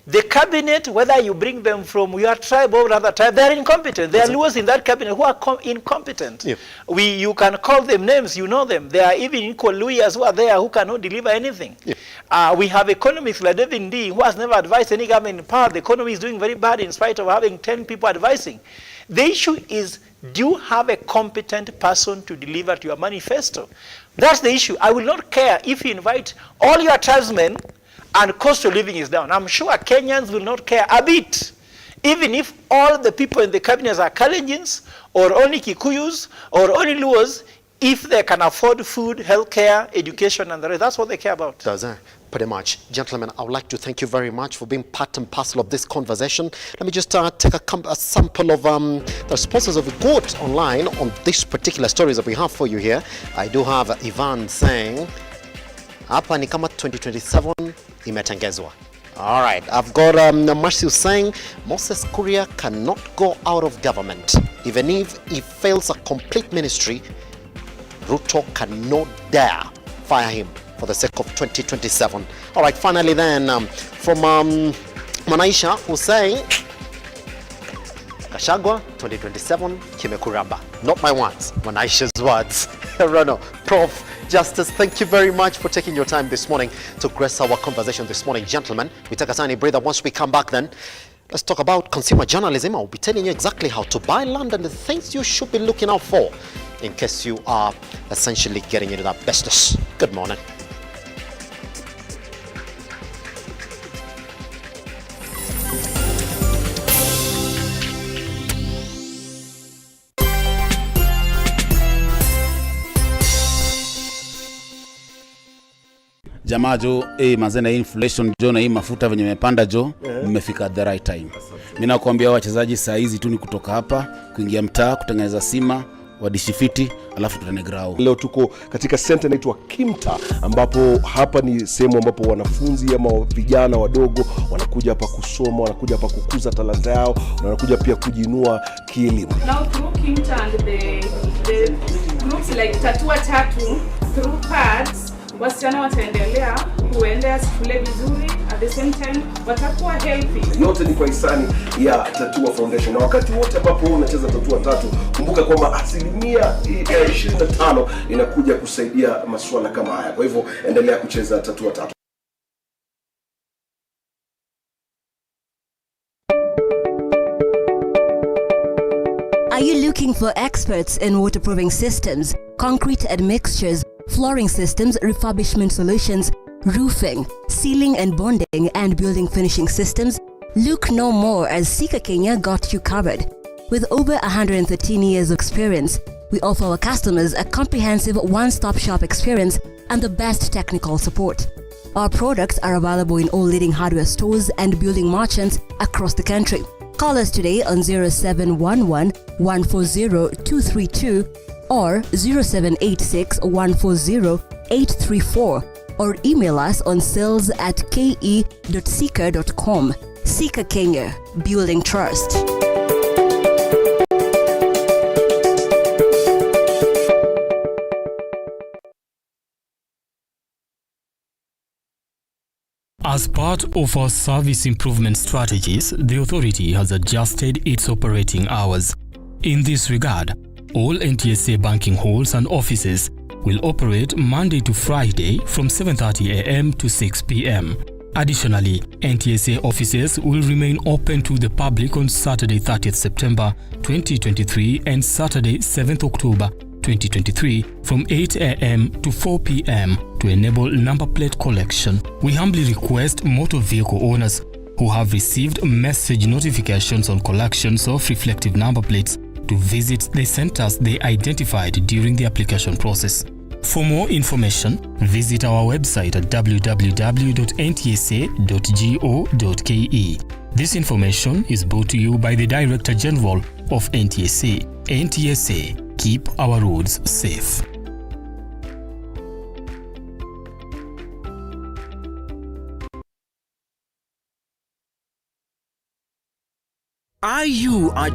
The cabinet, whether you bring them from your tribe or another tribe, they are incompetent. There are Luos in that cabinet who are incompetent. Yeah. You can call them names, you know them. There are even equal Luyas who are there who cannot deliver anything. Yeah. We have economists like David Ndii who has never advised any government in power. The economy is doing very bad in spite of having 10 people advising. The issue is, do you have a competent person to deliver to your manifesto? That's the issue. I will not care if you invite all your tribesmen and cost of living is down. I'm sure Kenyans will not care a bit. Even if all the people in the cabinet are Kalenjins, or only Kikuyus, or only Luos, if they can afford food, healthcare, education, and the rest, that's what they care about. Does that? Pretty much. Gentlemen, I would like to thank you very much for being part and parcel of this conversation. Let me just take a sample of the responses that we got online on this particular stories that we have for you here. I do have Ivan saying, hapa ni kama 2027 imetengezwa. All right, I've got Marcio saying Moses Kuria cannot go out of government. Even if he fails a complete ministry, RUTO cannot dare fire him for the sake of 2027. All right, finally then, from Manaisha, who's saying, Gachagua, 2027, Kimekuramba. Not my words, Manaisha's words. Rono, Prof. Justice, thank you very much for taking your time this morning to grace our conversation this morning. Gentlemen, we take a tiny breather. Once we come back then, let's talk about consumer journalism. I'll be telling you exactly how to buy land and the things you should be looking out for in case you are essentially getting into that business. Good morning. Jamaa jo, mazena hii inflation jo na hii mafuta venye mepanda jo, mmefika at the right time. Mimi nakwambia wachezaji saa hizi tu ni kutoka hapa, kuingia mtaa, kutengeneza sima, wadishifiti, alafu tutane grau. Leo tuko katika center inaitwa Kimta, ambapo hapa ni sehemu ambapo wanafunzi ama vijana wadogo wanakuja hapa kusoma, wanakuja hapa kukuza talanta yao, wanakuja pia kujinua kielimu. Now through Kimta and the groups like Tatua Tatu, through pads, wasichana wataendelea kuendea shule vizuri, at the same time watakuwa healthy. Yote ni kwa hisani ya Tatua Foundation. Na wakati wote ambapo unacheza Tatua Tatu, kumbuka kwamba asilimia 25 inakuja kusaidia masuala kama haya. Kwa hivyo endelea kucheza Tatua Tatu. Are you looking for experts in waterproofing systems, concrete admixtures, flooring systems, refurbishment solutions, roofing, sealing and bonding, and building finishing systems? Look no more, as Simba Kiage got you covered. With over 113 years of experience, we offer our customers a comprehensive one-stop shop experience and the best technical support. Our products are available in all leading hardware stores and building merchants across the country. Call us today on 0711 140 232 or 0786 140 834 or email us on sales@ke.sika.com. Simba Kiage, building trust. As part of our service improvement strategies, the authority has adjusted its operating hours. In this regard, all NTSA banking halls and offices will operate Monday to Friday from 7:30 a.m. to 6 p.m. Additionally, NTSA offices will remain open to the public on Saturday 30th September 2023 and Saturday 7th October 2023 from 8 a.m. to 4 p.m. to enable number plate collection. We humbly request motor vehicle owners who have received message notifications on collections of reflective number plates to visit the centers they identified during the application process. For more information, visit our website at www.ntsa.go.ke. This information is brought to you by the Director General of NTSA. NTSA, keep our roads safe. Are you a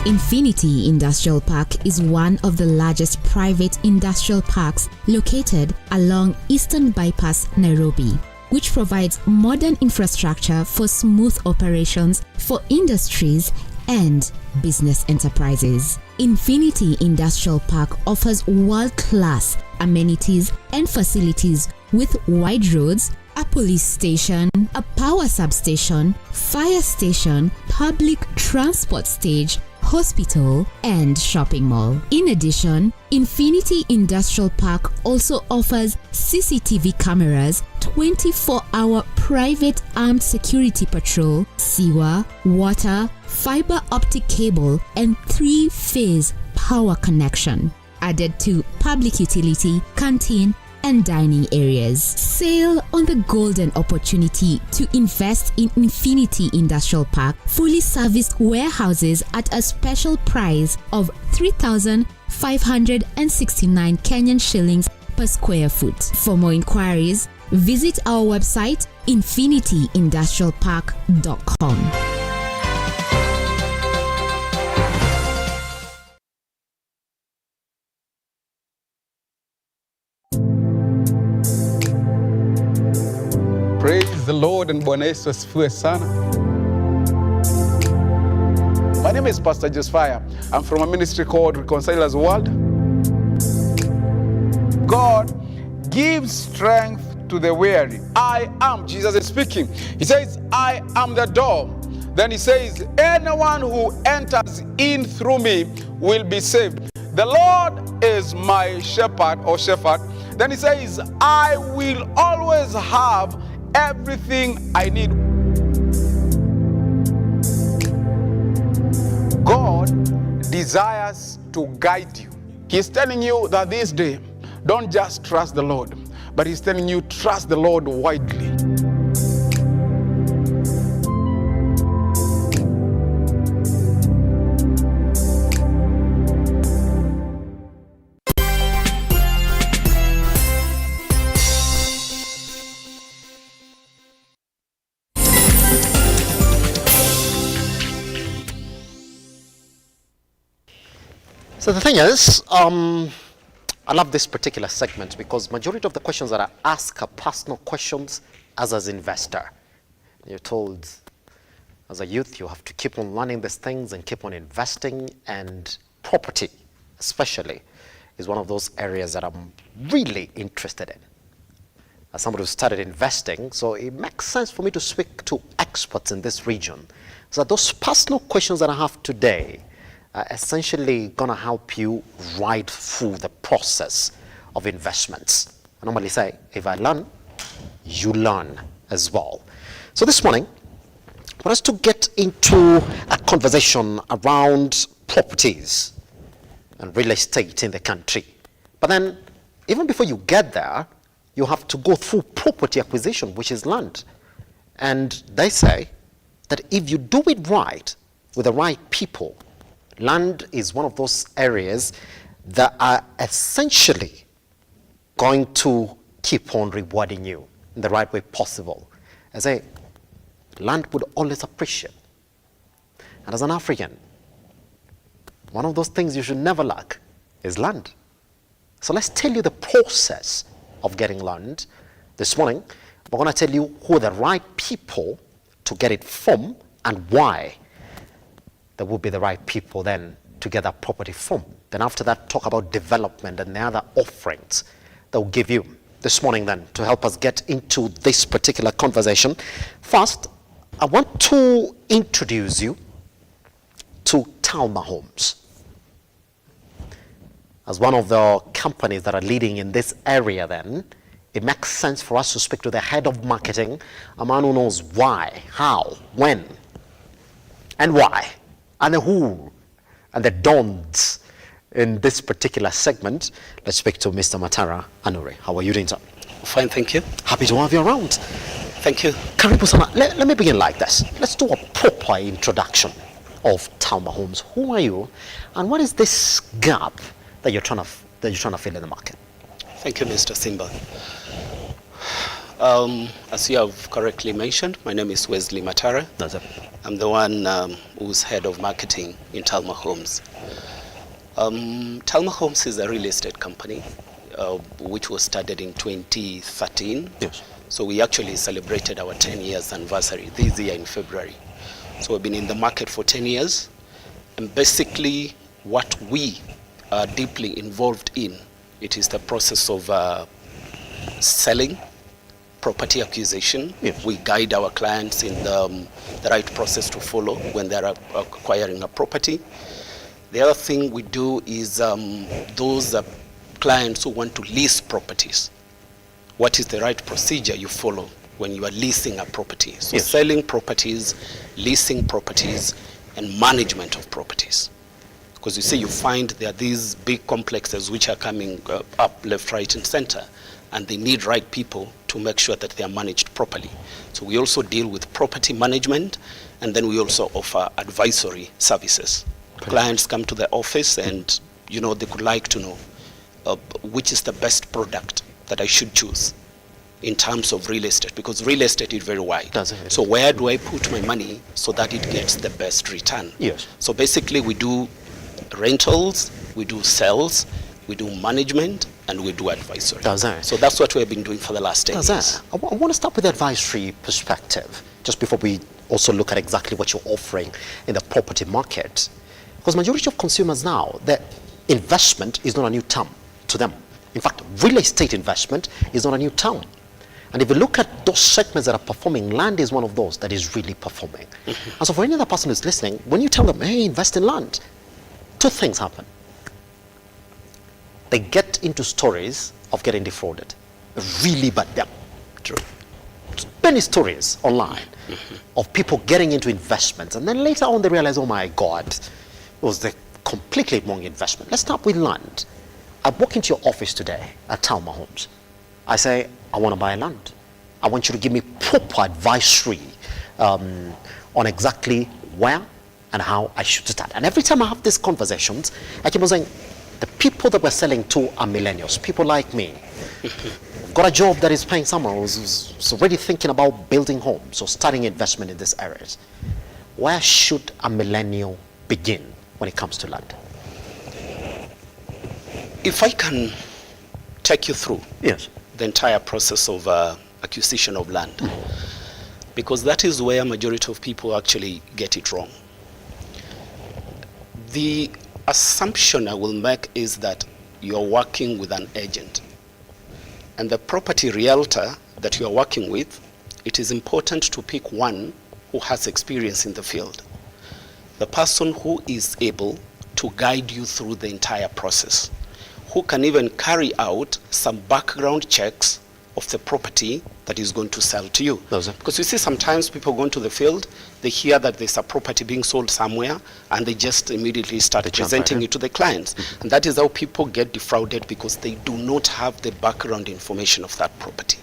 Infinity Industrial Park is one of the largest private industrial parks located along Eastern Bypass, Nairobi, which provides modern infrastructure for smooth operations for industries and business enterprises. Infinity Industrial Park offers world-class amenities and facilities with wide roads, a police station, a power substation, fire station, public transport stage, hospital, and shopping mall. In addition, Infinity Industrial Park also offers CCTV cameras, 24-hour private armed security patrol, sewer, water, fiber optic cable, and 3-phase power connection, added to public utility, canteen, and dining areas. Sail on the golden opportunity to invest in Infinity Industrial Park fully serviced warehouses at a special price of 3,569 Kenyan shillings per square foot. For more inquiries, visit our website infinityindustrialpark.com. Praise the Lord and Bwana Yesu asifiwe sana. My name is Pastor Josiah. I'm from a ministry called Reconcilers World. God gives strength to the weary. I am, Jesus is speaking. He says, I am the door. Then he says, anyone who enters in through me will be saved. The Lord is my shepherd or shepherd. Then he says, I will always have everything I need. God desires to guide you. He's telling you that this day, don't just trust the Lord, but he's telling you, trust the Lord widely. So the thing is, I love this particular segment because majority of the questions that I ask are personal questions as an investor. You're told as a youth you have to keep on learning these things and keep on investing, and property especially is one of those areas that I'm really interested in. As somebody who started investing, so it makes sense for me to speak to experts in this region. So those personal questions that I have today are essentially gonna help you ride through the process of investments. I normally say, if I learn, you learn as well. So this morning, I want us to get into a conversation around properties and real estate in the country. But then, even before you get there, you have to go through property acquisition, which is land. And they say that if you do it right, with the right people, land is one of those areas that are essentially going to keep on rewarding you in the right way possible. I say, land would always appreciate. And as an African, one of those things you should never lack is land. So let's tell you the process of getting land. This morning, we're going to tell you who are the right people to get it from and why there will be the right people then to get that property from. Then after that, talk about development and the other offerings that will give you. This morning then, to help us get into this particular conversation, first, I want to introduce you to Talma Homes. As one of the companies that are leading in this area then, it makes sense for us to speak to the head of marketing, a man who knows why, how, when, and why, and the who, and the don'ts in this particular segment. Let's speak to Mr. Matara Anure. How are you doing, sir? Fine, thank you. Happy to have you around. Thank you. Karibu sana. Let me begin like this. Let's do a proper introduction of Talma Homes. Who are you, and what is this gap that you're trying to fill in the market? Thank you, Mr. Simba. As you have correctly mentioned, my name is Wesley Matara. That's it. I'm the one who's head of marketing in Talma Homes. Talma Homes is a real estate company which was started in 2013. Yes. So we actually celebrated our 10 years anniversary this year in February. So we've been in the market for 10 years. And basically what we are deeply involved in, it is the process of selling, property acquisition. Yes. We guide our clients in the right process to follow when they're acquiring a property. The other thing we do is those clients who want to lease properties. What is the right procedure you follow when you are leasing a property? So yes. Selling properties, leasing properties, and management of properties. Because you see, you find there are these big complexes which are coming up left, right, and center, and they need right people to make sure that they are managed properly. So we also deal with property management, and then we also offer advisory services. Clients come to the office and, you know, they could like to know which is the best product that I should choose in terms of real estate, because real estate is very wide. So where do I put my money so that it gets the best return? Yes. So basically we do rentals, we do sales, we do management, and we do advisory. So that's what we've been doing for the last 10 years. I want to start with the advisory perspective, just before we also look at exactly what you're offering in the property market. Because majority of consumers now, the investment is not a new term to them. In fact, real estate investment is not a new term. And if you look at those segments that are performing, land is one of those that is really performing. And so for any other person who's listening, when you tell them, hey, invest in land, two things happen. They get into stories of getting defrauded. Really bad. Yeah, true. Many stories online of people getting into investments, and then later on they realize, oh my God, it was the completely wrong investment. Let's start with land. I walk into your office today at Talma Homes. I say, I want to buy land. I want you to give me proper advisory on exactly where and how I should start. And every time I have these conversations, I keep on saying, the people that we're selling to are millennials, people like me. We've got a job that is paying someone who's already thinking about building homes or starting investment in these areas. Where should a millennial begin when it comes to land? If I can take you through Yes. the entire process of acquisition of land, because that is where majority of people actually get it wrong. The assumption I will make is that you're working with an agent, and the property realtor that you are working with, it is important to pick one who has experience in the field, the person who is able to guide you through the entire process, who can even carry out some background checks of the property that is going to sell to you. Because you see, sometimes people go into the field, they hear that there's a property being sold somewhere, and they just immediately start presenting it to the clients. And that is how people get defrauded, because they do not have the background information of that property.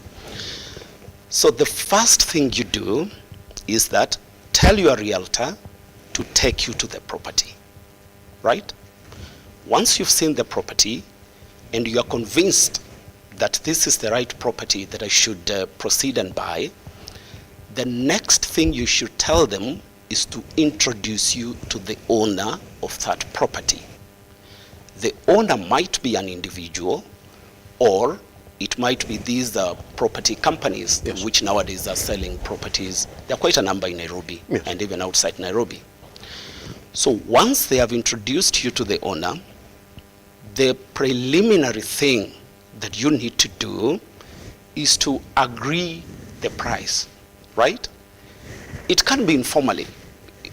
So the first thing you do is that tell your realtor to take you to the property, right? Once you've seen the property and you are convinced that this is the right property that I should proceed and buy, the next thing you should tell them is to introduce you to the owner of that property. The owner might be an individual, or it might be these property companies, which nowadays are selling properties. There are quite a number in Nairobi and even outside Nairobi. So once they have introduced you to the owner, the preliminary thing that you need to do is to agree the price, right? It can be informally.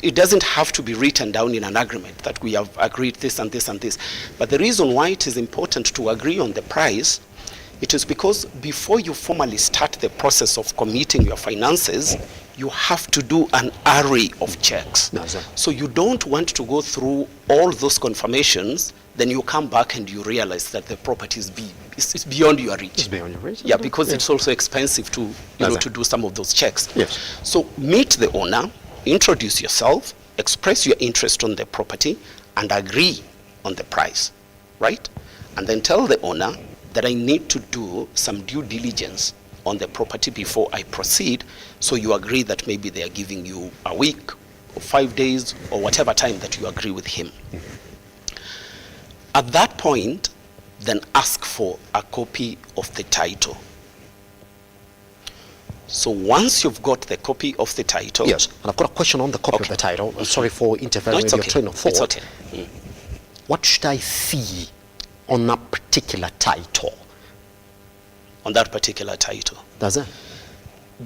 It doesn't have to be written down in an agreement that we have agreed this and this and this. But the reason why it is important to agree on the price, it is because before you formally start the process of committing your finances, you have to do an array of checks. So you don't want to go through all those confirmations, then you come back and you realize that the property is it's beyond your reach. It's beyond your reach. Yeah, because it's also expensive to to do some of those checks. Yes. So meet the owner, introduce yourself, express your interest on the property, and agree on the price, right? And then tell the owner that I need to do some due diligence on the property before I proceed. So you agree that maybe they are giving you a week or 5 days or whatever time that you agree with him. At that point, then ask for a copy of the title. So once you've got the copy of the title... Yes, and I've got a question on the copy of the title. Sorry for interfering with your train of thought. It's okay. What should I see on that particular title? On that particular title? Does it?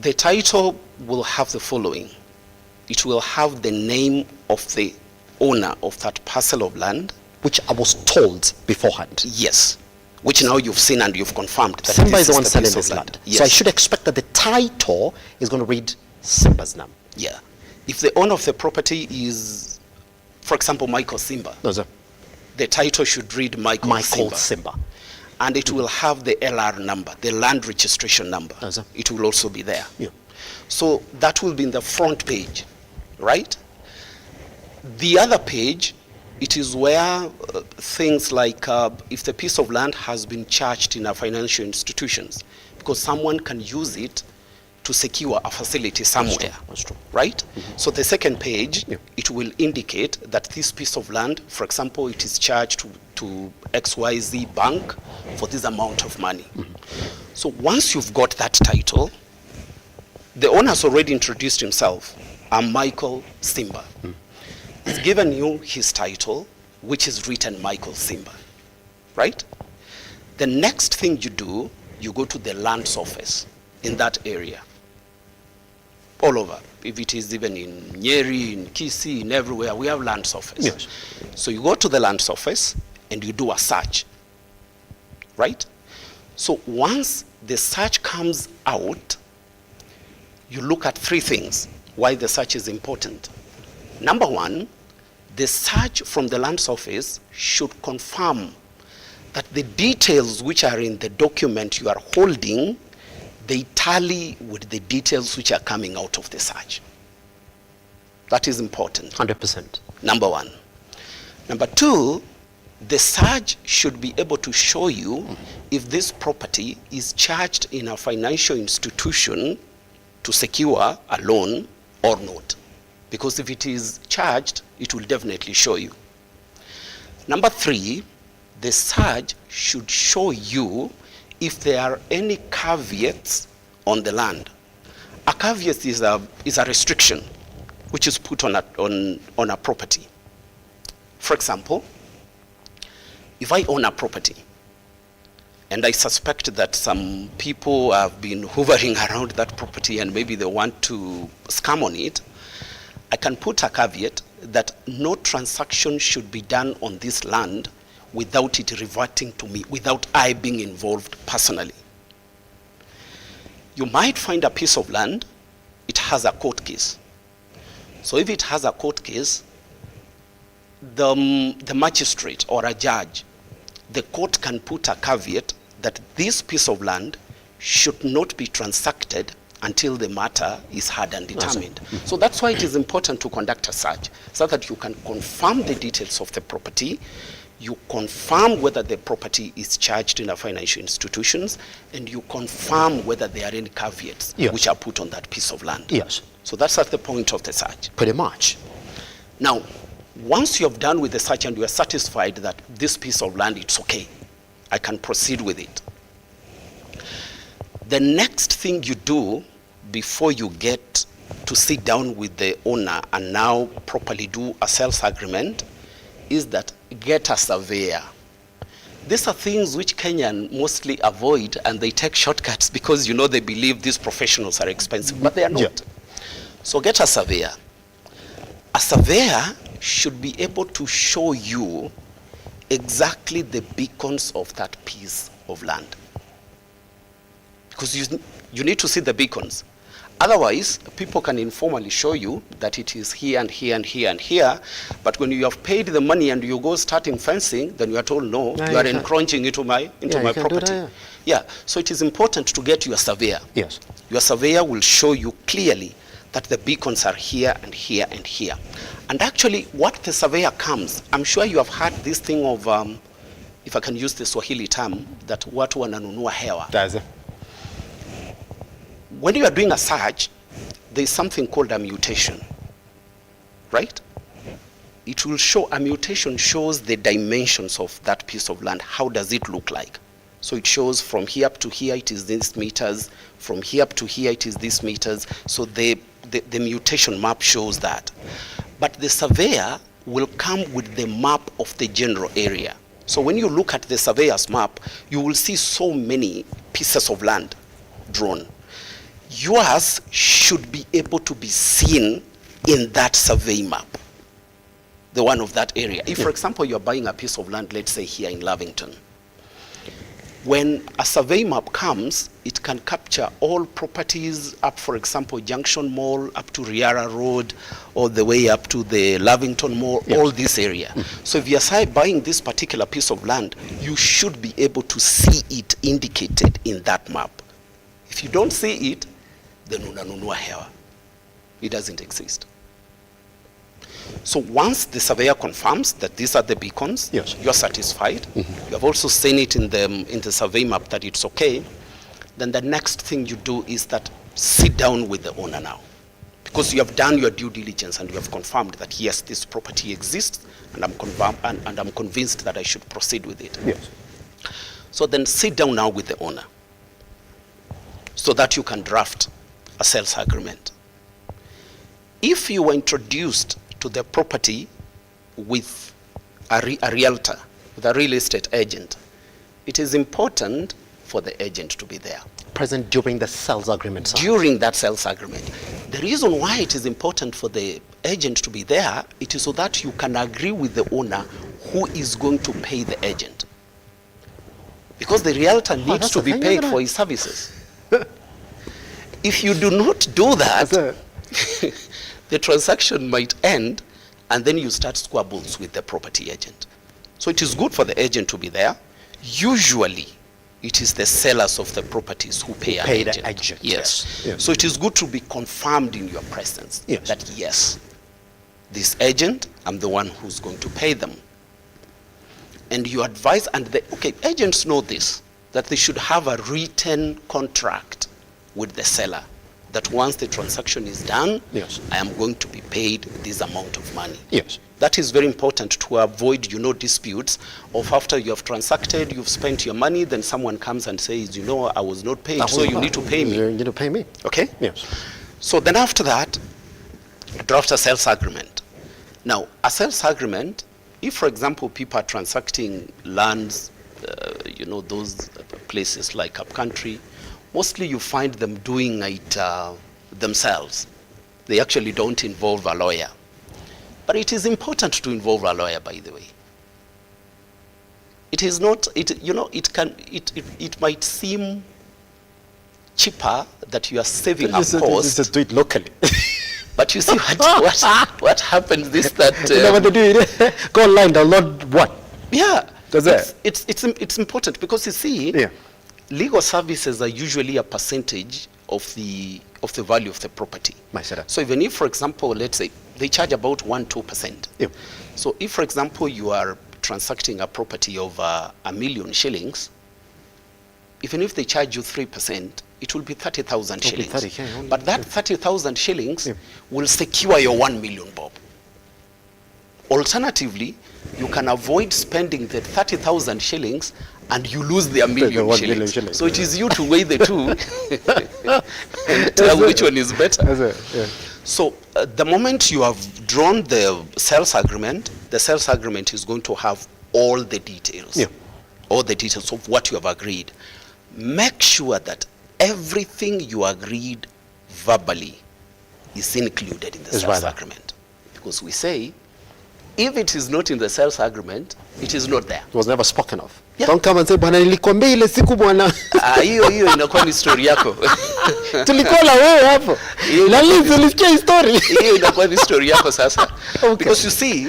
The title will have the following. It will have the name of the owner of that parcel of land. Which I was told beforehand. Yes. Which now you've seen and you've confirmed that Simba this is the one selling this land. Yes. So I should expect that the title is going to read Simba's name. Yeah. If the owner of the property is, for example, Michael Simba, the title should read Michael Simba. And it will have the LR number, the land registration number. It will also be there. Yeah. So that will be in the front page, right? The other page, it is where things like if the piece of land has been charged in a financial institutions, because someone can use it to secure a facility somewhere. That's true. Right? So the second page, it will indicate that this piece of land, for example, it is charged to XYZ bank for this amount of money. So once you've got that title, the owner has already introduced himself. I'm Michael Simba. He's given you his title, which is written Michael Simba, right? The next thing you do, you go to the lands office in that area, all over. If it is even in Nyeri, in Kisii, in everywhere, we have lands office. Yes. So you go to the lands office and you do a search, right? So once the search comes out, you look at three things, why the search is important. Number one, the search from the lands office should confirm that the details which are in the document you are holding, they tally with the details which are coming out of the search. That is important. 100%. Number one. Number two, the search should be able to show you if this property is charged in a financial institution to secure a loan or not. Because if it is charged, it will definitely show you. Number three, the search should show you if there are any caveats on the land. A caveat is a restriction which is put on a property. For example, if I own a property and I suspect that some people have been hovering around that property and maybe they want to scam on it, I can put a caveat that no transaction should be done on this land without it reverting to me, without I being involved personally. You might find a piece of land, it has a court case. So if it has a court case, the magistrate or a judge, the court can put a caveat that this piece of land should not be transacted until the matter is heard and determined. So that's why it is important to conduct a search, so that you can confirm the details of the property, you confirm whether the property is charged in a financial institutions, and you confirm whether there are any caveats which are put on that piece of land. Yes. So that's at the point of the search. Pretty much. Now, once you have done with the search and you are satisfied that this piece of land, it's okay, I can proceed with it. The next thing you do before you get to sit down with the owner and now properly do a sales agreement is that get a surveyor. These are things which Kenyan mostly avoid, and they take shortcuts because they believe these professionals are expensive, but they are not. Yeah. So get a surveyor. A surveyor should be able to show you exactly the beacons of that piece of land. Because you need to see the beacons. Otherwise, people can informally show you that it is here and here and here and here, but when you have paid the money and you go starting fencing, then you are told, no, you are encroaching into my property. Yeah, so it is important to get your surveyor. Yes. Your surveyor will show you clearly that the beacons are here and here and here. And actually, what the surveyor comes, I'm sure you have heard this thing of, if I can use the Swahili term, that watu wananunua hewa. Does it? When you are doing a search, there is something called a mutation, right? It will show, a mutation shows the dimensions of that piece of land. How does it look like? So it shows from here up to here, it is this meters. From here up to here, it is this meters. So the mutation map shows that. But the surveyor will come with the map of the general area. So when you look at the surveyor's map, you will see so many pieces of land drawn. Yours should be able to be seen in that survey map, the one of that area. If, for example, you are buying a piece of land, let's say here in Lavington, when a survey map comes, it can capture all properties up, for example, Junction Mall, up to Riara Road, all the way up to the Lavington Mall, all this area. So if you are buying this particular piece of land, you should be able to see it indicated in that map. If you don't see it, then unanunua hewa. It doesn't exist. So once the surveyor confirms that these are the beacons, you're satisfied, you have also seen it in the survey map that it's okay, then the next thing you do is that sit down with the owner now. Because you have done your due diligence and you have confirmed that yes, this property exists, and I'm convinced that I should proceed with it. Yes. So then sit down now with the owner so that you can draft a sales agreement. If you were introduced to the property with a realtor, with a real estate agent, it is important for the agent to be there. Present during the sales agreement. During that sales agreement. The reason why it is important for the agent to be there, it is so that you can agree with the owner who is going to pay the agent. Because the realtor needs to be paid for his services. If you do not do that, the transaction might end, and then you start squabbles with the property agent. So it is good for the agent to be there. Usually, it is the sellers of the properties who pay an agent. Yes. Yes. So it is good to be confirmed in your presence that yes, this agent, I'm the one who's going to pay them. And you advise, and agents know this, that they should have a written contract with the seller that once the transaction is done, Yes. I am going to be paid this amount of money. Yes. That is very important to avoid, disputes of after you have transacted, you've spent your money, then someone comes and says, I was not paid, so you need to pay me. You need to pay me. Okay? Yes. So then after that, draft a sales agreement. Now, a sales agreement, if, for example, people are transacting lands, those places like upcountry, mostly you find them doing it themselves. They actually don't involve a lawyer. But it is important to involve a lawyer, by the way. It is not, it might seem cheaper that you are saving a cost. Just do it locally. But you see what happens is that... what they do, go online, download what? Yeah. Does that? It's important because you see, legal services are usually a percentage of the value of the property. So even if, for example, let's say, they charge about 1-2%. Yeah. So if, for example, you are transacting a property of 1 million shillings, even if they charge you 3%, it will be 30,000 shillings. 30K only. But that 30,000 shillings will secure your 1 million bob. Alternatively, you can avoid spending the 30,000 shillings and you lose the 1 million shillings. So it is you to weigh the two and tell which one is better. So the moment you have drawn the sales agreement is going to have all the details. All the details of what you have agreed. Make sure that everything you agreed verbally is included in the sales agreement. Because we say, if it is not in the sales agreement, it is not there. It was never spoken of. Don't come and say, bwana nilikwambia ile siku bwana. Hiyo inakuwa ni story yako. Tulikuwa na wewe hapo. Na nilisikia story. Hiyo inakuwa ni story yako sasa. Because you see,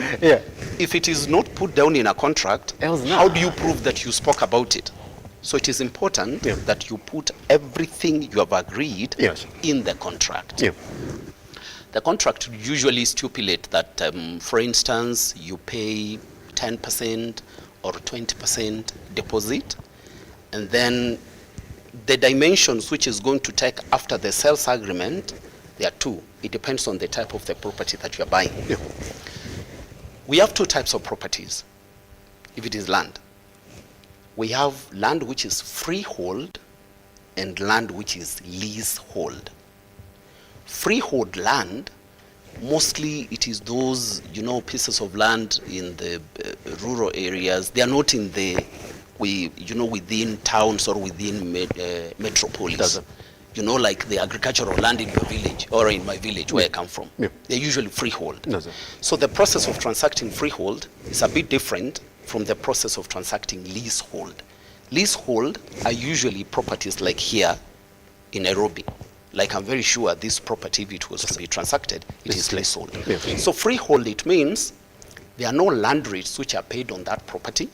if it is not put down in a contract, how do you prove that you spoke about it? So it is important that you put everything you have agreed in the contract. The contract usually stipulate that, for instance, you pay 10% or 20% deposit, and then the dimensions which is going to take after the sales agreement, there are two. It depends on the type of the property that you are buying. We have two types of properties. If it is land, we have land which is freehold and land which is leasehold. Freehold land, mostly it is those, pieces of land in the rural areas. They are not in the, within towns or within metropolis. Like the agricultural land in your village or in my village where I come from. They're usually freehold. So the process of transacting freehold is a bit different from the process of transacting leasehold. Leasehold are usually properties like here in Nairobi. Like I'm very sure this property, if it was to be transacted, it is leasehold. So freehold, it means there are no land rates which are paid on that property,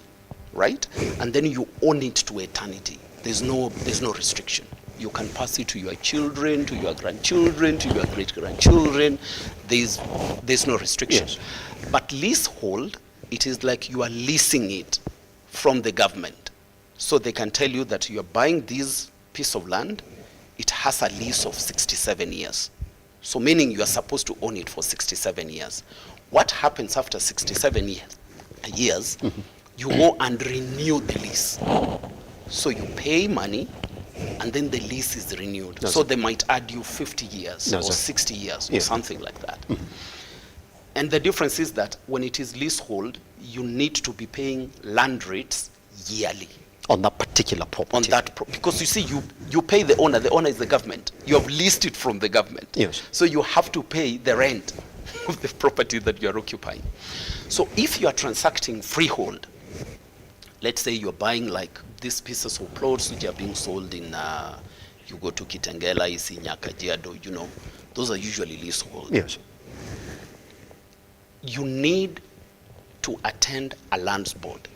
right? And then you own it to eternity. There's no restriction. You can pass it to your children, to your grandchildren, to your great-grandchildren. There's no restriction. But leasehold, it is like you are leasing it from the government. So they can tell you that you are buying this piece of land, it has a lease of 67 years. So meaning you are supposed to own it for 67 years. What happens after 67 years, you go and renew the lease. So you pay money, and then the lease is renewed. So they might add you 50 years or 60 years or something like that. And the difference is that when it is leasehold, you need to be paying land rates yearly. On that particular property. On that, because you see, you pay the owner is the government. You have leased it from the government. So you have to pay the rent of the property that you are occupying. So if you are transacting freehold, let's say you're buying like these pieces of plots which are being sold in, you go to Kitengela, Isinya, Kajiado, those are usually leasehold. You need to attend a lands board.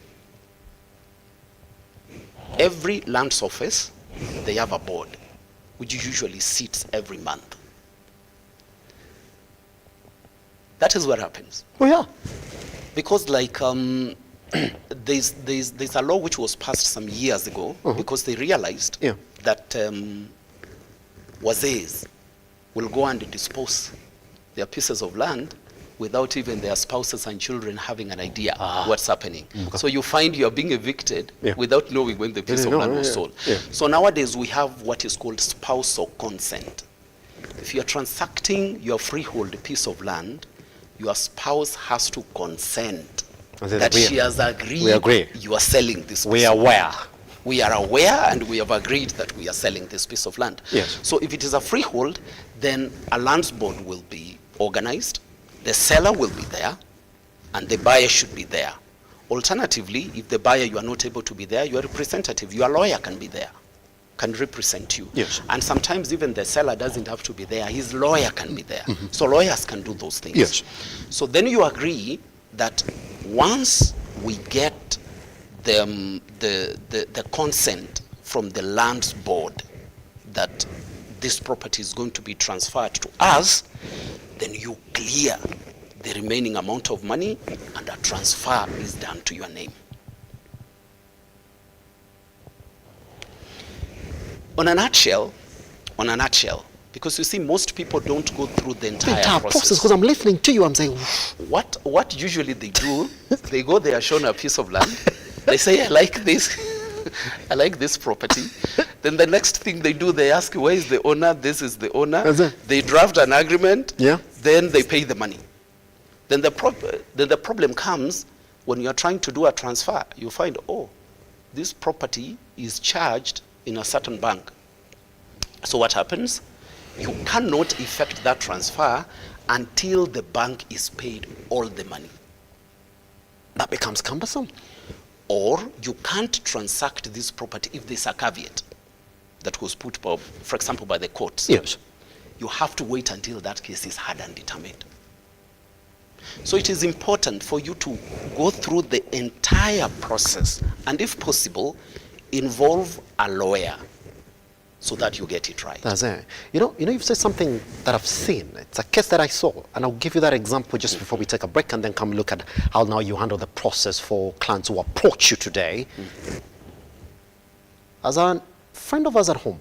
Every lands office, they have a board, which usually sits every month. That is what happens. Because like, there's a law which was passed some years ago because they realized that wazees, will go and dispose their pieces of land without even their spouses and children having an idea what's happening. So you find you are being evicted without knowing when the piece of land was sold. So nowadays we have what is called spousal consent. If you are transacting your freehold piece of land, your spouse has to consent that she has agreed you are selling this piece. We are aware. We are aware and we have agreed that we are selling this piece of land. Yes. So if it is a freehold, then a lands board will be organized, the seller will be there, and the buyer should be there. Alternatively, if the buyer, you are not able to be there, your representative, your lawyer can be there, can represent you. Yes. And sometimes even the seller doesn't have to be there, his lawyer can be there. So lawyers can do those things. Yes. So then you agree that once we get the consent from the lands board that this property is going to be transferred to us, then you clear the remaining amount of money and a transfer is done to your name. On a nutshell, because you see most people don't go through the entire process. Because I'm listening to you, I'm saying, what usually they do, they go there shown a piece of land, they say, I like this, I like this property. Then the next thing they do, they ask, where is the owner? This is the owner. They draft an agreement, then they pay the money. Then the problem comes when you're trying to do a transfer. You find, oh, this property is charged in a certain bank. So what happens? You cannot effect that transfer until the bank is paid all the money. That becomes cumbersome. Or you can't transact this property if there's a caveat that was put, for example, by the courts. Yes. You have to wait until that case is heard and determined. So it is important for you to go through the entire process and, if possible, involve a lawyer so that you get it right. That's it. You know, you've said something that I've seen. It's a case that I saw, and I'll give you that example just before we take a break, and then come look at how now you handle the process for clients who approach you today. As a friend of us at home,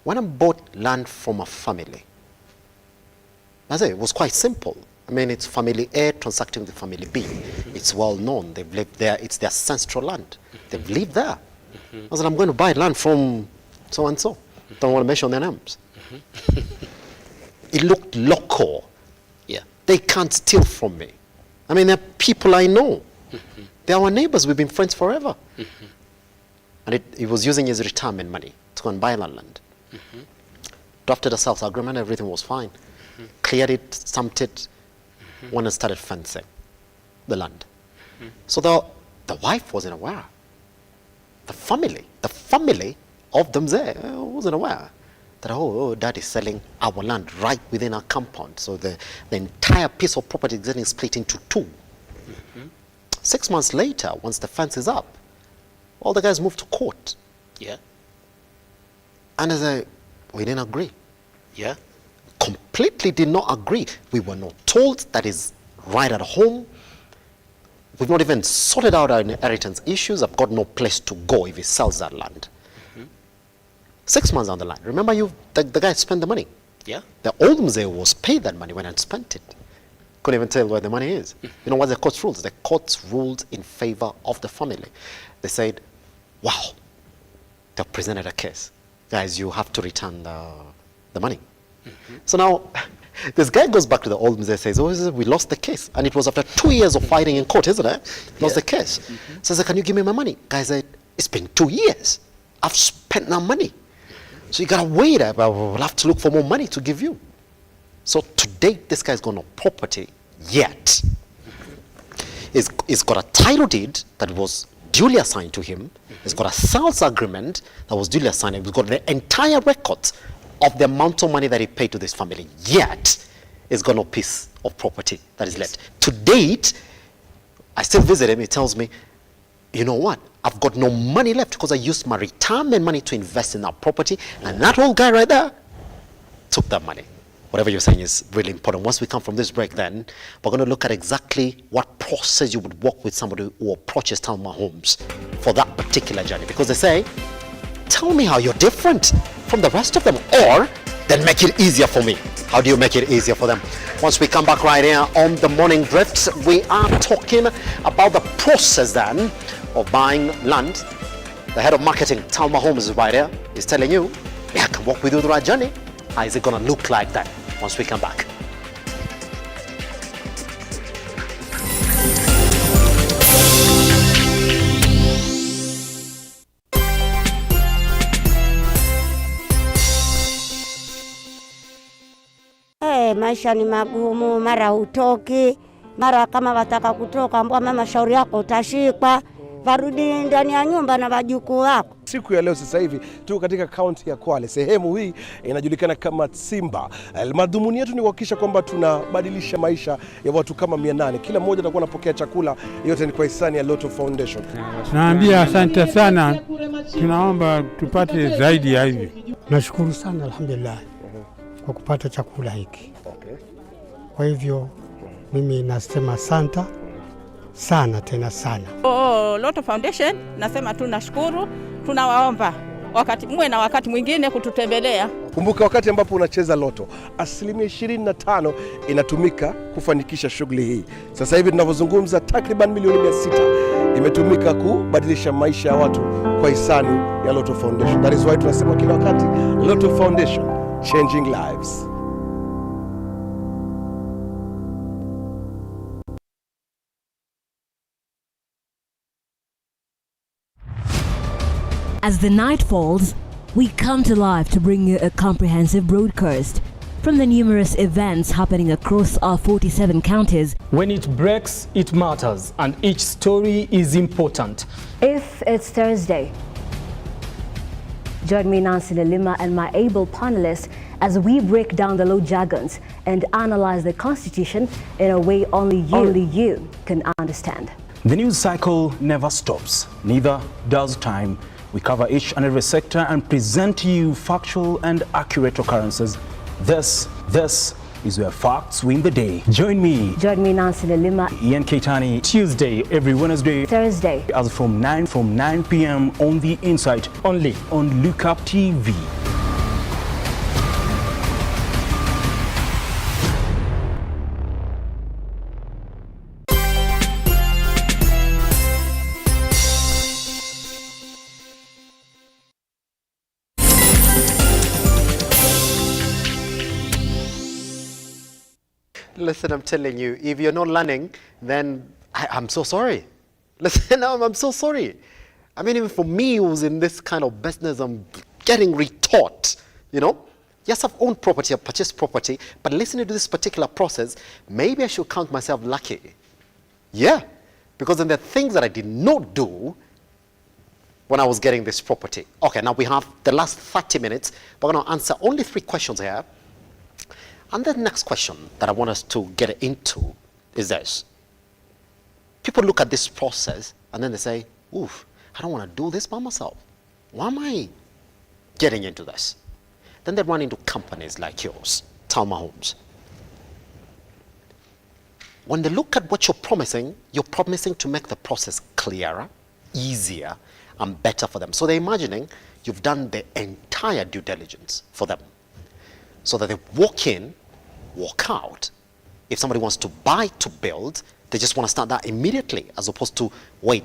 when I bought land from a family, that's it was quite simple. I mean, it's family A transacting with family B. It's well known. They've lived there. It's their ancestral land. They've lived there. I said, I'm going to buy land from so-and-so. Don't want to mention their names. It looked local. Yeah. They can't steal from me. I mean, they're people I know. They're our neighbors. We've been friends forever. And he was using his retirement money to go and buy land. Drafted a sales agreement. Everything was fine. Cleared it, stamped it, went and started fencing the land. So the wife wasn't aware. The family of them there wasn't aware that, oh, dad is selling our land right within our compound. So the entire piece of property is getting split into two. 6 months later, once the fence is up, all the guys moved to court. Yeah. And as we didn't agree. Yeah. Completely did not agree. We were not told that is right at home. We've not even sorted out our inheritance issues. I've got no place to go if he sells that land. 6 months down the line, remember the guy spent the money. Yeah. The old mzee was paid that money when I spent it. Couldn't even tell where the money is. You know what the courts ruled? The courts ruled in favor of the family. They said, wow, they presented a case. Guys, you have to return the money. So now, this guy goes back to the old mzee and says, oh, we lost the case. And it was after 2 years of fighting in court, isn't it? Lost the case. So I said, can you give me my money? Guy said, it's been 2 years. I've spent now money. So you got to wait. We'll have to look for more money to give you. So to date, this guy's got no property yet. He's got a title deed that was duly assigned to him. He's got a sales agreement that was duly assigned. He's got the entire record of the amount of money that he paid to this family. Yet, he's got no piece of property that is left. To date, I still visit him. He tells me, you know what? I've got no money left because I used my retirement money to invest in that property. And that old guy right there took that money. Whatever you're saying is really important. Once we come from this break then, we're going to look at exactly what process you would work with somebody who approaches Talma Homes for that particular journey. Because they say, tell me how you're different from the rest of them. Or then make it easier for me. How do you make it easier for them? Once we come back right here on the Morning Drift, we are talking about the process then of buying land. The head of marketing, Talma Holmes, is right here. He's telling you, I can walk with you through our journey. How is it going to look like that once we come back? Maisha ni magumu, mara hutoki, mara kama wataka kutoka ambwa mama shauri yako utashikwa, varudi ndani ya nyumba na wajukuu wako. Siku ya leo sasa hivi tuko katika kaunti ya Kwale. Sehemu hii inajulikana kama Simba. Madhumuni yetu ni kuhakikisha kwamba tunabadilisha maisha ya watu kama 800. Kila mmoja atakuwa anapokea chakula, yote ni kwa hisani ya RUTO Foundation. Naambia asante sana. Tunaomba tupate zaidi ya hivi. Nashukuru sana alhamdulillah kwa kupata chakula hiki. Kwa hivyo mimi nasema asante sana tena sana. RUTO Foundation nasema tunashukuru, tunawaomba muwe na wakati mwingine kututembelea. Kumbuka wakati ambapo unacheza loto, 25% inatumika kufanikisha shughuli hii. Sasa hivi tunavyozungumza takriban milioni 600 imetumika kubadilisha maisha ya watu kwa hisani ya RUTO Foundation. That is why tunasema kila wakati RUTO Foundation, changing lives. As the night falls, we come to life to bring you a comprehensive broadcast from the numerous events happening across our 47 counties. When it breaks, it matters, and each story is important. If it's Thursday, join me, Nancy Lima, and my able panelists as we break down the law jargons and analyze the Constitution in a way only you can understand. The news cycle never stops, neither does time. We cover each and every sector and present to you factual and accurate occurrences. This is where facts win the day. Join me, Nancy Lima, Ian Keitani, Tuesday, every Wednesday, Thursday, as from 9 p.m. on the Insight, only on Lookuptv. Listen, I'm telling you, if you're not learning, then I'm so sorry. Listen, I'm so sorry. I mean, even for me who's in this kind of business, I'm getting retaught, you know. Yes, I've owned property, I've purchased property, but listening to this particular process, maybe I should count myself lucky. Yeah, because then there are things that I did not do when I was getting this property. Okay, now we have the last 30 minutes. We're going to answer only 3 questions here. And the next question that I want us to get into is this. People look at this process and then they say, oof, I don't want to do this by myself. Why am I getting into this? Then they run into companies like yours, Talma Holmes. When they look at what you're promising to make the process clearer, easier, and better for them. So they're imagining you've done the entire due diligence for them. So that they walk in, walk out. If somebody wants to buy to build, they just want to start that immediately, as opposed to wait,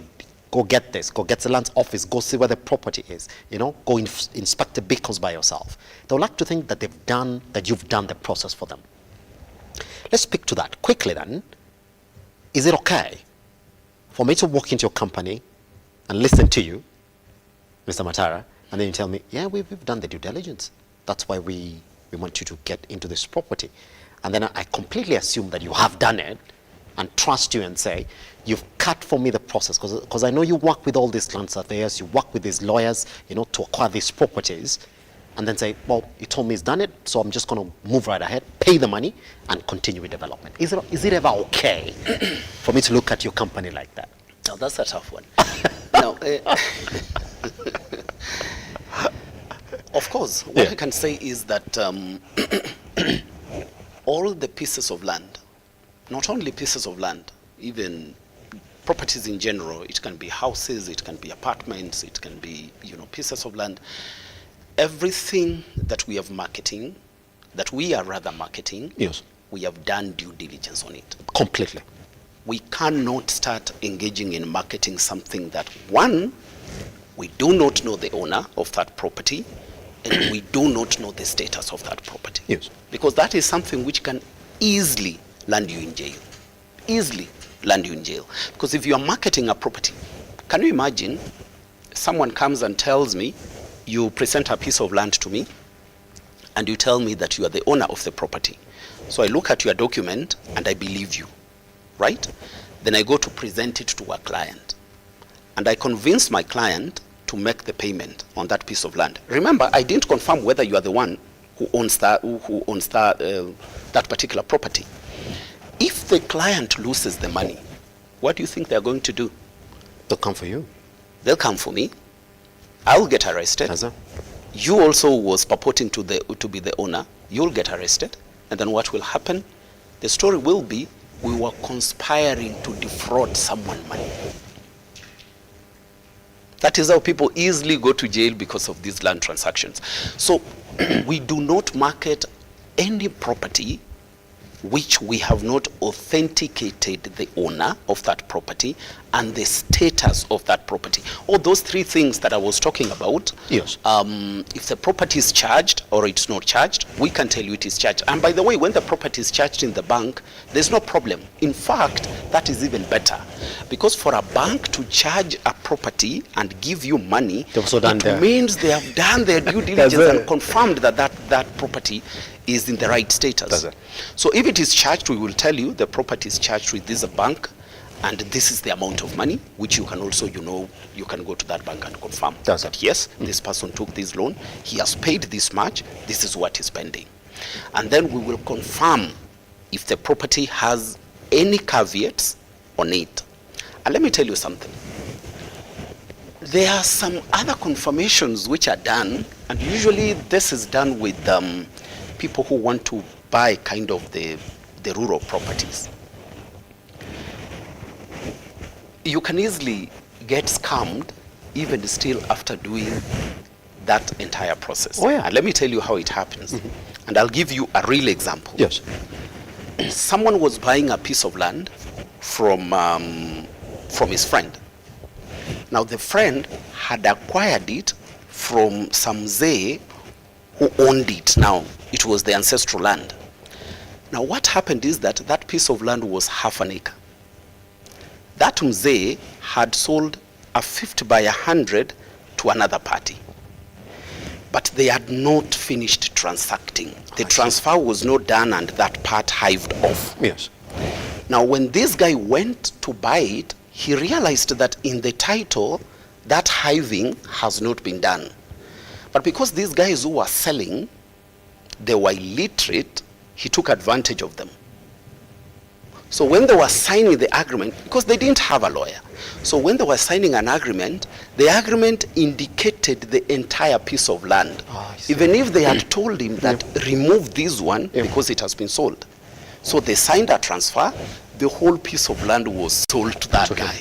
go get this, go get the land office, go see where the property is, you know, go inspect the beacons by yourself. They would like to think that you've done the process for them. Let's speak to that quickly then. Is it okay for me to walk into your company and listen to you, Mr. Matara, and then you tell me, yeah, we've done the due diligence. That's why we want you to get into this property. And then I completely assume that you have done it and trust you and say, you've cut for me the process, because I know you work with all these land surveyors, you work with these lawyers, you know, to acquire these properties, and then say, well, you told me it's done it, so I'm just going to move right ahead, pay the money, and continue with development. Is it ever okay for me to look at your company like that? No, that's a tough one. No, of course, what I can say is that all the pieces of land, not only pieces of land, even properties in general, it can be houses, it can be apartments, it can be, you know, pieces of land. Everything that we have marketing that we are rather marketing, yes, we have done due diligence on it. Completely. We cannot start engaging in marketing something that, one, we do not know the owner of that property, and we do not know the status of that property. Yes. Because that is something which can easily land you in jail. Easily land you in jail. Because if you are marketing a property, can you imagine someone comes and tells me, you present a piece of land to me, and you tell me that you are the owner of the property. So I look at your document and I believe you, right? Then I go to present it to a client. And I convince my client to make the payment on that piece of land. Remember, I didn't confirm whether you are the one who owns that particular property. If the client loses the money, what do you think they're going to do? They'll come for you. They'll come for me. I'll get arrested. You also was purporting to be the owner. You'll get arrested. And then what will happen? The story will be, we were conspiring to defraud someone money. That is how people easily go to jail because of these land transactions. So we do not market any property which we have not authenticated the owner of that property and the status of that property. All those three things that I was talking about. Yes. If the property is charged or it's not charged, we can tell you it is charged. And by the way, when the property is charged in the bank, there's no problem. In fact, that is even better. Because for a bank to charge a property and give you money, it means they have done their due diligence and confirmed that that property is in the right status. So if it is charged, we will tell you the property is charged with this bank, and this is the amount of money, which you can also, you can go to that bank and confirm that yes, this person took this loan, he has paid this much, this is what is pending. And then we will confirm if the property has any caveats on it. And let me tell you something. There are some other confirmations which are done, and usually this is done with people who want to buy kind of the rural properties. You can easily get scammed even still after doing that entire process. Oh, yeah. And let me tell you how it happens. And I'll give you a real example. Yes. Someone was buying a piece of land from his friend. Now the friend had acquired it from some Mzee who owned it. Now it was the ancestral land. Now what happened is that that piece of land was half an acre. That Mzee had sold a 50 by 100 to another party. But they had not finished transacting. The transfer was not done and that part hived off. Yes. Now when this guy went to buy it, he realized that in the title, that hiving has not been done. But because these guys who were selling, they were illiterate, he took advantage of them. So when they were signing the agreement, because they didn't have a lawyer, so when they were signing an agreement, the agreement indicated the entire piece of land. Even if they had told him that remove this one because it has been sold. So they signed a transfer, the whole piece of land was sold to that guy.